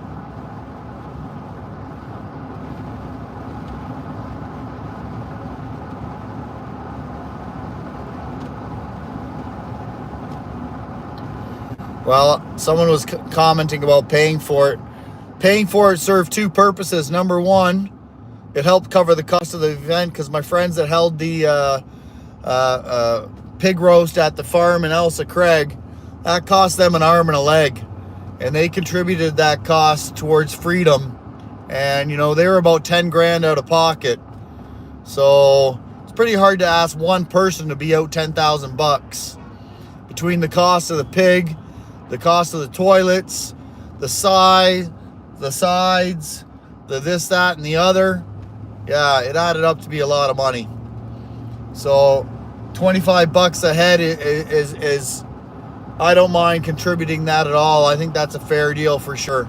Well, someone was commenting about paying for it. Paying for it served two purposes. Number one, it helped cover the cost of the event because my friends that held the pig roast at the farm in Elsa Craig, that cost them an arm and a leg. And they contributed that cost towards freedom. And, you know, they were about 10 grand out of pocket. So it's pretty hard to ask one person to be out 10,000 bucks. Between the cost of the pig, the cost of the toilets, the sides, the this, that, and the other. Yeah, it added up to be a lot of money. So 25 bucks a head is I don't mind contributing that at all. I think that's a fair deal for sure.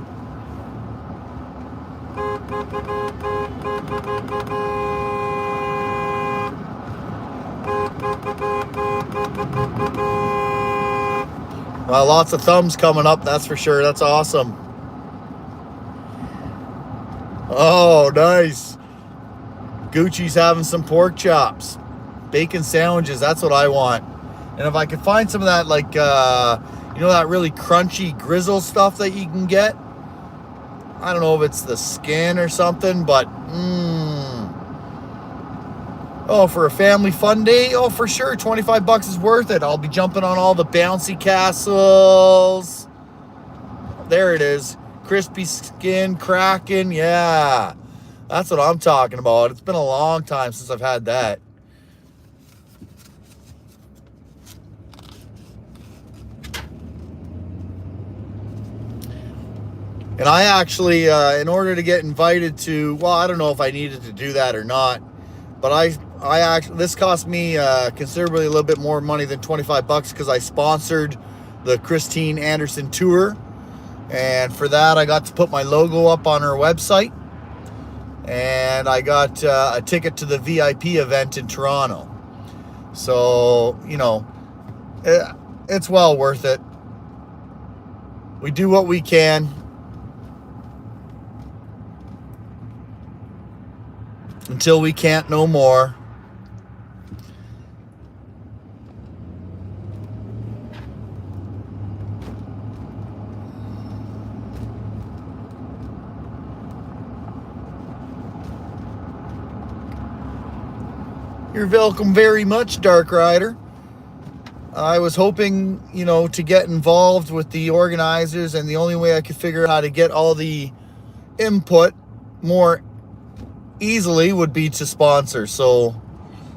Well, lots of thumbs coming up, that's for sure. That's awesome. Oh, nice. Gucci's having some pork chops. Bacon sandwiches, that's what I want. And if I could find some of that, like, you know, that really crunchy grizzle stuff that you can get. I don't know if it's the skin or something, but, oh, for a family fun day, oh, for sure, 25 bucks is worth it. I'll be jumping on all the bouncy castles. There it is. Crispy skin, cracking, yeah. That's what I'm talking about. It's been a long time since I've had that. And I actually, in order to get invited to, well, I don't know if I needed to do that or not, but I actually, this cost me considerably a little bit more money than 25 bucks because I sponsored the Christine Anderson tour. And for that, I got to put my logo up on her website. And I got a ticket to the VIP event in Toronto. So, you know, it's well worth it. We do what we can. Until we can't no more. You're welcome very much, Dark Rider. I was hoping, you know, to get involved with the organizers, and the only way I could figure out how to get all the input more easily would be to sponsor. So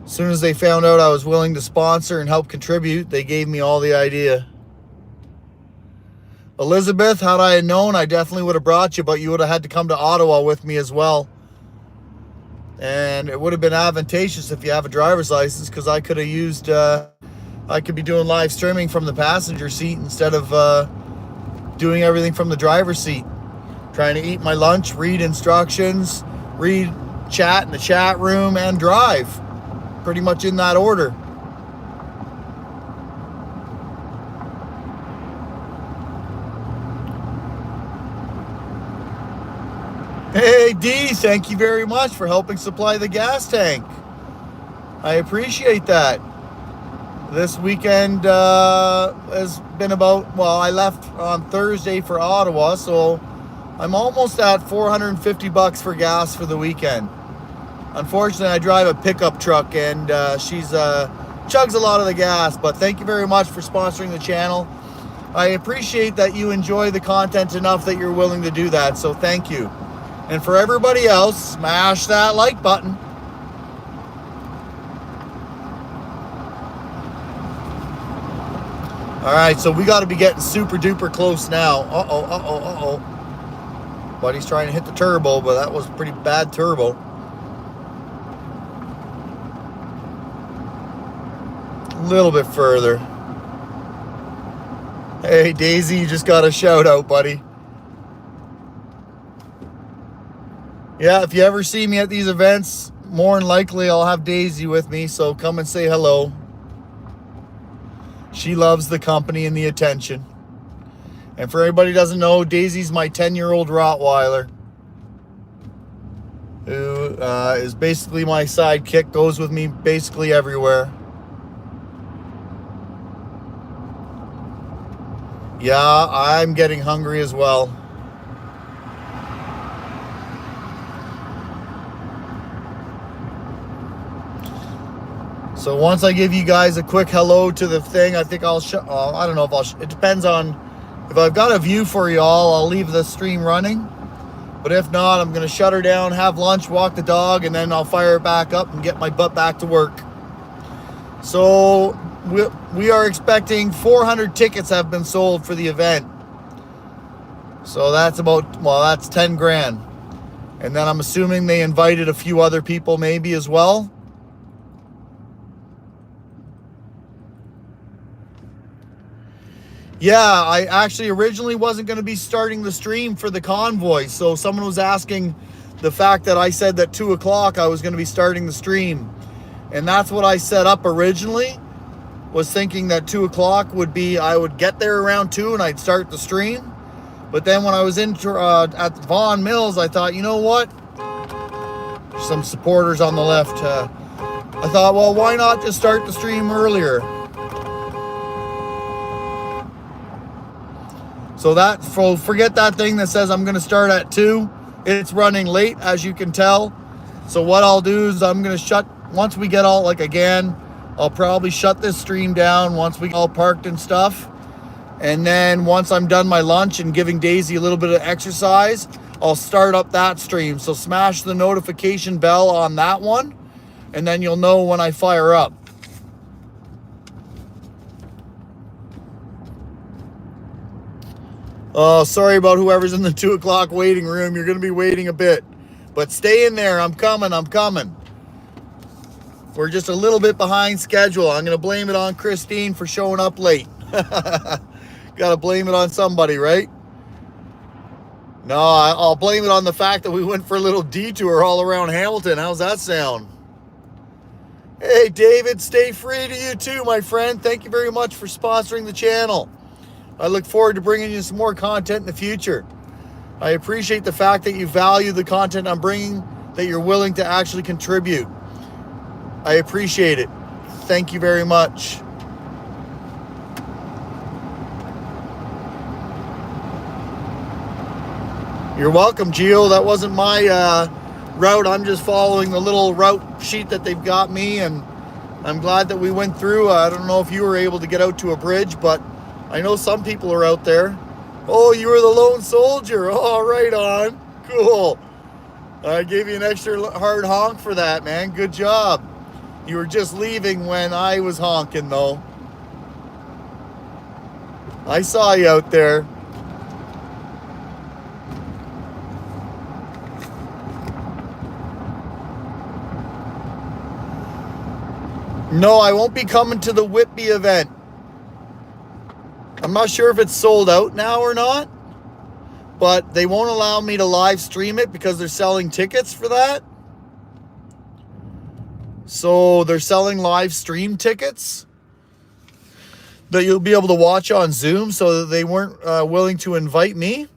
as soon as they found out I was willing to sponsor and help contribute, they gave me all the idea. Elizabeth, had I known, I definitely would have brought you, but you would have had to come to Ottawa with me as well. And it would have been advantageous if you have a driver's license, because I could have used, I could be doing live streaming from the passenger seat instead of doing everything from the driver's seat. Trying to eat my lunch, read instructions, read chat in the chat room, and drive. Pretty much in that order. Hey, D, thank you very much for helping supply the gas tank. I appreciate that. This weekend has been about, well, I left on Thursday for Ottawa, so I'm almost at 450 bucks for gas for the weekend. Unfortunately, I drive a pickup truck, and she's chugs a lot of the gas. But thank you very much for sponsoring the channel. I appreciate that you enjoy the content enough that you're willing to do that. So thank you. And for everybody else, smash that like button. All right, so we got to be getting super duper close now. Buddy's trying to hit the turbo, but that was pretty bad turbo. A little bit further. Hey, Daisy, you just got a shout out, buddy. Yeah, if you ever see me at these events, more than likely I'll have Daisy with me, so come and say hello. She loves the company and the attention. And for anybody who doesn't know, Daisy's my 10-year-old Rottweiler, who is basically my sidekick, goes with me basically everywhere. Yeah, I'm getting hungry as well. So once I give you guys a quick hello to the thing, I think I'll I don't know if I'll it depends on if I've got a view for y'all. I'll leave the stream running, but if not, I'm gonna shut her down, have lunch, walk the dog, and then I'll fire it back up and get my butt back to work. So we are expecting 400 tickets have been sold for the event. So that's about, well, that's 10 grand. And then I'm assuming they invited a few other people maybe as well. Yeah, I actually originally wasn't going to be starting the stream for the convoy. So someone was asking the fact that I said that 2 o'clock I was going to be starting the stream. And that's what I set up originally, was thinking that 2 o'clock would be, I would get there around 2 and I'd start the stream. But then when I was in at Vaughan Mills, I thought, you know what? Some supporters on the left. I thought, well, why not just start the stream earlier? So forget that thing that says I'm going to start at 2. It's running late, as you can tell. So what I'll do is I'm going to once we get all, like, again, I'll probably shut this stream down once we get all parked and stuff. And then once I'm done my lunch and giving Daisy a little bit of exercise, I'll start up that stream. So smash the notification bell on that one, and then you'll know when I fire up. Oh, sorry about whoever's in the 2 o'clock waiting room. You're going to be waiting a bit. But stay in there. I'm coming. We're just a little bit behind schedule. I'm going to blame it on Christine for showing up late. Got to blame it on somebody, right? No, I'll blame it on the fact that we went for a little detour all around Hamilton. How's that sound? Hey, David, stay free to you too, my friend. Thank you very much for sponsoring the channel. I look forward to bringing you some more content in the future. I appreciate the fact that you value the content I'm bringing, that you're willing to actually contribute. I appreciate it. Thank you very much. You're welcome, Gio. That wasn't my route. I'm just following the little route sheet that they've got me, and I'm glad that we went through. I don't know if you were able to get out to a bridge, but I know some people are out there. Oh, you were the lone soldier. Oh, right on. Cool. I gave you an extra hard honk for that, man. Good job. You were just leaving when I was honking, though. I saw you out there. No, I won't be coming to the Whitby event. I'm not sure if it's sold out now or not, but they won't allow me to live stream it because they're selling tickets for that. So they're selling live stream tickets that you'll be able to watch on Zoom, so that they weren't willing to invite me.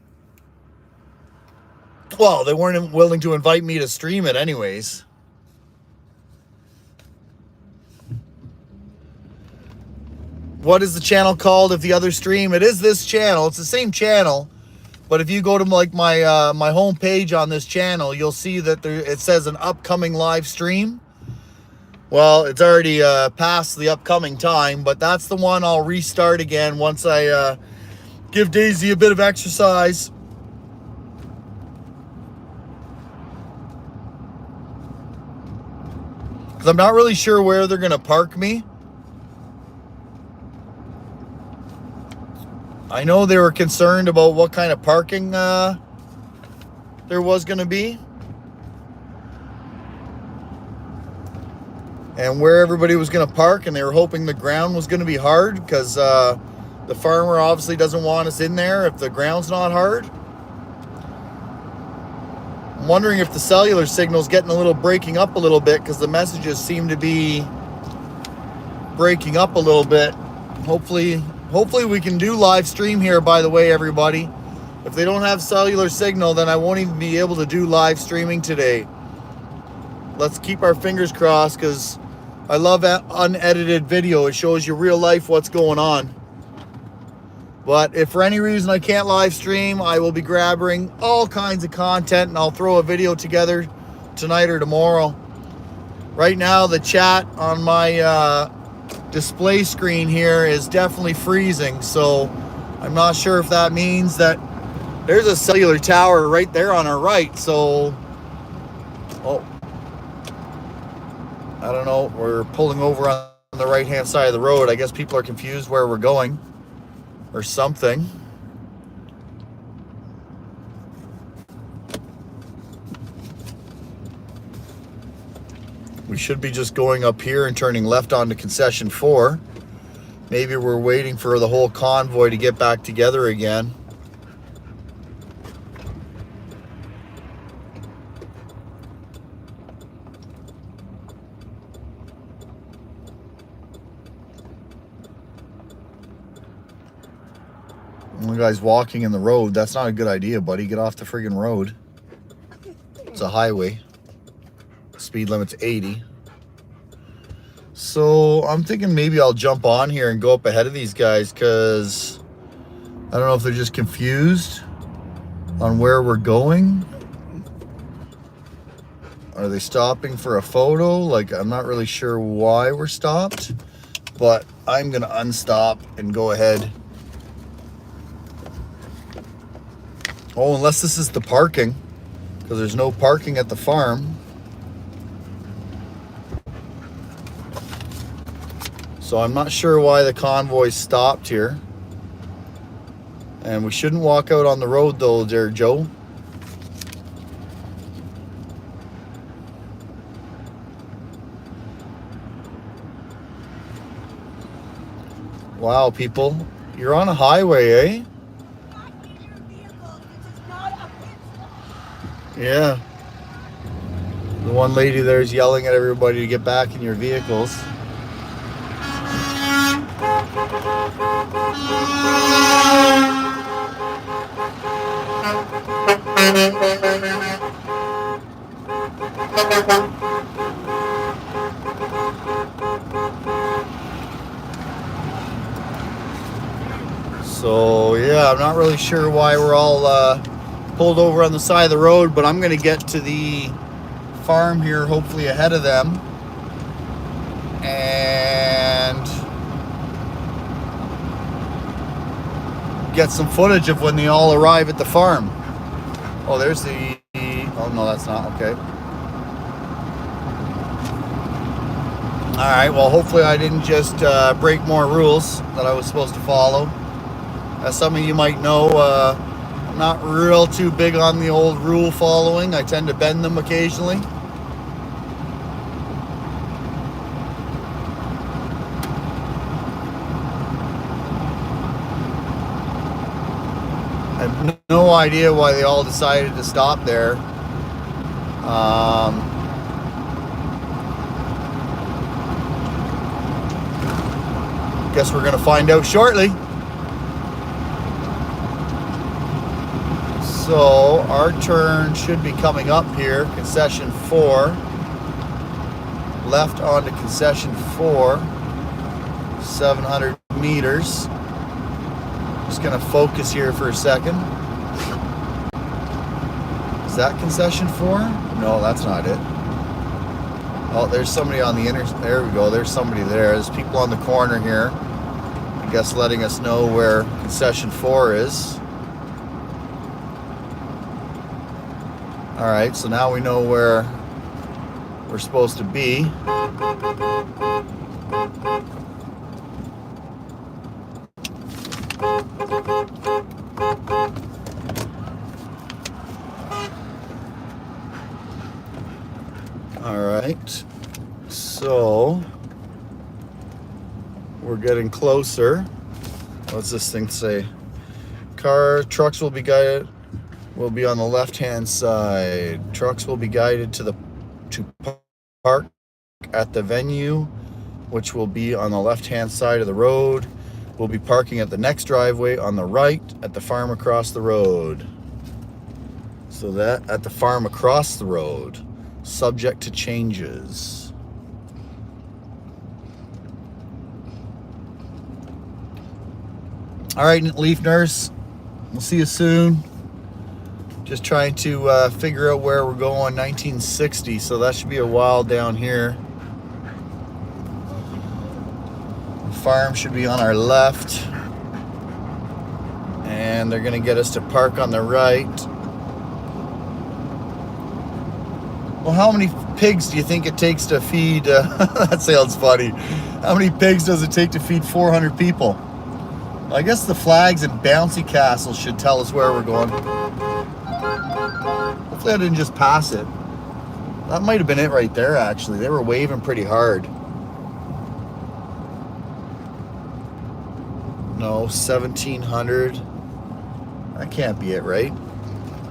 Well, they weren't willing to invite me to stream it anyways. What is the channel called of the other stream? It is this channel. It's the same channel, but if you go to like my my home page on this channel, you'll see that it says an upcoming live stream. Well, it's already past the upcoming time, but that's the one I'll restart again once I give Daisy a bit of exercise. Because I'm not really sure where they're going to park me. I know they were concerned about what kind of parking there was going to be. And where everybody was going to park, and they were hoping the ground was going to be hard because the farmer obviously doesn't want us in there if the ground's not hard. I'm wondering if the cellular signal's getting a little breaking up a little bit because the messages seem to be breaking up a little bit. Hopefully we can do live stream here, by the way, everybody. If they don't have cellular signal, then I won't even be able to do live streaming today. Let's keep our fingers crossed because I love unedited video. It shows you real life what's going on. But if for any reason I can't live stream, I will be grabbing all kinds of content and I'll throw a video together tonight or tomorrow. Right now, the chat on my display screen here is definitely freezing. So I'm not sure if that means that there's a cellular tower right there on our right. So, oh, I don't know. We're pulling over on the right-hand side of the road. I guess people are confused where we're going or something. We should be just going up here and turning left onto concession 4. Maybe we're waiting for the whole convoy to get back together again. One guy's walking in the road. That's not a good idea, buddy. Get off the friggin' road. It's a highway. Speed limit's 80. So I'm thinking maybe I'll jump on here and go up ahead of these guys because I don't know if they're just confused on where we're going. Are they stopping for a photo? Like, I'm not really sure why we're stopped, but I'm gonna unstop and go ahead. Oh, unless this is the parking, because there's no parking at the farm. So I'm not sure why the convoy stopped here. And we shouldn't walk out on the road though, there, Joe. Wow, people, you're on a highway, eh? Yeah. The one lady there is yelling at everybody to get back in your vehicles. So yeah, I'm not really sure why we're all pulled over on the side of the road, but I'm going to get to the farm here hopefully ahead of them and get some footage of when they all arrive at the farm. Oh, there's the... Oh, no, that's not. Okay. Alright, well, hopefully I didn't just break more rules that I was supposed to follow. As some of you might know, I'm not real too big on the old rule following. I tend to bend them occasionally. I have no idea why they all decided to stop there. Guess we're gonna find out shortly. So our turn should be coming up here, concession 4. Left onto concession 4, 700 meters. Just gonna focus here for a second. Is that concession 4? No, that's not it. Oh, there's somebody on the there we go. There's somebody there. There's people on the corner here. I guess letting us know where concession 4 is. All right, so now we know where we're supposed to be. All right, so we're getting closer. What's this thing say? Trucks will be guided. Will be on the left-hand side. Trucks will be guided to park at the venue, which will be on the left-hand side of the road. We'll be parking at the next driveway on the right at the farm across the road. So that at the farm across the road, subject to changes. All right, Leaf Nurse, we'll see you soon. Just trying to figure out where we're going. 1960, so that should be a while down here. The farm should be on our left, and they're gonna get us to park on the right. Well, how many pigs do you think it takes to feed that sounds funny. How many pigs does it take to feed 400 people? I guess the flags and bouncy castles should tell us where we're going. Hopefully I didn't just pass it. That might have been it right there, actually. They were waving pretty hard. No, 1700. That can't be it, right?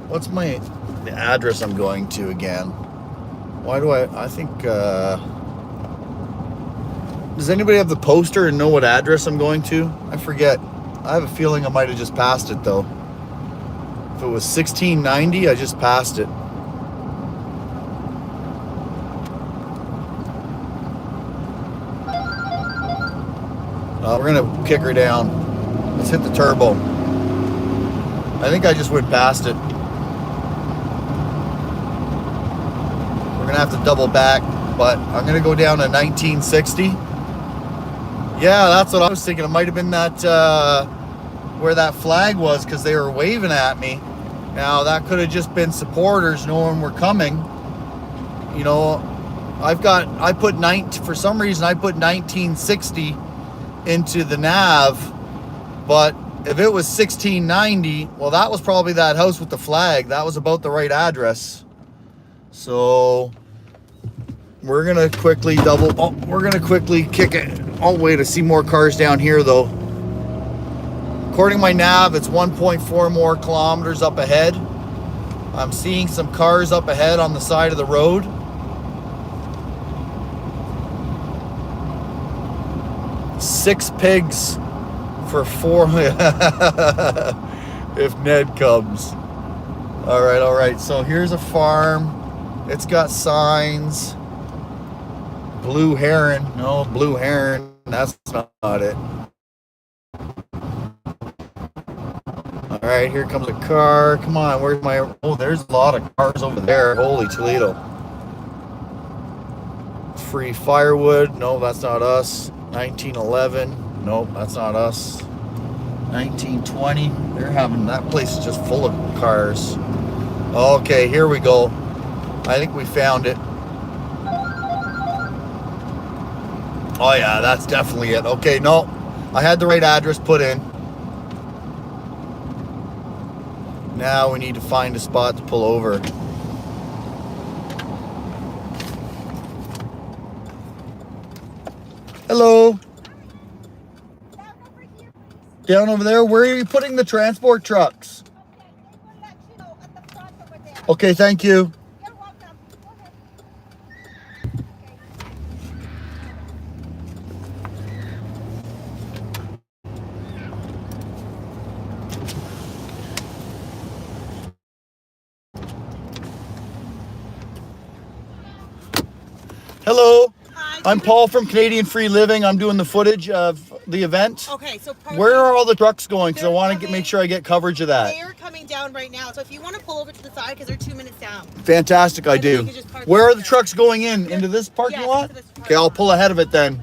What's the address I'm going to again? Why do I think, does anybody have the poster and know what address I'm going to? I forget. I have a feeling I might have just passed it, though. If it was 1690, I just passed it. We're gonna kick her down. Let's hit the turbo. I think I just went past it. We're gonna have to double back, but I'm gonna go down to 1960. Yeah, that's what I was thinking. It might have been that where that flag was, because they were waving at me. Now that could have just been supporters knowing we're coming. You know, for some reason I put 1960 into the nav, but if it was 1690, well, that was probably that house with the flag. That was about the right address. So we're gonna quickly we're gonna quickly kick it. Oh wait, I see more cars down here though. According to my nav, it's 1.4 more kilometers up ahead. I'm seeing some cars up ahead on the side of the road. Six pigs for 4 if Ned comes. All right. So here's a farm. It's got signs. Blue heron. No, blue heron. That's not it. All right, here comes a car. Come on, where's my... Oh, there's a lot of cars over there. Holy Toledo. Free firewood. No, that's not us. 1911. Nope, that's not us. 1920. They're having... That place is just full of cars. Okay, here we go. I think we found it. Oh yeah, that's definitely it. Okay, no, I had the right address put in. Now we need to find a spot to pull over. Hello. Down over there. Where are you putting the transport trucks? Okay, thank you. Hello. Hi. I'm Paul from Canadian Free Living. I'm doing the footage of the event? Okay, so Where are all the trucks going? Because I They're want to coming- make sure I get coverage of that. They are coming down right now. So if you want to pull over to the side, because they're 2 minutes down. Fantastic, I And then you do. can just park Where right are the there. trucks going in? Into this parking Yes, lot? into this parking Okay, I'll lot. pull ahead of it then.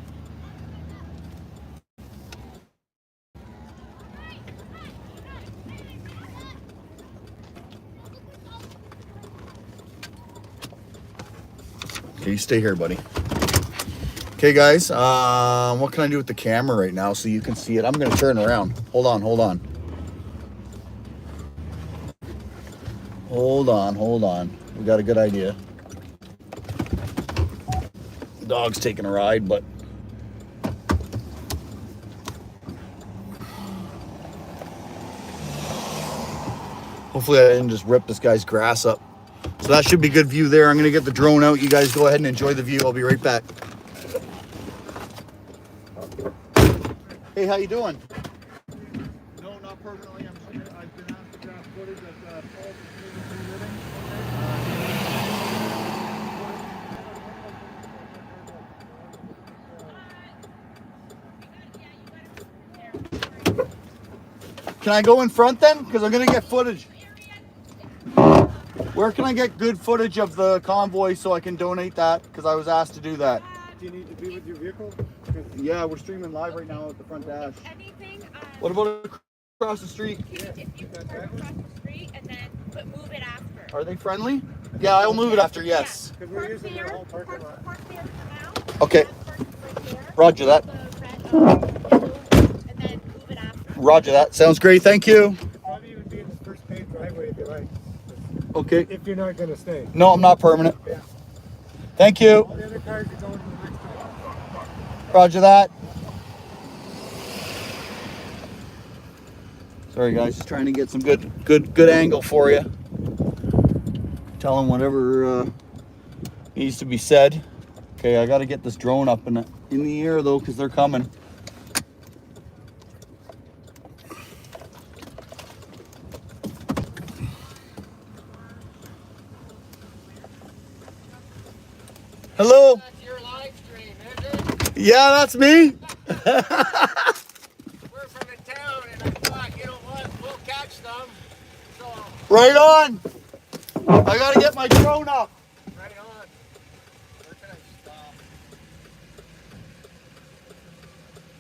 Okay, you stay here, buddy. Okay, guys, what can I do with the camera right now so you can see it? I'm going to turn around. Hold on. Hold on. We got a good idea. The dog's taking a ride, but... Hopefully I didn't just rip this guy's grass up. So that should be good view there. I'm going to get the drone out. You guys go ahead and enjoy the view. I'll be right back. Hey, how you doing? No, not permanently. I've been asked to grab footage of Paul Can I go in front then? Because I'm going to get footage. Where can I get good footage of the convoy so I can donate that? Because I was asked to do that. Do you need to be with your vehicle? Yeah, we're streaming live right now at the front dash. Anything, What about across the street? if you park across the street and then move it after. Are they friendly? Yeah, I'll move it after, yes. Because we're using their whole parking lot. Park there for now. Okay, Park right there. roger that. The red, and then move it after. Roger that. Sounds great, thank you. Probably even be in the first paved driveway if you like. Okay. If you're not going to stay. No, I'm not permanent. Yeah. Thank you. All the other cars are going to the next one. Roger that. Sorry guys, just trying to get some good angle for you. Tell them whatever needs to be said. Okay, I got to get this drone up in the air though, because they're coming. Hello. That's your live stream, is it? Yeah, that's me. We're from the town, and I thought, you know what, we'll catch them. So, Right on. I got to get my drone up. right on. Where can I stop?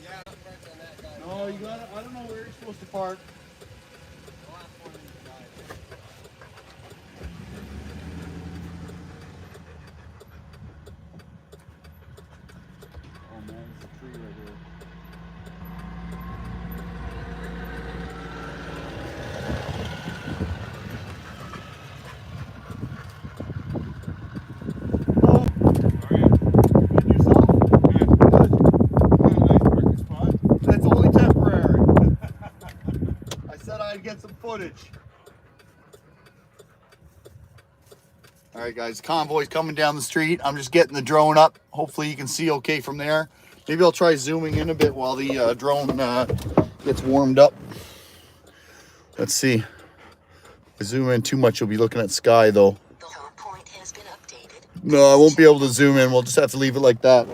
Yeah, I'm friends on that guy. No, you got to I don't know where you're supposed to park. The last one in the guy. Oh man, there's a tree right here. Hello. How are you? And yourself? Good. Good. You got a nice parking spot. That's only temporary. I said I'd get some footage. All right, guys, convoy's coming down the street. I'm just getting the drone up. Hopefully you can see okay from there. Maybe I'll try zooming in a bit while the drone gets warmed up. Let's see. If I zoom in too much, you'll be looking at sky though. The home point has been updated. No, I won't be able to zoom in. We'll just have to leave it like that.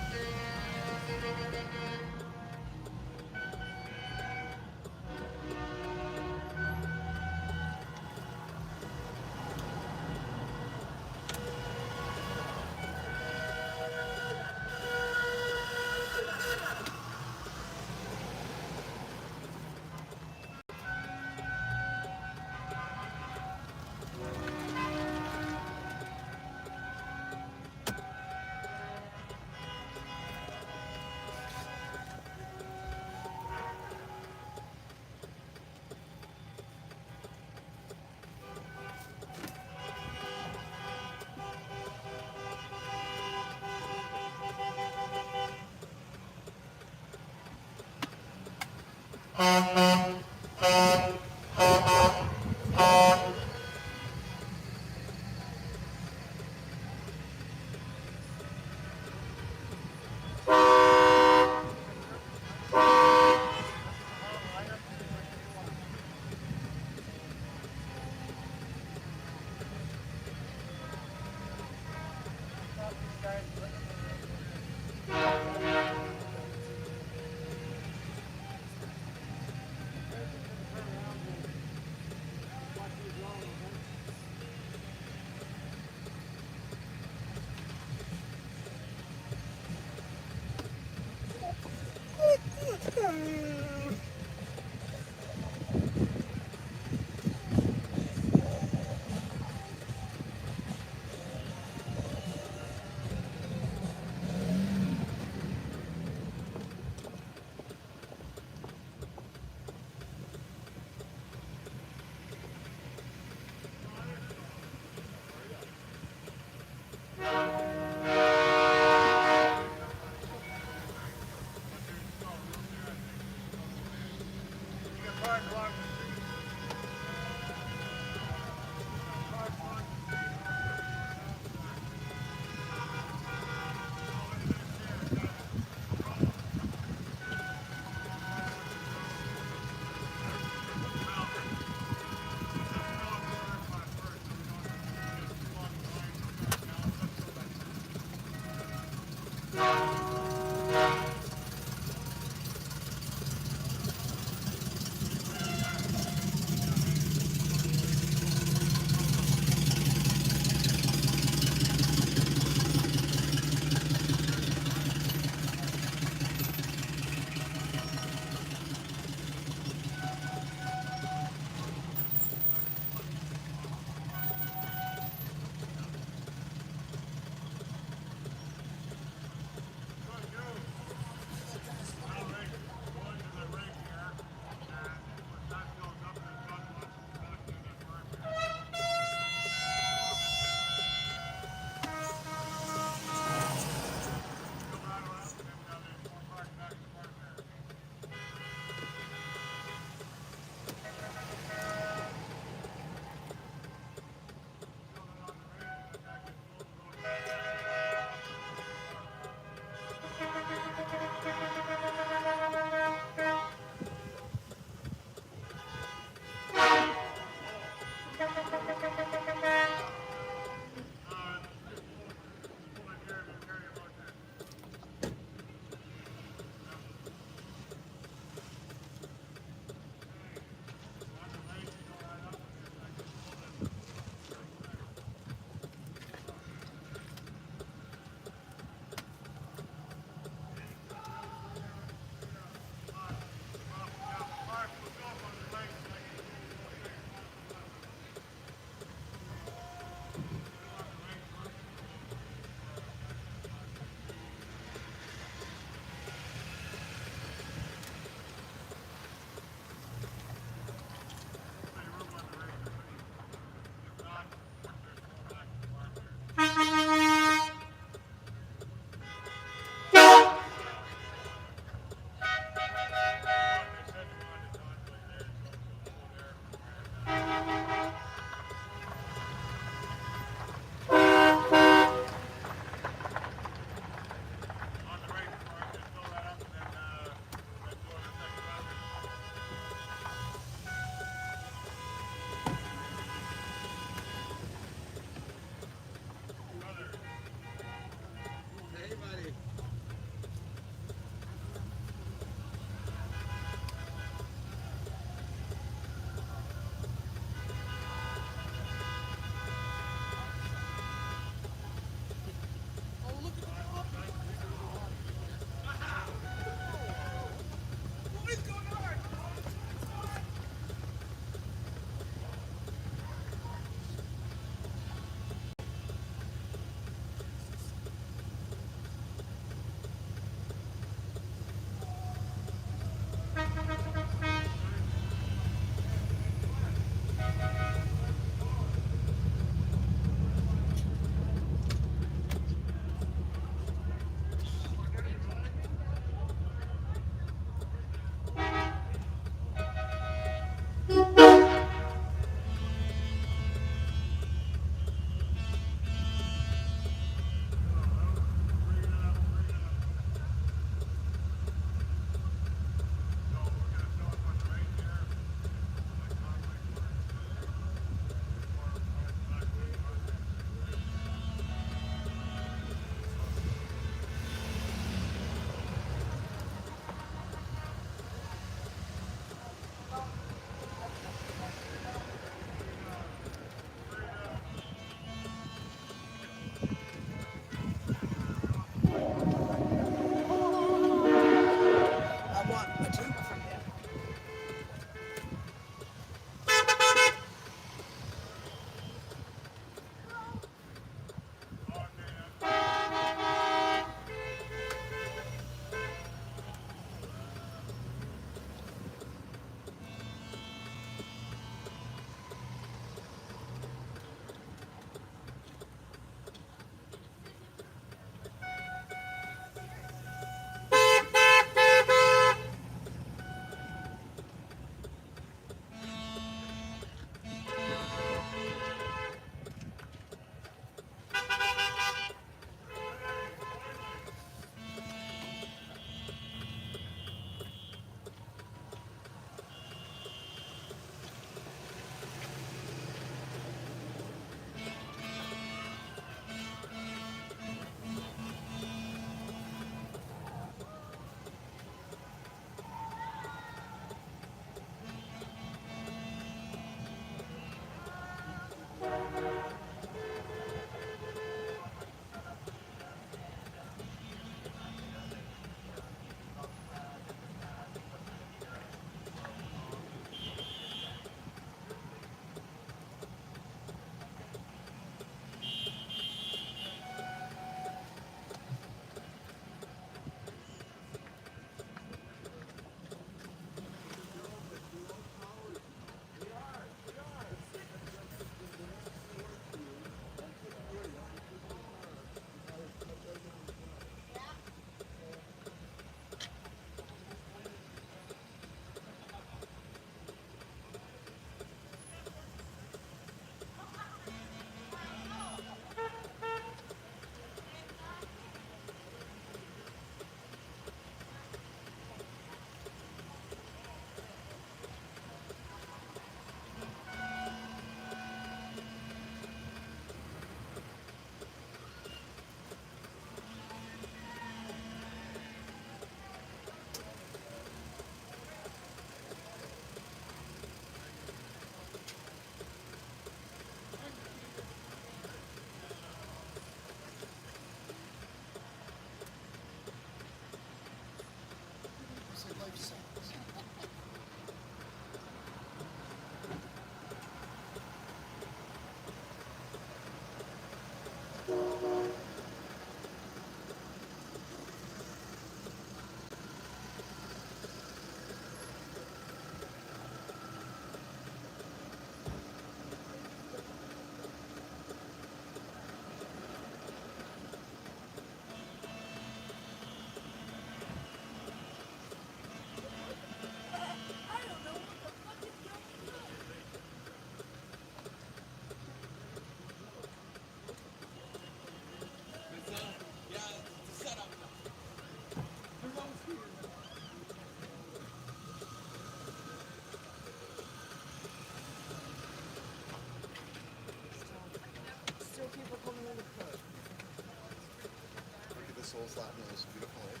soul slapping in this beautiful lake.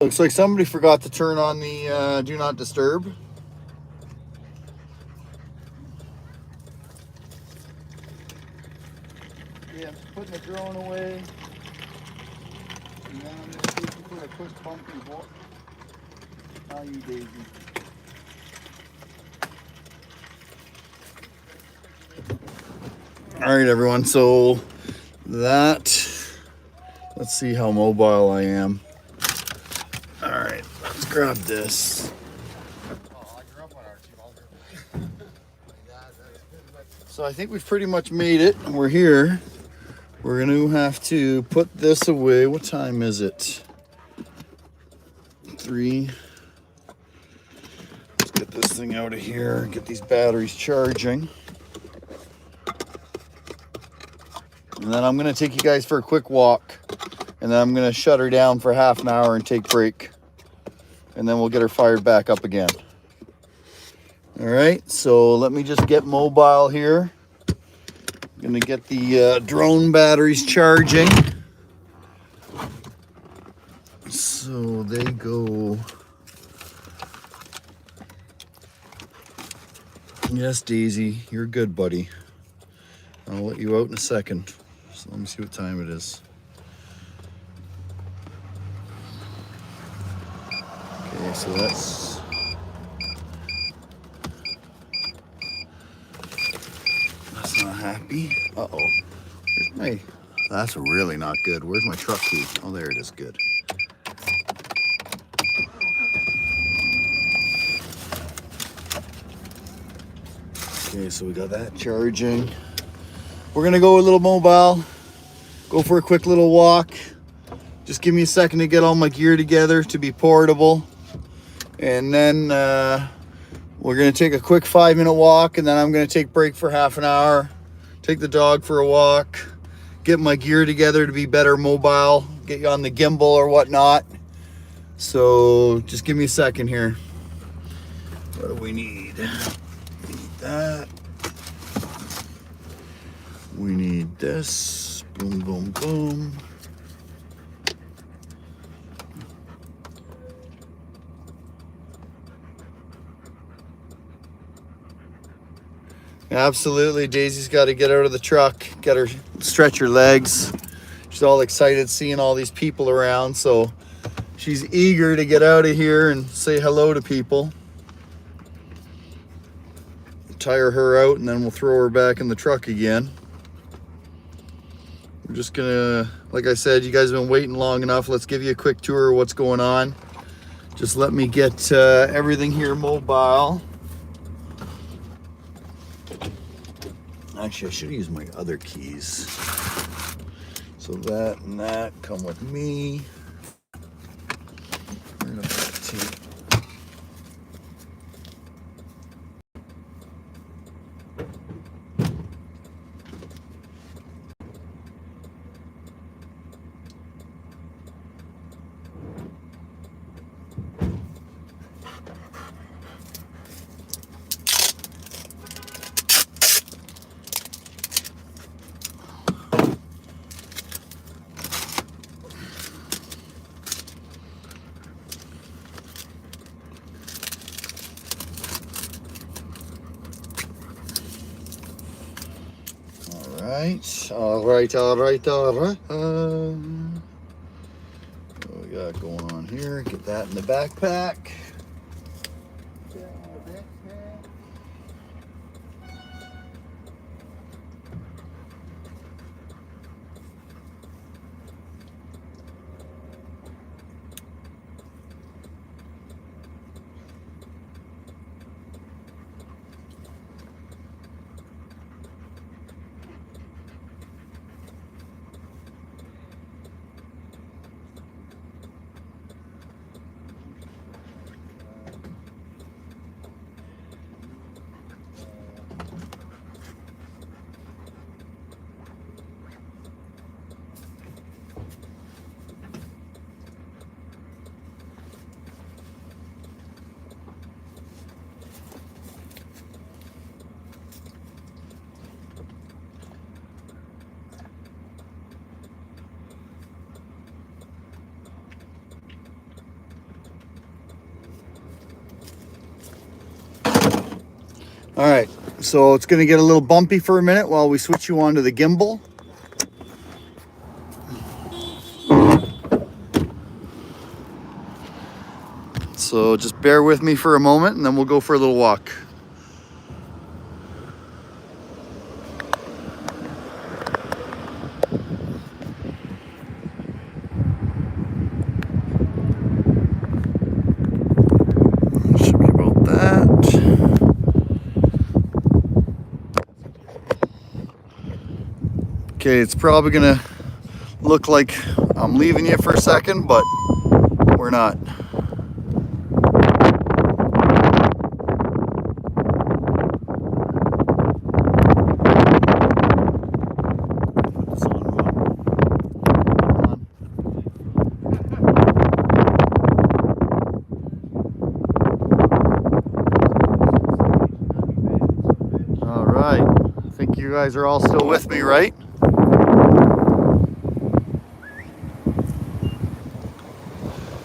Looks like somebody forgot to turn on the do not disturb. Yeah, I'm putting the drone away. And then I'm going to take you for a quick bumpy walk. How you, Daisy? All right, everyone. So let's see how mobile I am. All right, let's grab this. So I think we've pretty much made it. We're here. We're going to have to put this away. What time is it? 3. Let's get this thing out of here. Get these batteries charging. And then I'm going to take you guys for a quick walk. And then I'm going to shut her down for half an hour and take break. And then we'll get her fired back up again. All right, so let me just get mobile here. I'm going to get the drone batteries charging. So they go. Yes, Daisy, you're good, buddy. I'll let you out in a second. So let me see what time it is. Okay, so that's not happy. Uh-oh. Where's my... That's really not good. Where's my truck key? Oh, there it is. Good. Okay, so we got that charging. We're going to go a little mobile. Go for a quick little walk. Just give me a second to get all my gear together to be portable. And then we're going to take a quick 5-minute walk, and then I'm going to take a break for half an hour. Take the dog for a walk. Get my gear together to be better mobile. Get you on the gimbal or whatnot. So just give me a second here. What do we need? We need that. We need this. Boom, boom, boom. Absolutely, Daisy's got to get out of the truck, get her, stretch her legs. She's all excited seeing all these people around, so she's eager to get out of here and say hello to people. Tire her out, and then we'll throw her back in the truck again. We're just gonna, like I said, you guys have been waiting long enough. Let's give you a quick tour of what's going on. Just let me get everything here mobile. Actually, I should have used my other keys. So that and that come with me. Where did that take? All right. What we got going on here? Get that in the backpack. All right, so it's gonna get a little bumpy for a minute while we switch you onto the gimbal. So just bear with me for a moment and then we'll go for a little walk. Should be about that. Okay, it's probably gonna look like I'm leaving you for a second, but we're not. All right, I think you guys are all still with me, right?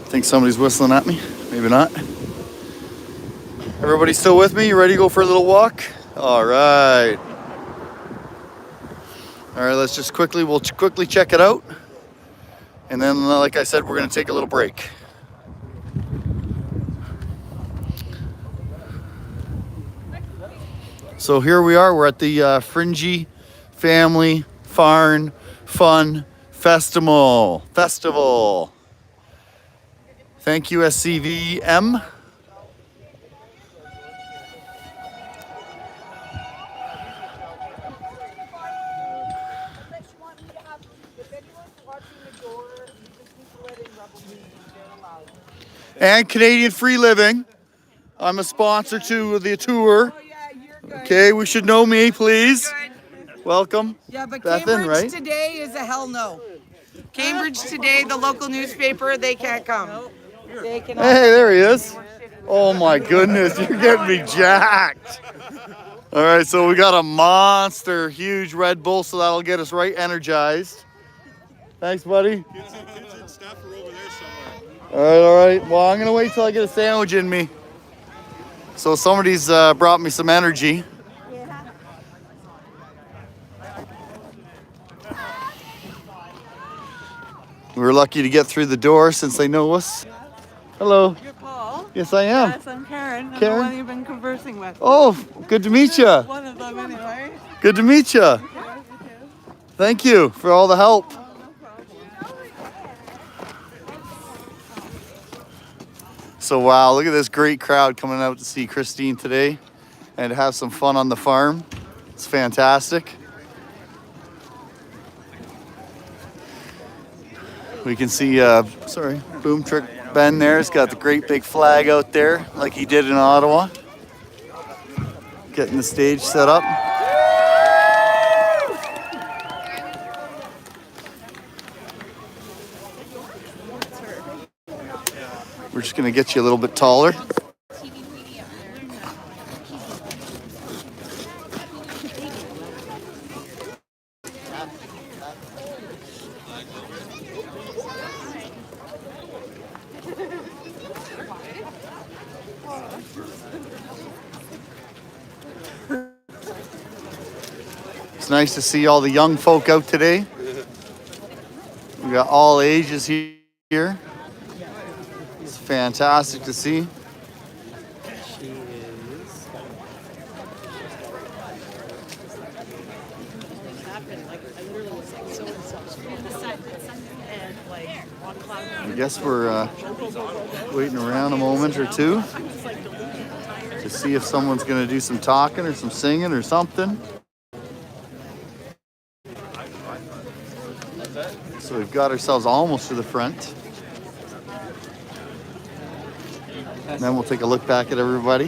I think somebody's whistling at me, maybe not. Everybody still with me? You ready to go for a little walk? All right. All right, let's just we'll quickly check it out. And then, like I said, we're gonna take a little break. So here we are, we're at the Fringy Family Farm Fun Festival. Thank you, SCVM. And Canadian Free Living. I'm a sponsor to the tour. Okay, we should know me, please. Welcome. Yeah, but Bethan, Cambridge right? Today is a hell no. Cambridge Today, the local newspaper, they can't come. They cannot. Hey, there he is. Oh my goodness, you're getting me jacked. All right, so we got a monster, huge Red Bull, so that'll get us right energized. Thanks, buddy. Kids and stuff are over there somewhere. All right. Well, I'm gonna wait till I get a sandwich in me. So somebody's brought me some energy. We were lucky to get through the door since they know us. Hello. You're Paul? Yes, I am. Yes, I'm Karen. I'm Karen? the one you've been conversing with. Oh, good to meet you. One of them, anyway. Good to meet you. Thank you for all the help. So wow, look at this great crowd coming out to see Christine today and to have some fun on the farm. It's fantastic. We can see, Boom Trick Ben there. He's got the great big flag out there like he did in Ottawa. Getting the stage set up. We're just gonna get you a little bit taller. It's nice to see all the young folk out today. We got all ages here. It's fantastic to see. I guess we're waiting around a moment or two to see if someone's going to do some talking or some singing or something. So we've got ourselves almost to the front. And then we'll take a look back at everybody.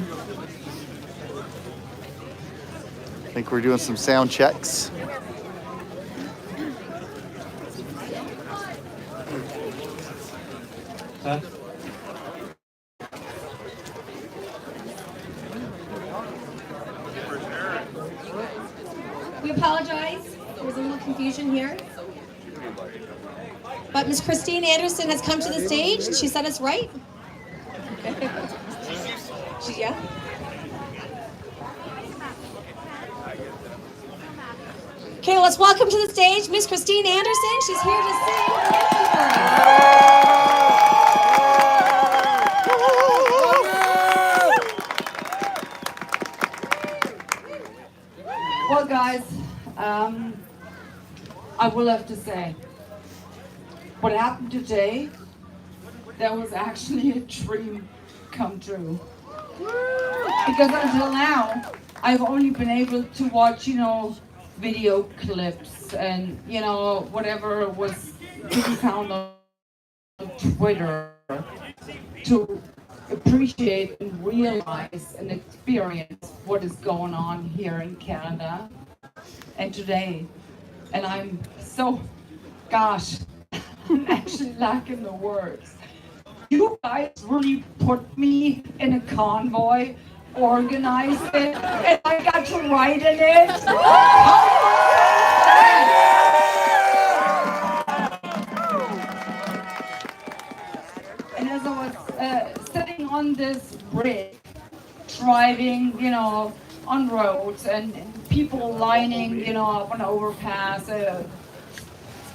I think we're doing some sound checks. We apologize. There was a little confusion here. But Miss Christine Anderson has come to the stage and she said it's right. Yeah. Okay, let's welcome to the stage Miss Christine Anderson. She's here to sing. Well, guys, I will have to say, what happened today, that was actually a dream come true. Because until now, I've only been able to watch, video clips and, whatever was being found on Twitter to appreciate and realize and experience what is going on here in Canada and today. And I'm so, gosh, I'm actually lacking the words. You guys really put me in a convoy, organized it, and I got to ride in it. And as I was sitting on this rig, driving, on roads, and people lining, up on overpass,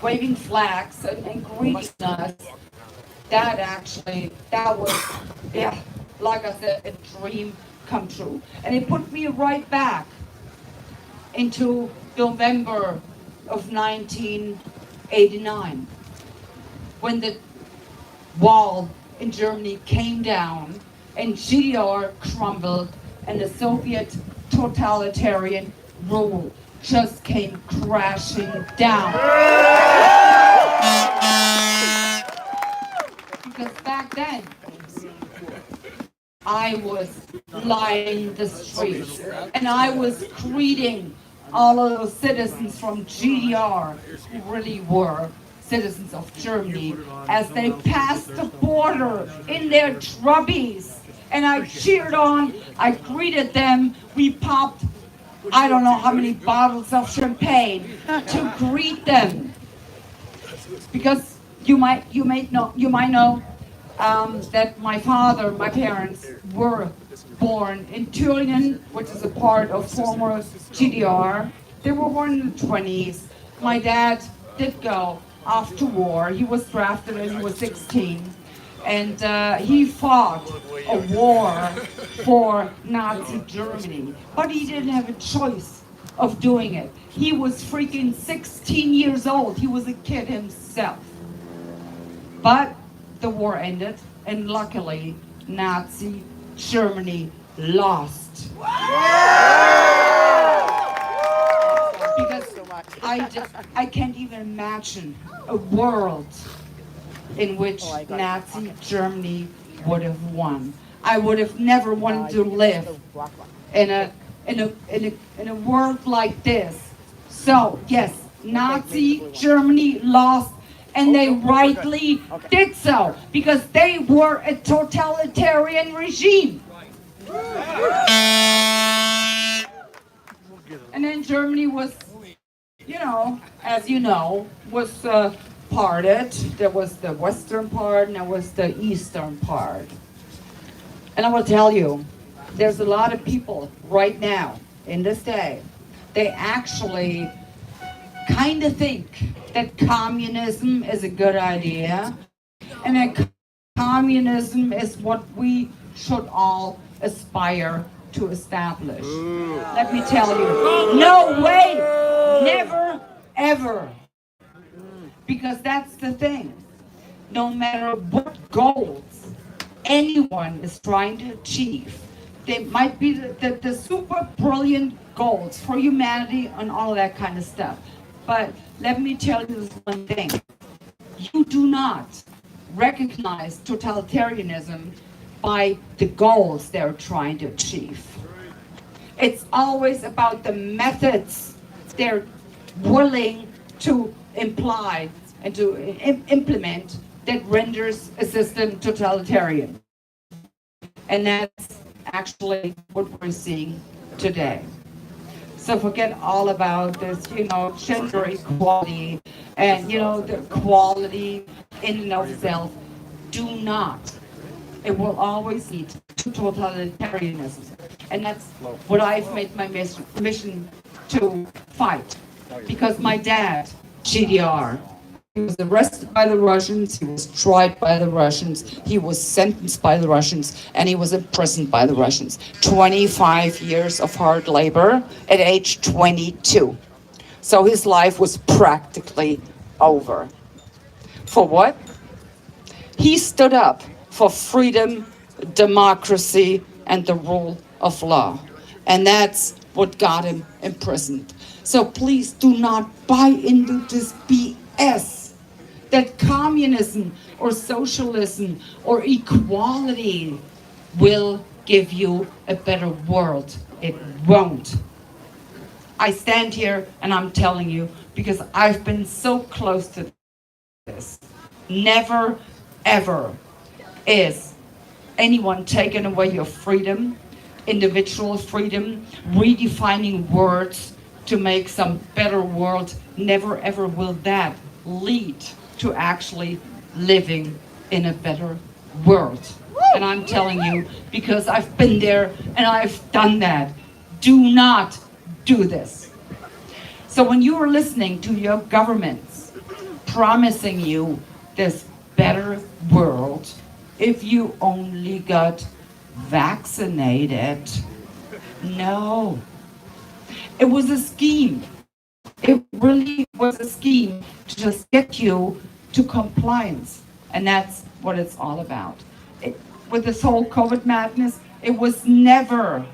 waving flags and greeting us. That was, like I said, a dream come true. And it put me right back into November of 1989, when the wall in Germany came down and GDR crumbled and the Soviet totalitarian rule just came crashing down. Because back then, I was lining the streets and I was greeting all of those citizens from GDR who really were citizens of Germany as they passed the border in their trubbies. And I cheered on, I greeted them, we popped I don't know how many bottles of champagne to greet them. Because you might know that my parents were born in Thüringen, which is a part of former GDR. They were born in the 20s. My dad did go after war. He was drafted when he was 16. And he fought a war for Nazi Germany. But he didn't have a choice of doing it. He was freaking 16 years old. He was a kid himself. But the war ended, and luckily, Nazi Germany lost. Because I can't even imagine a world in which Nazi Germany would have won. I would have never wanted to live in a world like this. So yes, Nazi Germany lost, and they rightly did so, because they were a totalitarian regime. And then Germany was, as you know, was parted. There was the western part and there was the eastern part. And I will tell you, there's a lot of people right now, in this day, they actually kind of think that communism is a good idea, and that communism is what we should all aspire to establish. Let me tell you, no way, never, ever. Because that's the thing. No matter what goals anyone is trying to achieve, they might be the super brilliant goals for humanity and all that kind of stuff. But let me tell you this one thing. You do not recognize totalitarianism by the goals they're trying to achieve. It's always about the methods they're willing to imply and to implement that renders a system totalitarian. And that's actually what we're seeing today. So forget all about this, gender equality and, the equality in and of itself. Do not. It will always lead to totalitarianism. And that's what I've made my mission to fight. because my dad, GDR, he was arrested by the Russians, he was tried by the Russians, he was sentenced by the Russians, and he was imprisoned by the Russians. 25 years of hard labor at age 22. So his life was practically over. For what? He stood up for freedom, democracy, and the rule of law. And that's what got him imprisoned. So please do not buy into this BS that communism or socialism or equality will give you a better world. It won't. I stand here and I'm telling you because I've been so close to this. Never, ever is anyone taking away your freedom, individual freedom, redefining words to make some better world. Never, ever will that lead to actually living in a better world. And I'm telling you, because I've been there and I've done that. Do not do this. So when you are listening to your governments promising you this better world, if you only got vaccinated, no. It was a scheme. It really was a scheme to just get you to compliance. And that's what it's all about. With this whole COVID madness, it was never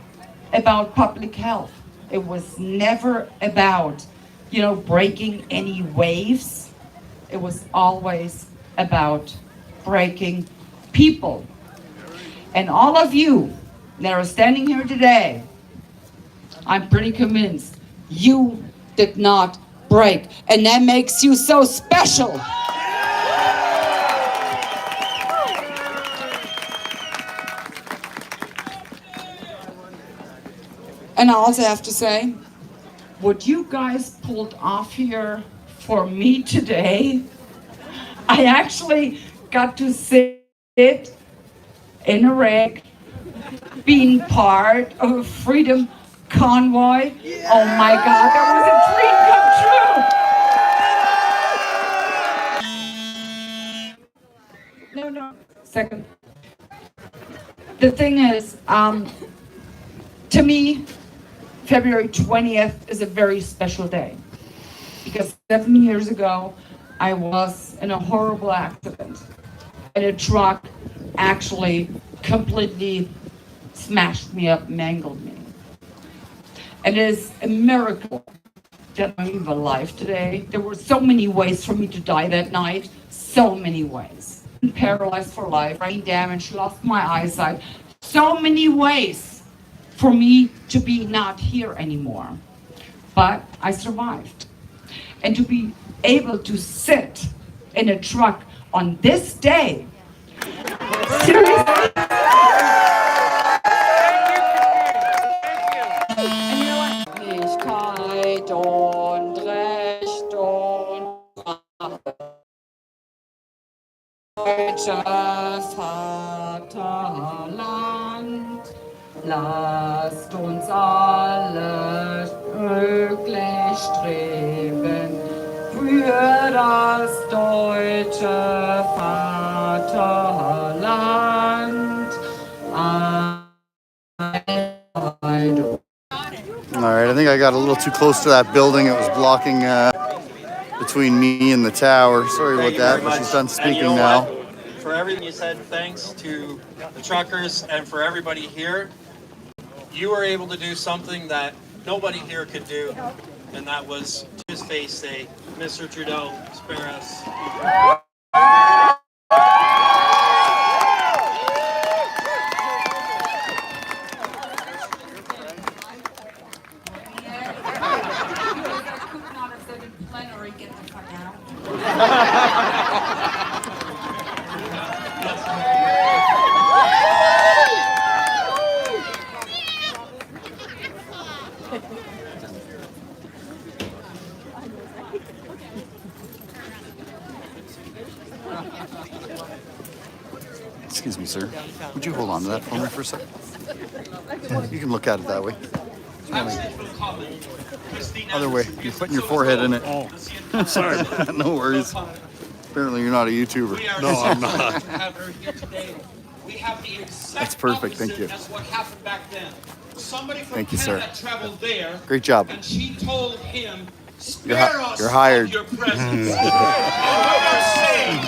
about public health. It was never about, breaking any waves. It was always about breaking people. And all of you that are standing here today, I'm pretty convinced you did not break. And that makes you so special. And I also have to say, what you guys pulled off here for me today, I actually got to sit in a rig, being part of a freedom convoy. Yeah. Oh my God, that was a dream come true. No, second. The thing is, to me, February 20th is a very special day because 7 years ago, I was in a horrible accident and a truck actually completely smashed me up, mangled me. And it is a miracle that I'm alive today. There were so many ways for me to die that night, so many ways. Paralyzed for life, brain damage, lost my eyesight, so many ways for me to be not here anymore. But I survived. And to be able to sit in a truck on this day, seriously. Gerechtigkeit und Recht und deutsches Vaterland, lasst uns alle möglich streben für das deutsche Vaterland. All right, I think I got a little too close to that building. It was blocking between me and the tower. Sorry about that, but she's done speaking now. For everything you said, thanks to the truckers and for everybody here. You were able to do something that nobody here could do, and that was to his face say, Mr. Trudeau, spare us. Excuse me, sir. Would you hold on to that for me for a second? You can look at it that way. Herzlich willkommen, Christine Other way. Anderson. You're putting your forehead in it. Oh, Sorry. No worries. Apparently you're not a YouTuber. We are so excited to have her here today. We have the exact That's perfect. Thank you. opposite as what happened back then. Somebody from Thank you, Canada sir. traveled there. Great job. And she told him, You're spare us you're hired. of your presence. And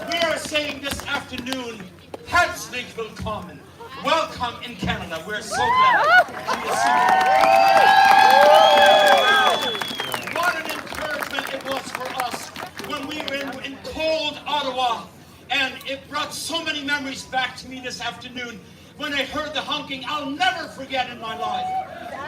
we are saying this afternoon, herzlich willkommen. Welcome in Canada. We're so glad she is here. What an encouragement it was for us when we were in cold Ottawa, and it brought so many memories back to me this afternoon when I heard the honking I'll never forget in my life.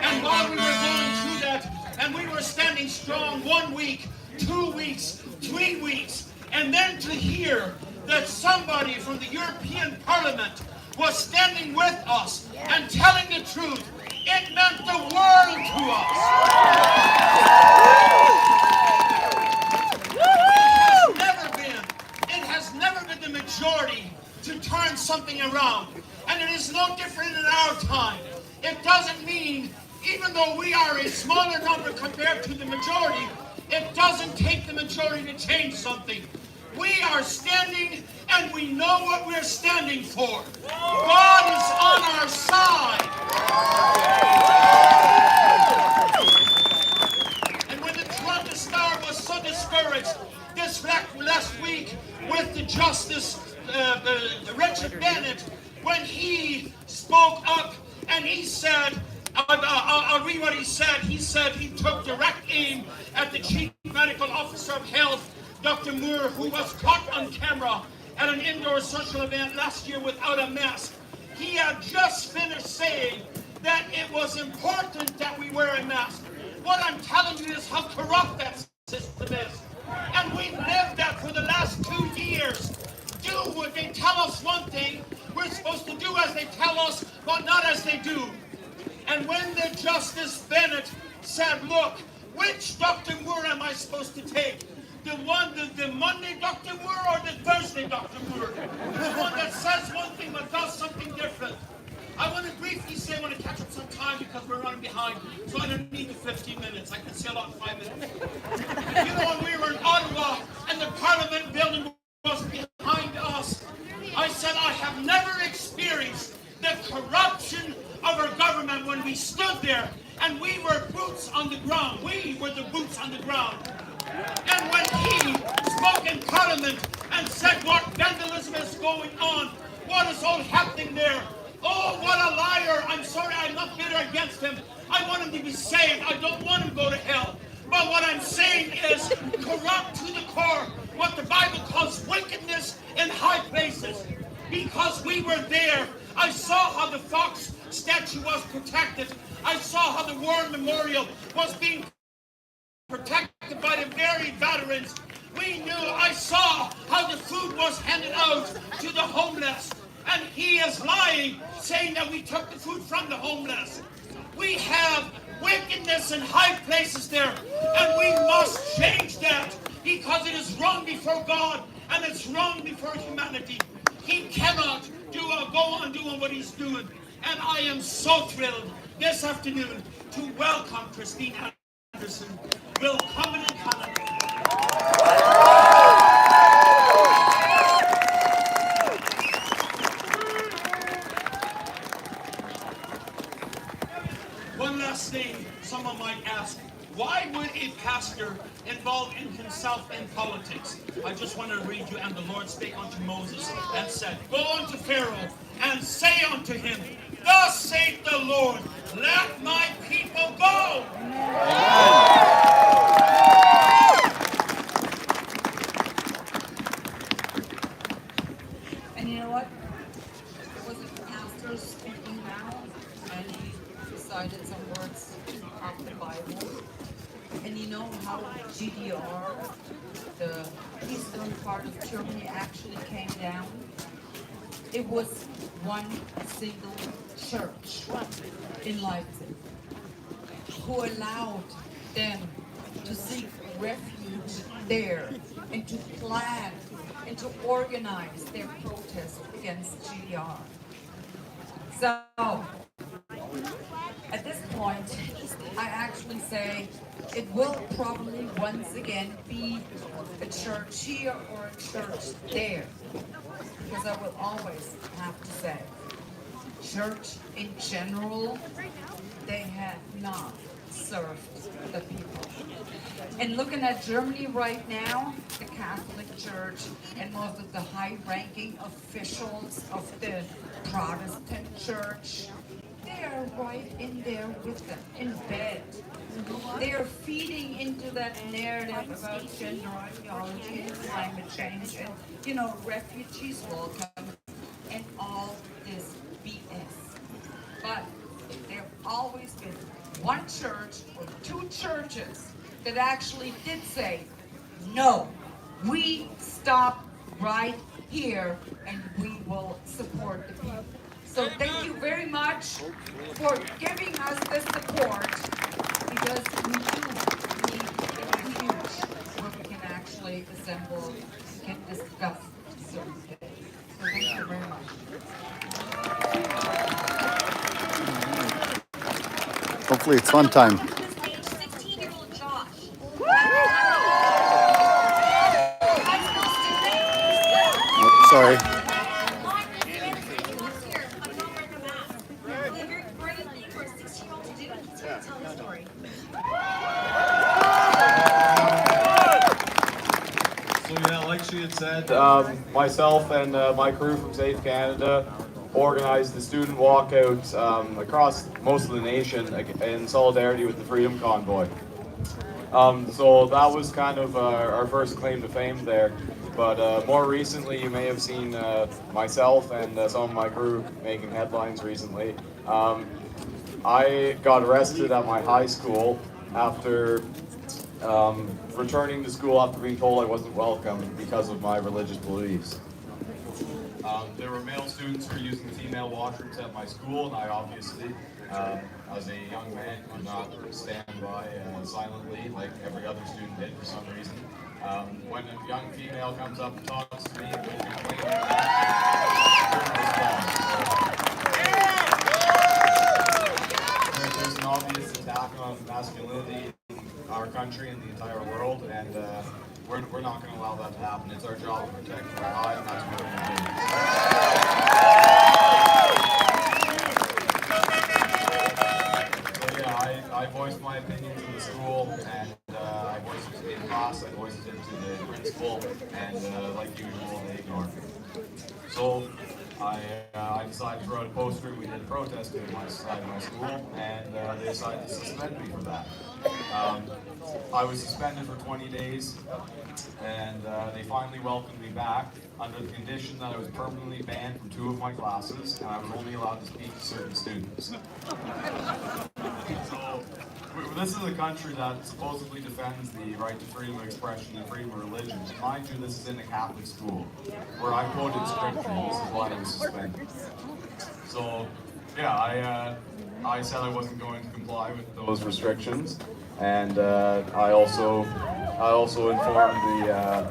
And while we were going through that, and we were standing strong 1 week, 2 weeks, 3 weeks, and then to hear that somebody from the European Parliament was standing with us and telling the truth, it meant the world to us. It has never been the majority to turn something around. And it is no different in our time. It doesn't mean, even though we are a smaller number compared to the majority, it doesn't take the majority to change something. We are standing, and we know what we're standing for. God is on our side. And when the Toronto Star was so discouraged this last week with the Justice Richard Bennett, when he spoke up and he said, I'll read what he said. He said he took direct aim at the Chief Medical Officer of Health, Dr. Moore, who was caught on camera at an indoor social event last year without a mask. He had just finished saying that it was important that we wear a mask. What I'm telling you is how corrupt that system is. And we've lived that for the last 2 years. Do what they tell us one thing, we're supposed to do as they tell us, but not as they do. And when the Justice Bennett said, look, which Dr. Moore am I supposed to take? The Monday Dr. Moore or the Thursday Dr. Moore? The one that says one thing but does something different. I want to briefly say, I want to catch up some time because we're running behind, so I don't need the 15 minutes. I can say a lot in 5 minutes. You know, when we were in Ottawa and the Parliament building was behind us, I said I have never experienced the corruption of our government when we stood there and we were boots on the ground. We were the boots on the ground. And when he spoke in Parliament and said what vandalism is going on, what is all happening there, oh, what a liar. I'm sorry, I'm not bitter against him. I want him to be saved. I don't want him to go to hell. But what I'm saying is corrupt to the core, what the Bible calls wickedness in high places. Because we were there, I saw how the Fox statue was protected. I saw how the War Memorial was being protected by the very veterans. We knew, I saw how the food was handed out to the homeless. And he is lying, saying that we took the food from the homeless. We have wickedness in high places there, and we must change that because it is wrong before God and it's wrong before humanity. He cannot go on doing what he's doing. And I am so thrilled this afternoon to welcome Christine Anderson. Welcome in Canada. One last thing someone might ask, why would a pastor involve himself in politics? I just want to read you, and the Lord spake unto Moses and said, go unto Pharaoh and say unto him, thus saith the Lord, let my people go. And you know what? It was a pastor speaking now, and he recited some words of the Bible. And you know how GDR, the eastern part of Germany, actually came down? It was one single church in Leipzig who allowed them to seek refuge there and to plan and to organize their protest against GDR. So, at this point, I actually say it will probably once again be a church here or a church there. Because I will always have to say, church in general, they have not served the people. And looking at Germany right now, the Catholic Church and most of the high-ranking officials of the Protestant Church, they are right in there with them, in bed. They are feeding into that narrative about gender ideology and climate change and, you know, refugees welcome and all this BS. But there have always been one church or two churches that actually did say, no, we stop right here and we will support the people. So thank you very much for giving us the support, because we do need a refuge where we can actually assemble and discuss certain things. So thank you very much. Hopefully it's fun time. 16-year-old Josh. Oh, sorry. So yeah, like she had said, myself and my crew from Safe Canada organized the student walkout across most of the nation in solidarity with the Freedom Convoy. So that was kind of our first claim to fame there. But more recently, you may have seen myself and some of my crew making headlines recently. I got arrested at my high school after returning to school after being told I wasn't welcome because of my religious beliefs. There were male students who were using female washrooms at my school, and I obviously, as a young man, could not stand by silently like every other student did for some reason. When a young female comes up and talks to me, we complain about that. There's an obvious attack on masculinity in our country and the entire world, and we're not going to allow that to happen. It's our job to protect our high, and that's what we're going to do. So yeah, I voiced my opinions in the school, and I voiced it in class, I voiced it to the principal, and like usual, they ignored me. So I decided to write a poster, and we did a protest at my side of my school, and they decided to suspend me for that. I was suspended for 20 days, and they finally welcomed me back under the condition that I was permanently banned from 2 of my classes, and I was only allowed to speak to certain students. So, this is a country that supposedly defends the right to freedom of expression and freedom of religion. Mind you, this is in a Catholic school, where I quoted scripture, and this is why I was suspended. So, yeah, I said I wasn't going to comply with those restrictions, and I also informed the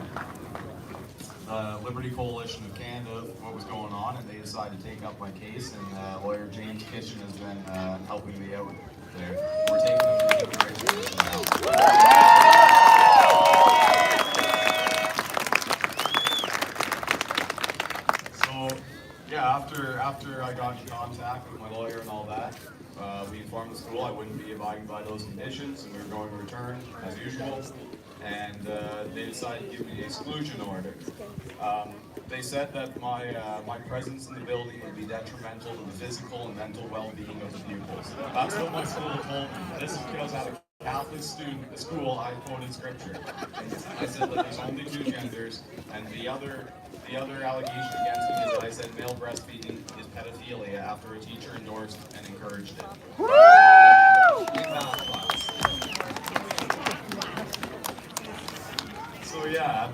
Liberty Coalition of Canada of what was going on, and they decided to take up my case, and lawyer James Kitchen has been helping me out there. We're taking them to the immigration commission now. So, yeah, after I got in contact with my lawyer and all that, we informed the school I wouldn't be abiding by those conditions, and we were going to return as usual. And they decided to give me an exclusion order. They said that my presence in the building would be detrimental to the physical and mental well-being of the pupils. That's what my school told me. This is because at a Catholic school, I quoted scripture. I said that there's only 2 genders, and the other allegation against me is that I said male breastfeeding is pedophilia after a teacher endorsed and encouraged it. In math class. So yeah,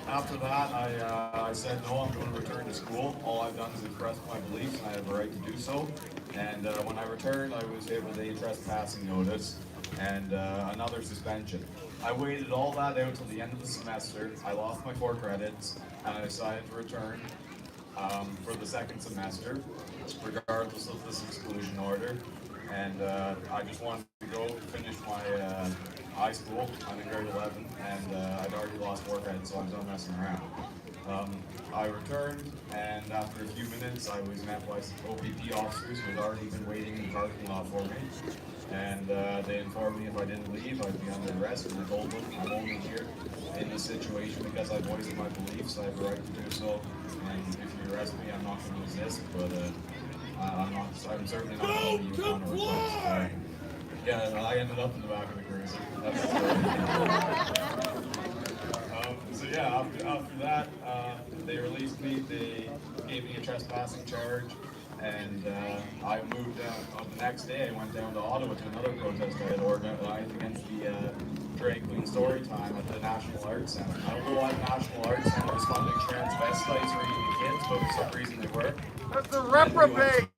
after that, I said no, I'm going to return to school. All I've done is express my beliefs, and I have a right to do so. And when I returned, I was able to get a trespassing notice and another suspension. I waited all that out till the end of the semester. I lost my 4 credits, and I decided to return for the second semester, regardless of this exclusion order. And I just wanted to go finish my high school. I'm in grade 11, and I'd already lost work at it, so I was done messing around. I returned, and after a few minutes, I was met by some OPP officers who had already been waiting in the parking lot for me. And they informed me if I didn't leave, I'd be under arrest, and I told them I'm only here in this situation because I voiced my beliefs. I have a right to do so, and if you arrest me, I'm not going to resist, but I'm certainly not going to leave on a request. Yeah, I ended up in the back of the cruiser. So yeah, after that, they released me. They gave me a trespassing charge, and I moved down. The next day, I went down to Ottawa to another protest I had organized against the drag queen story time at the National Arts Centre. I don't know why the National Arts Centre was funding transvestites for eating kids, but for some reason they were. That's a reprobate!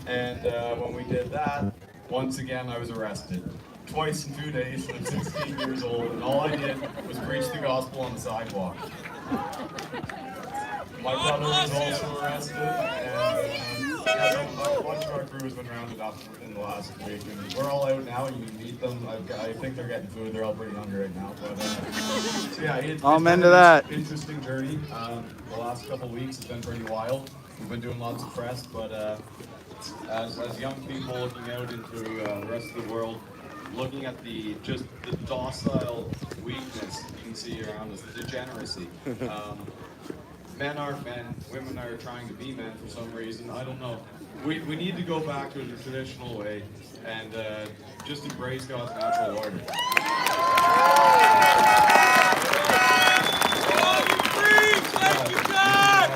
And when we did that, once again I was arrested. Twice in 2 days, and I'm 16 years old, and all I did was preach the gospel on the sidewalk. My brother was also arrested, and a bunch of our crew has been rounded up in the last week, and we're all out now, and you can meet them. I think they're getting food, they're all pretty hungry right now. But so yeah, it's been an interesting journey. The last couple of weeks has been pretty wild. We've been doing lots of press, but as young people looking out into the rest of the world, looking at the docile weakness you can see around us, the degeneracy. Men aren't men, women are trying to be men for some reason, I don't know. We need to go back to the traditional way and just embrace God's natural order.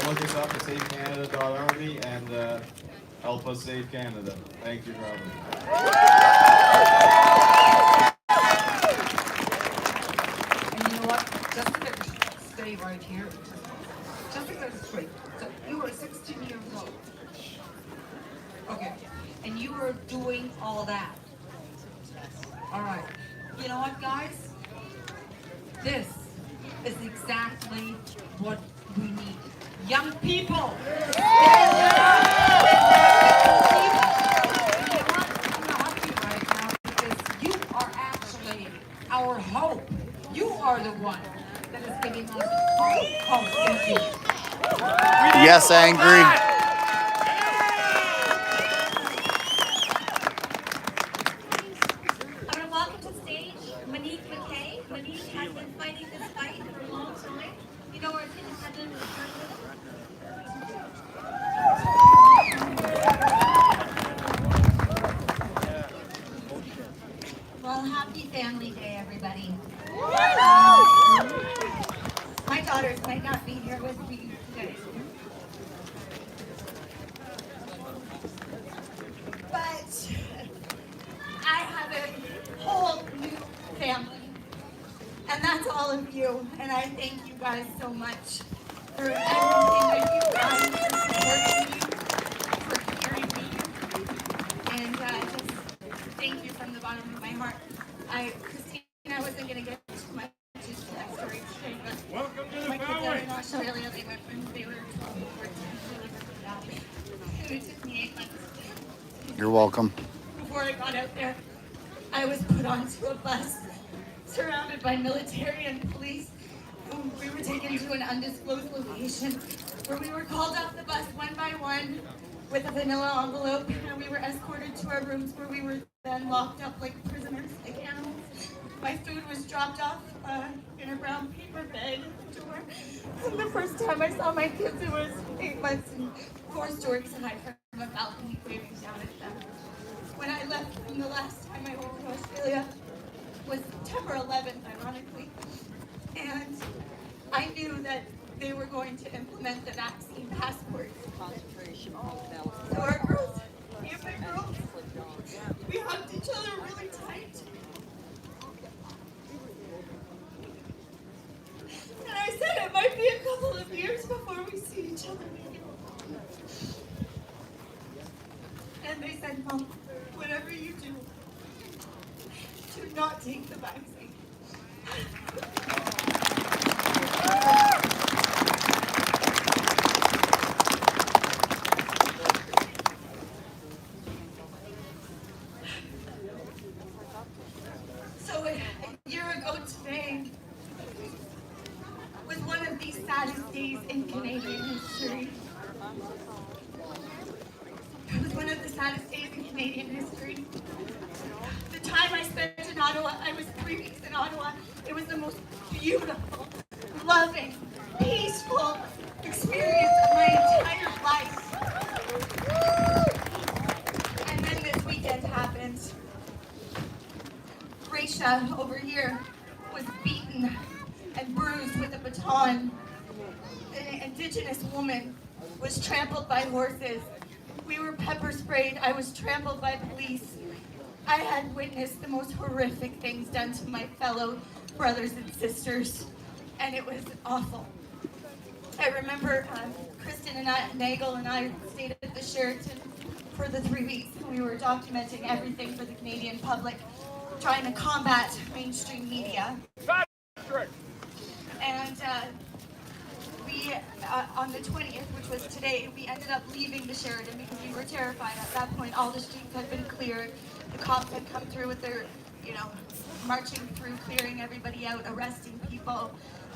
Look us up at SaveCanada.army and help us save Canada. Thank you for having me. And you know what? Jessica, stay right here. Jessica, straight. So you were 16 years old. Okay. And you were doing all that. All right. You know what, guys? This is exactly what we need. Young people! Our hope. You are the one that is giving us hope. Yes, angry. I want to welcome to the stage Monique McKay. Monique has been fighting this fight for a long time. You know, we're independent. Well, happy Family Day, everybody. My daughters might not be here with me today. But I have a whole new family. And that's all of you. And I thank you guys so much for everything that you've done, for supporting me, for hearing me. And just thank you from the bottom of my heart. Christine, I wasn't going to get too much into that story today, but welcome to the my kids are in Australia. They went when they were 12 and 14. It took me 8 months. You're welcome. Before I got out there, I was put onto a bus, surrounded by military and police. We were taken to an undisclosed location where we were called off the bus one by one with a vanilla envelope, and we were escorted to our rooms where we were then locked up like prisoners, like animals. My food was dropped off in a brown paper bag at the door. And the first time I saw my kids, it was 8 months and 4 stories high from a balcony waving down at them. When I left them the last time I went to Australia was September 11th, ironically. And I knew that they were going to implement the vaccine passport. So our girls, me and my girls, we hugged each other really tight. And I said it might be a couple of years before we see each other again. And they said, Mom, whatever you do not take the vaccine. days in Canadian history. It was one of the saddest days in Canadian history. The time I spent in Ottawa, I was 3 weeks in Ottawa. It was the most beautiful, loving, peaceful experience of my entire life. And then this weekend happened. Raisha over here was beaten and bruised with a baton. An Indigenous woman was trampled by horses. We were pepper sprayed. I was trampled by police. I had witnessed the most horrific things done to my fellow brothers and sisters, and it was awful. I remember Kristen and Nagel and I stayed at the Sheraton for the 3 weeks. We were documenting everything for the Canadian public, trying to combat mainstream media. And we, on the 20th, which was today, we ended up leaving the Sheraton because we were terrified. At that point, all the streets had been cleared. The cops had come through with their, marching through, clearing everybody out, arresting people.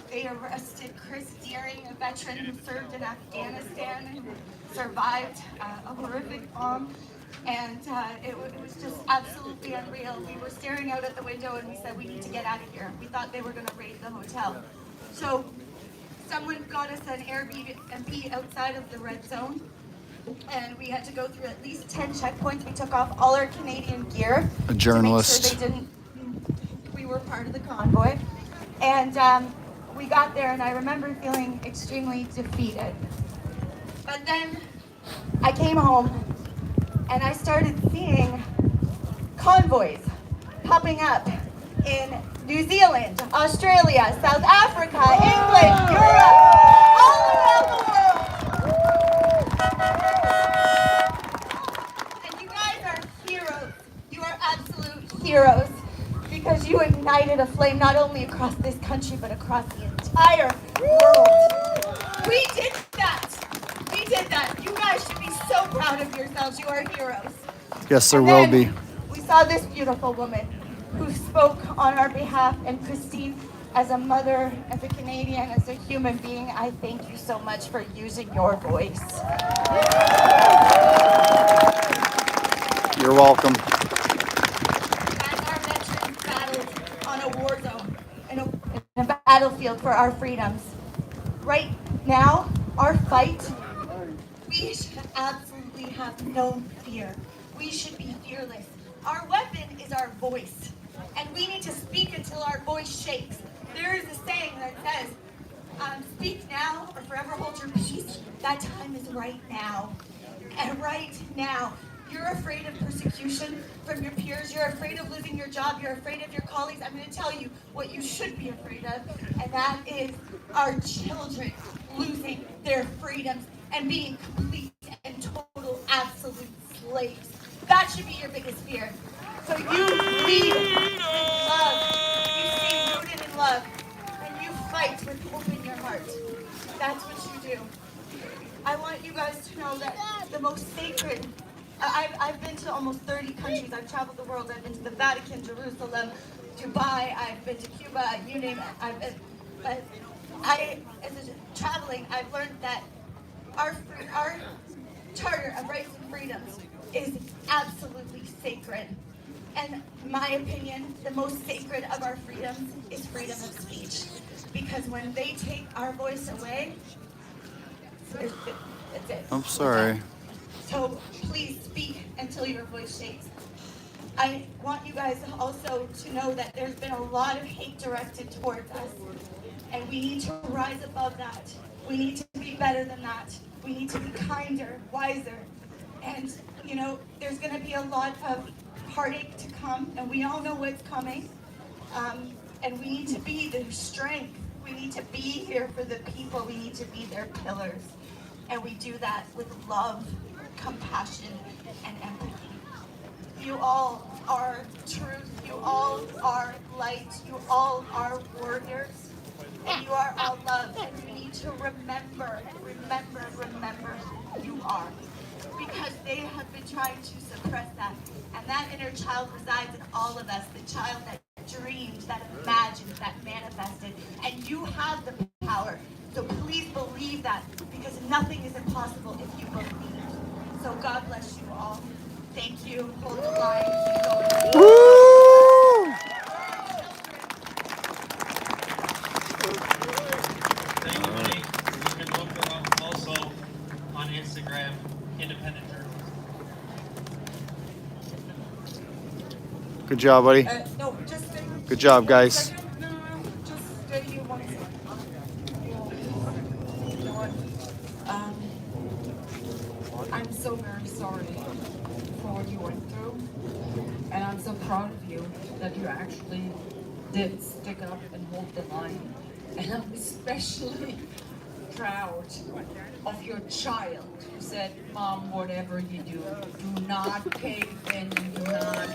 They arrested Chris Deering, a veteran who served in Afghanistan and survived a horrific bomb. And it was just absolutely unreal. We were staring out at the window and we said, we need to get out of here. We thought they were going to raid the hotel. So someone got us an Airbnb outside of the red zone. And we had to go through at least 10 checkpoints. We took off all our Canadian gear. A journalist. To make sure we were part of the convoy. And we got there and I remember feeling extremely defeated. But then I came home and I started seeing convoys popping up in New Zealand, Australia, South Africa, England, Europe, all around the world. And you guys are heroes. You are absolute heroes because you ignited a flame not only across this country but across the entire world. We did that. We did that. You guys should be so proud of yourselves. You are heroes. Yes, there will be. We saw this beautiful woman who spoke on our behalf, and Christine, as a mother, as a Canadian, as a human being, I thank you so much for using your voice. You're welcome. As our veterans battled on a war zone, in a battlefield for our freedoms. Right now, our fight, we should absolutely have no fear. We should be fearless. Our weapon is our voice, and we need to speak until our voice shakes. There is a saying that says, speak now or forever hold your peace. That time is right now. And right now, you're afraid of persecution from your peers. You're afraid of losing your job. You're afraid of your colleagues. I'm going to tell you what you should be afraid of, and that is our children losing their freedoms and being complete and total absolute slaves. That should be your biggest fear. So you lead in love. You stay rooted in love. And you fight with hope in your heart. That's what you do. I want you guys to know that the most sacred, I've been to almost 30 countries. I've traveled the world. I've been to the Vatican, Jerusalem, Dubai. I've been to Cuba, you name it. Traveling, I've learned that our Charter of Rights and Freedoms is absolutely sacred. And in my opinion, the most sacred of our freedoms is freedom of speech. Because when they take our voice away, it's it. I'm sorry. So please speak until your voice shakes. I want you guys also to know that there's been a lot of hate directed towards us. And we need to rise above that. We need to be better than that. We need to be kinder, wiser. And, there's going to be a lot of heartache to come, and we all know what's coming. And we need to be their strength. We need to be here for the people. We need to be their pillars. And we do that with love, compassion, and empathy. You all are truth. You all are light. You all are warriors. And you are all love. And you need to remember who you are. Because they have been trying to suppress that. And that inner child resides in all of us. The child that dreamed, that imagined, that manifested. And you have the power. So please believe that, because nothing is impossible if you believe. So God bless you all. Thank you. Hold the line. Keep going. Woo! Thank you, Mike. You can look her up also on Instagram, Independent Journalist. Good job, buddy. No, just stay. Good job, guys. Second, no, just stay here 1 second. You know what? I'm so very sorry for what you went through, and I'm so proud of you that you actually did stick up and hold the line. And I'm especially proud of your child who said, Mom, whatever you do not cave in, do not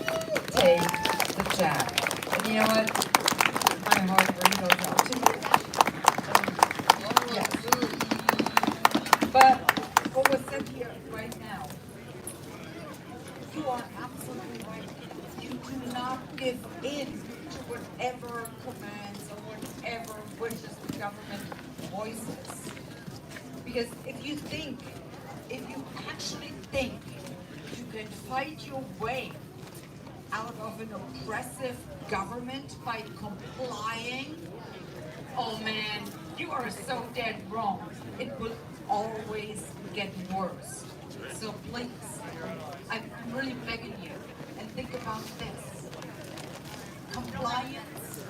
take the jab. And you know what? My heart really goes out to you. Yes. But what was said here right now, you are absolutely right. You do not give in to whatever commands or whatever wishes the government voices. Because if you actually think you can fight your way out of an oppressive government by complying, oh man, you are so dead wrong. It will always get worse. So please, I'm really begging you, and think about this. Compliance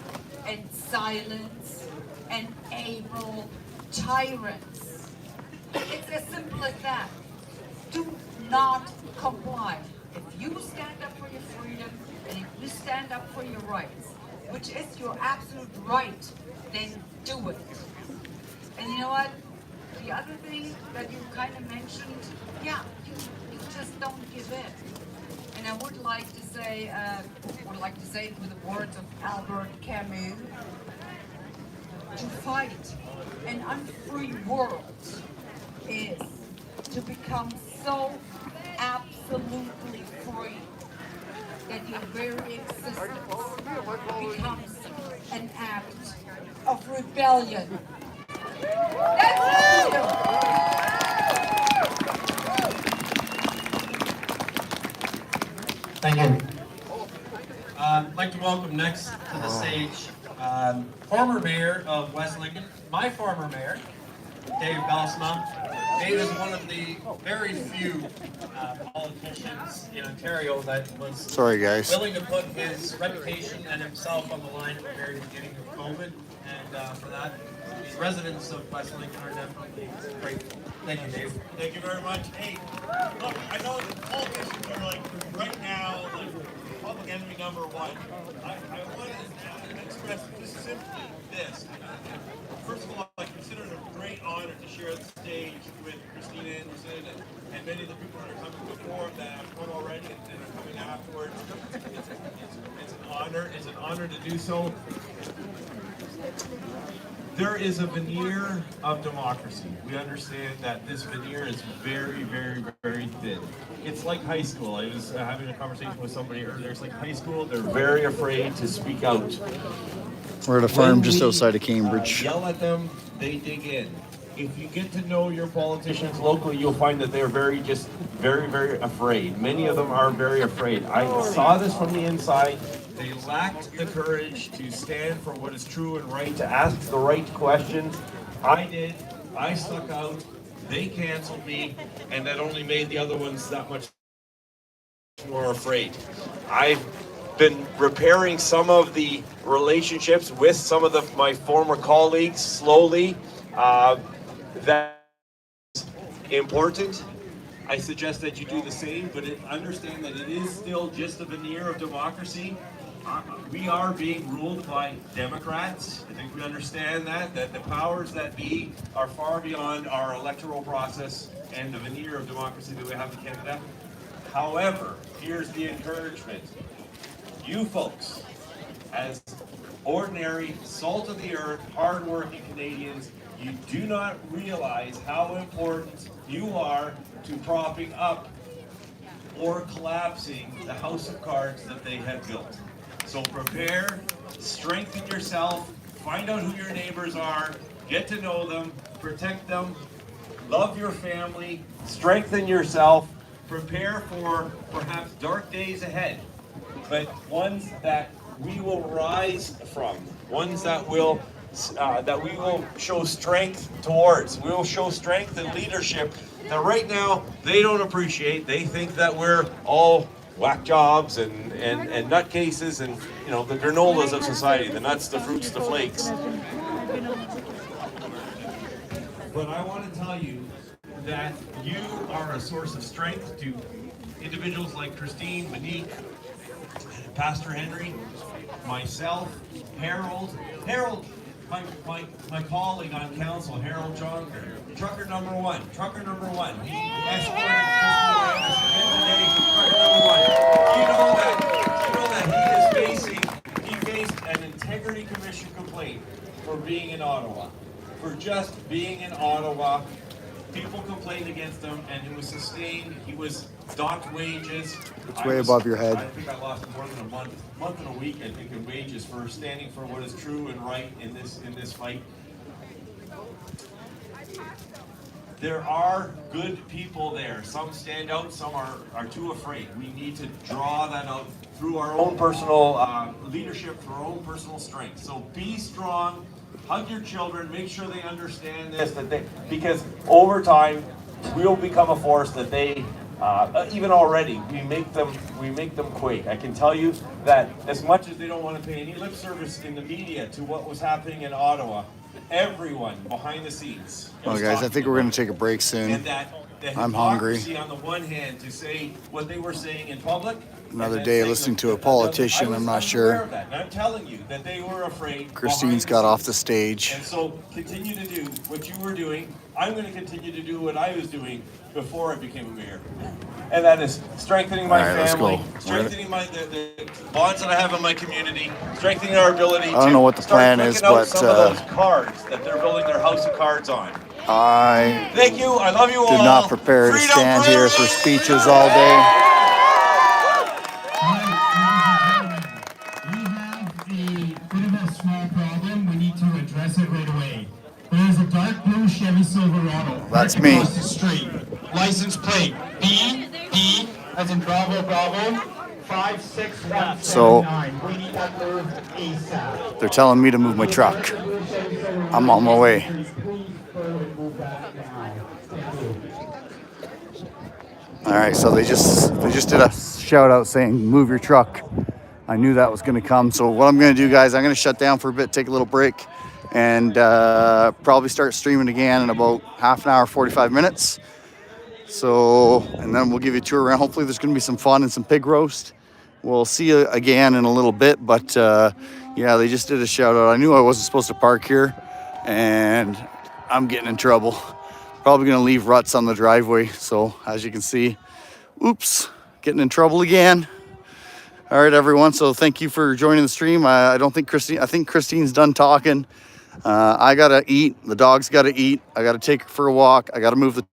and silence enable tyrants. It's as simple as that. Do not comply. If you stand up for your freedom and if you stand up for your rights, which is your absolute right, then do it. And you know what? The other thing that you kind of mentioned, yeah, you just don't give in. And I would like to say it with the words of Albert Camus, to fight an unfree world is to become so absolutely free that your very existence becomes an act of rebellion. That's freedom. Thank you. I'd like to welcome next to the stage former mayor of West Lincoln, my former mayor, Dave Belsma. Dave is one of the very few politicians in Ontario that was willing to put his reputation and himself on the line at the very beginning of COVID, and for that, the residents of West Lincoln are definitely grateful. Thank you, Dave. Thank you very much. Hey, look, I know that politicians are like, right now, like, public enemy number one. I want to express just simply this. First of all, I consider it a great honor to share the stage with Christine Anderson and many of the people that are coming before that have come already and are coming afterwards. It's an honor to do so. There is a veneer of democracy. We understand that this veneer is very, very, very thin. It's like high school. I was having a conversation with somebody earlier. It's like high school. They're very afraid to speak out. We're at a farm just outside of Cambridge. Yell at them, they dig in. If you get to know your politicians locally, you'll find that they're very, very afraid. Many of them are very afraid. I saw this from the inside. They lacked the courage to stand for what is true and right, to ask the right questions. I did. I stuck out. They canceled me, and that only made the other ones that much more afraid. I've been repairing some of the relationships with some of my former colleagues slowly. That's important. I suggest that you do the same, but understand that it is still just a veneer of democracy. We are being ruled by Democrats. I think we understand that the powers that be are far beyond our electoral process and the veneer of democracy that we have in Canada. However, here's the encouragement. You folks, as ordinary, salt of the earth, hard-working Canadians, you do not realize how important you are to propping up or collapsing the house of cards that they have built. So prepare, strengthen yourself, find out who your neighbors are, get to know them, protect them, love your family, strengthen yourself, prepare for perhaps dark days ahead, but ones that we will rise from, ones that we will show strength towards. We will show strength and leadership that right now they don't appreciate. They think that we're all whack jobs and nutcases and, you know, the granolas of society, the nuts, the fruits, the flakes. But I want to tell you that you are a source of strength to individuals like Christine, Monique, Pastor Henry, myself, Harold, my colleague on council, Harold Jonker, trucker number one. He escorted Christine Anderson in today, trucker number one. You know that he faced an integrity commission complaint for being in Ottawa. For just being in Ottawa. People complained against him, and it was sustained. He was docked wages. It's way above your head. I think I lost more than a month and a week, I think, in wages for standing for what is true and right in this fight. There are good people there. Some stand out, some are too afraid. We need to draw that out through our own personal leadership, through our own personal strength. So be strong. Hug your children, make sure they understand this, because over time we'll become a force that they even already we make them quake. I can tell you that as much as they don't want to pay any lip service in the media to what was happening in Ottawa, everyone behind the scenes. Well, guys, I think we're going to take a break soon. And that I'm hungry. On the one hand, to say what they were saying in public. Another day listening to a politician, I'm not sure. And I'm telling you that they were afraid. Christine's got off the stage. And so continue to do what you were doing. I'm going to continue to do what I was doing before I became a mayor. And that is strengthening my family, strengthening the bonds that I have in my community, strengthening our ability to. I don't know what the plan is, but some of those cards that they're building their house of cards on. Thank you. I love you all. Did not prepare to stand here for speeches all day. There's a dark blue Chevy Silverado. That's me. Across the street. License plate B as in Bravo 56179. So we need that moved ASAP. they're telling me to move my truck. I'm on my way. All right, so they just did a shout out saying move your truck. I knew that was going to come. So what I'm going to do, guys, I'm going to shut down for a bit, take a little break, and probably start streaming again in about half an hour, 45 minutes. So, and then we'll give you a tour around. Hopefully there's going to be some fun and some pig roast. We'll see you again in a little bit, but yeah, they just did a shout out. I knew I wasn't supposed to park here, and I'm getting in trouble. Probably going to leave ruts on the driveway. So as you can see, oops, getting in trouble again. All right, everyone. So thank you for joining the stream. I think Christine's done talking. I got to eat. The dog's got to eat. I got to take her for a walk. I got to move the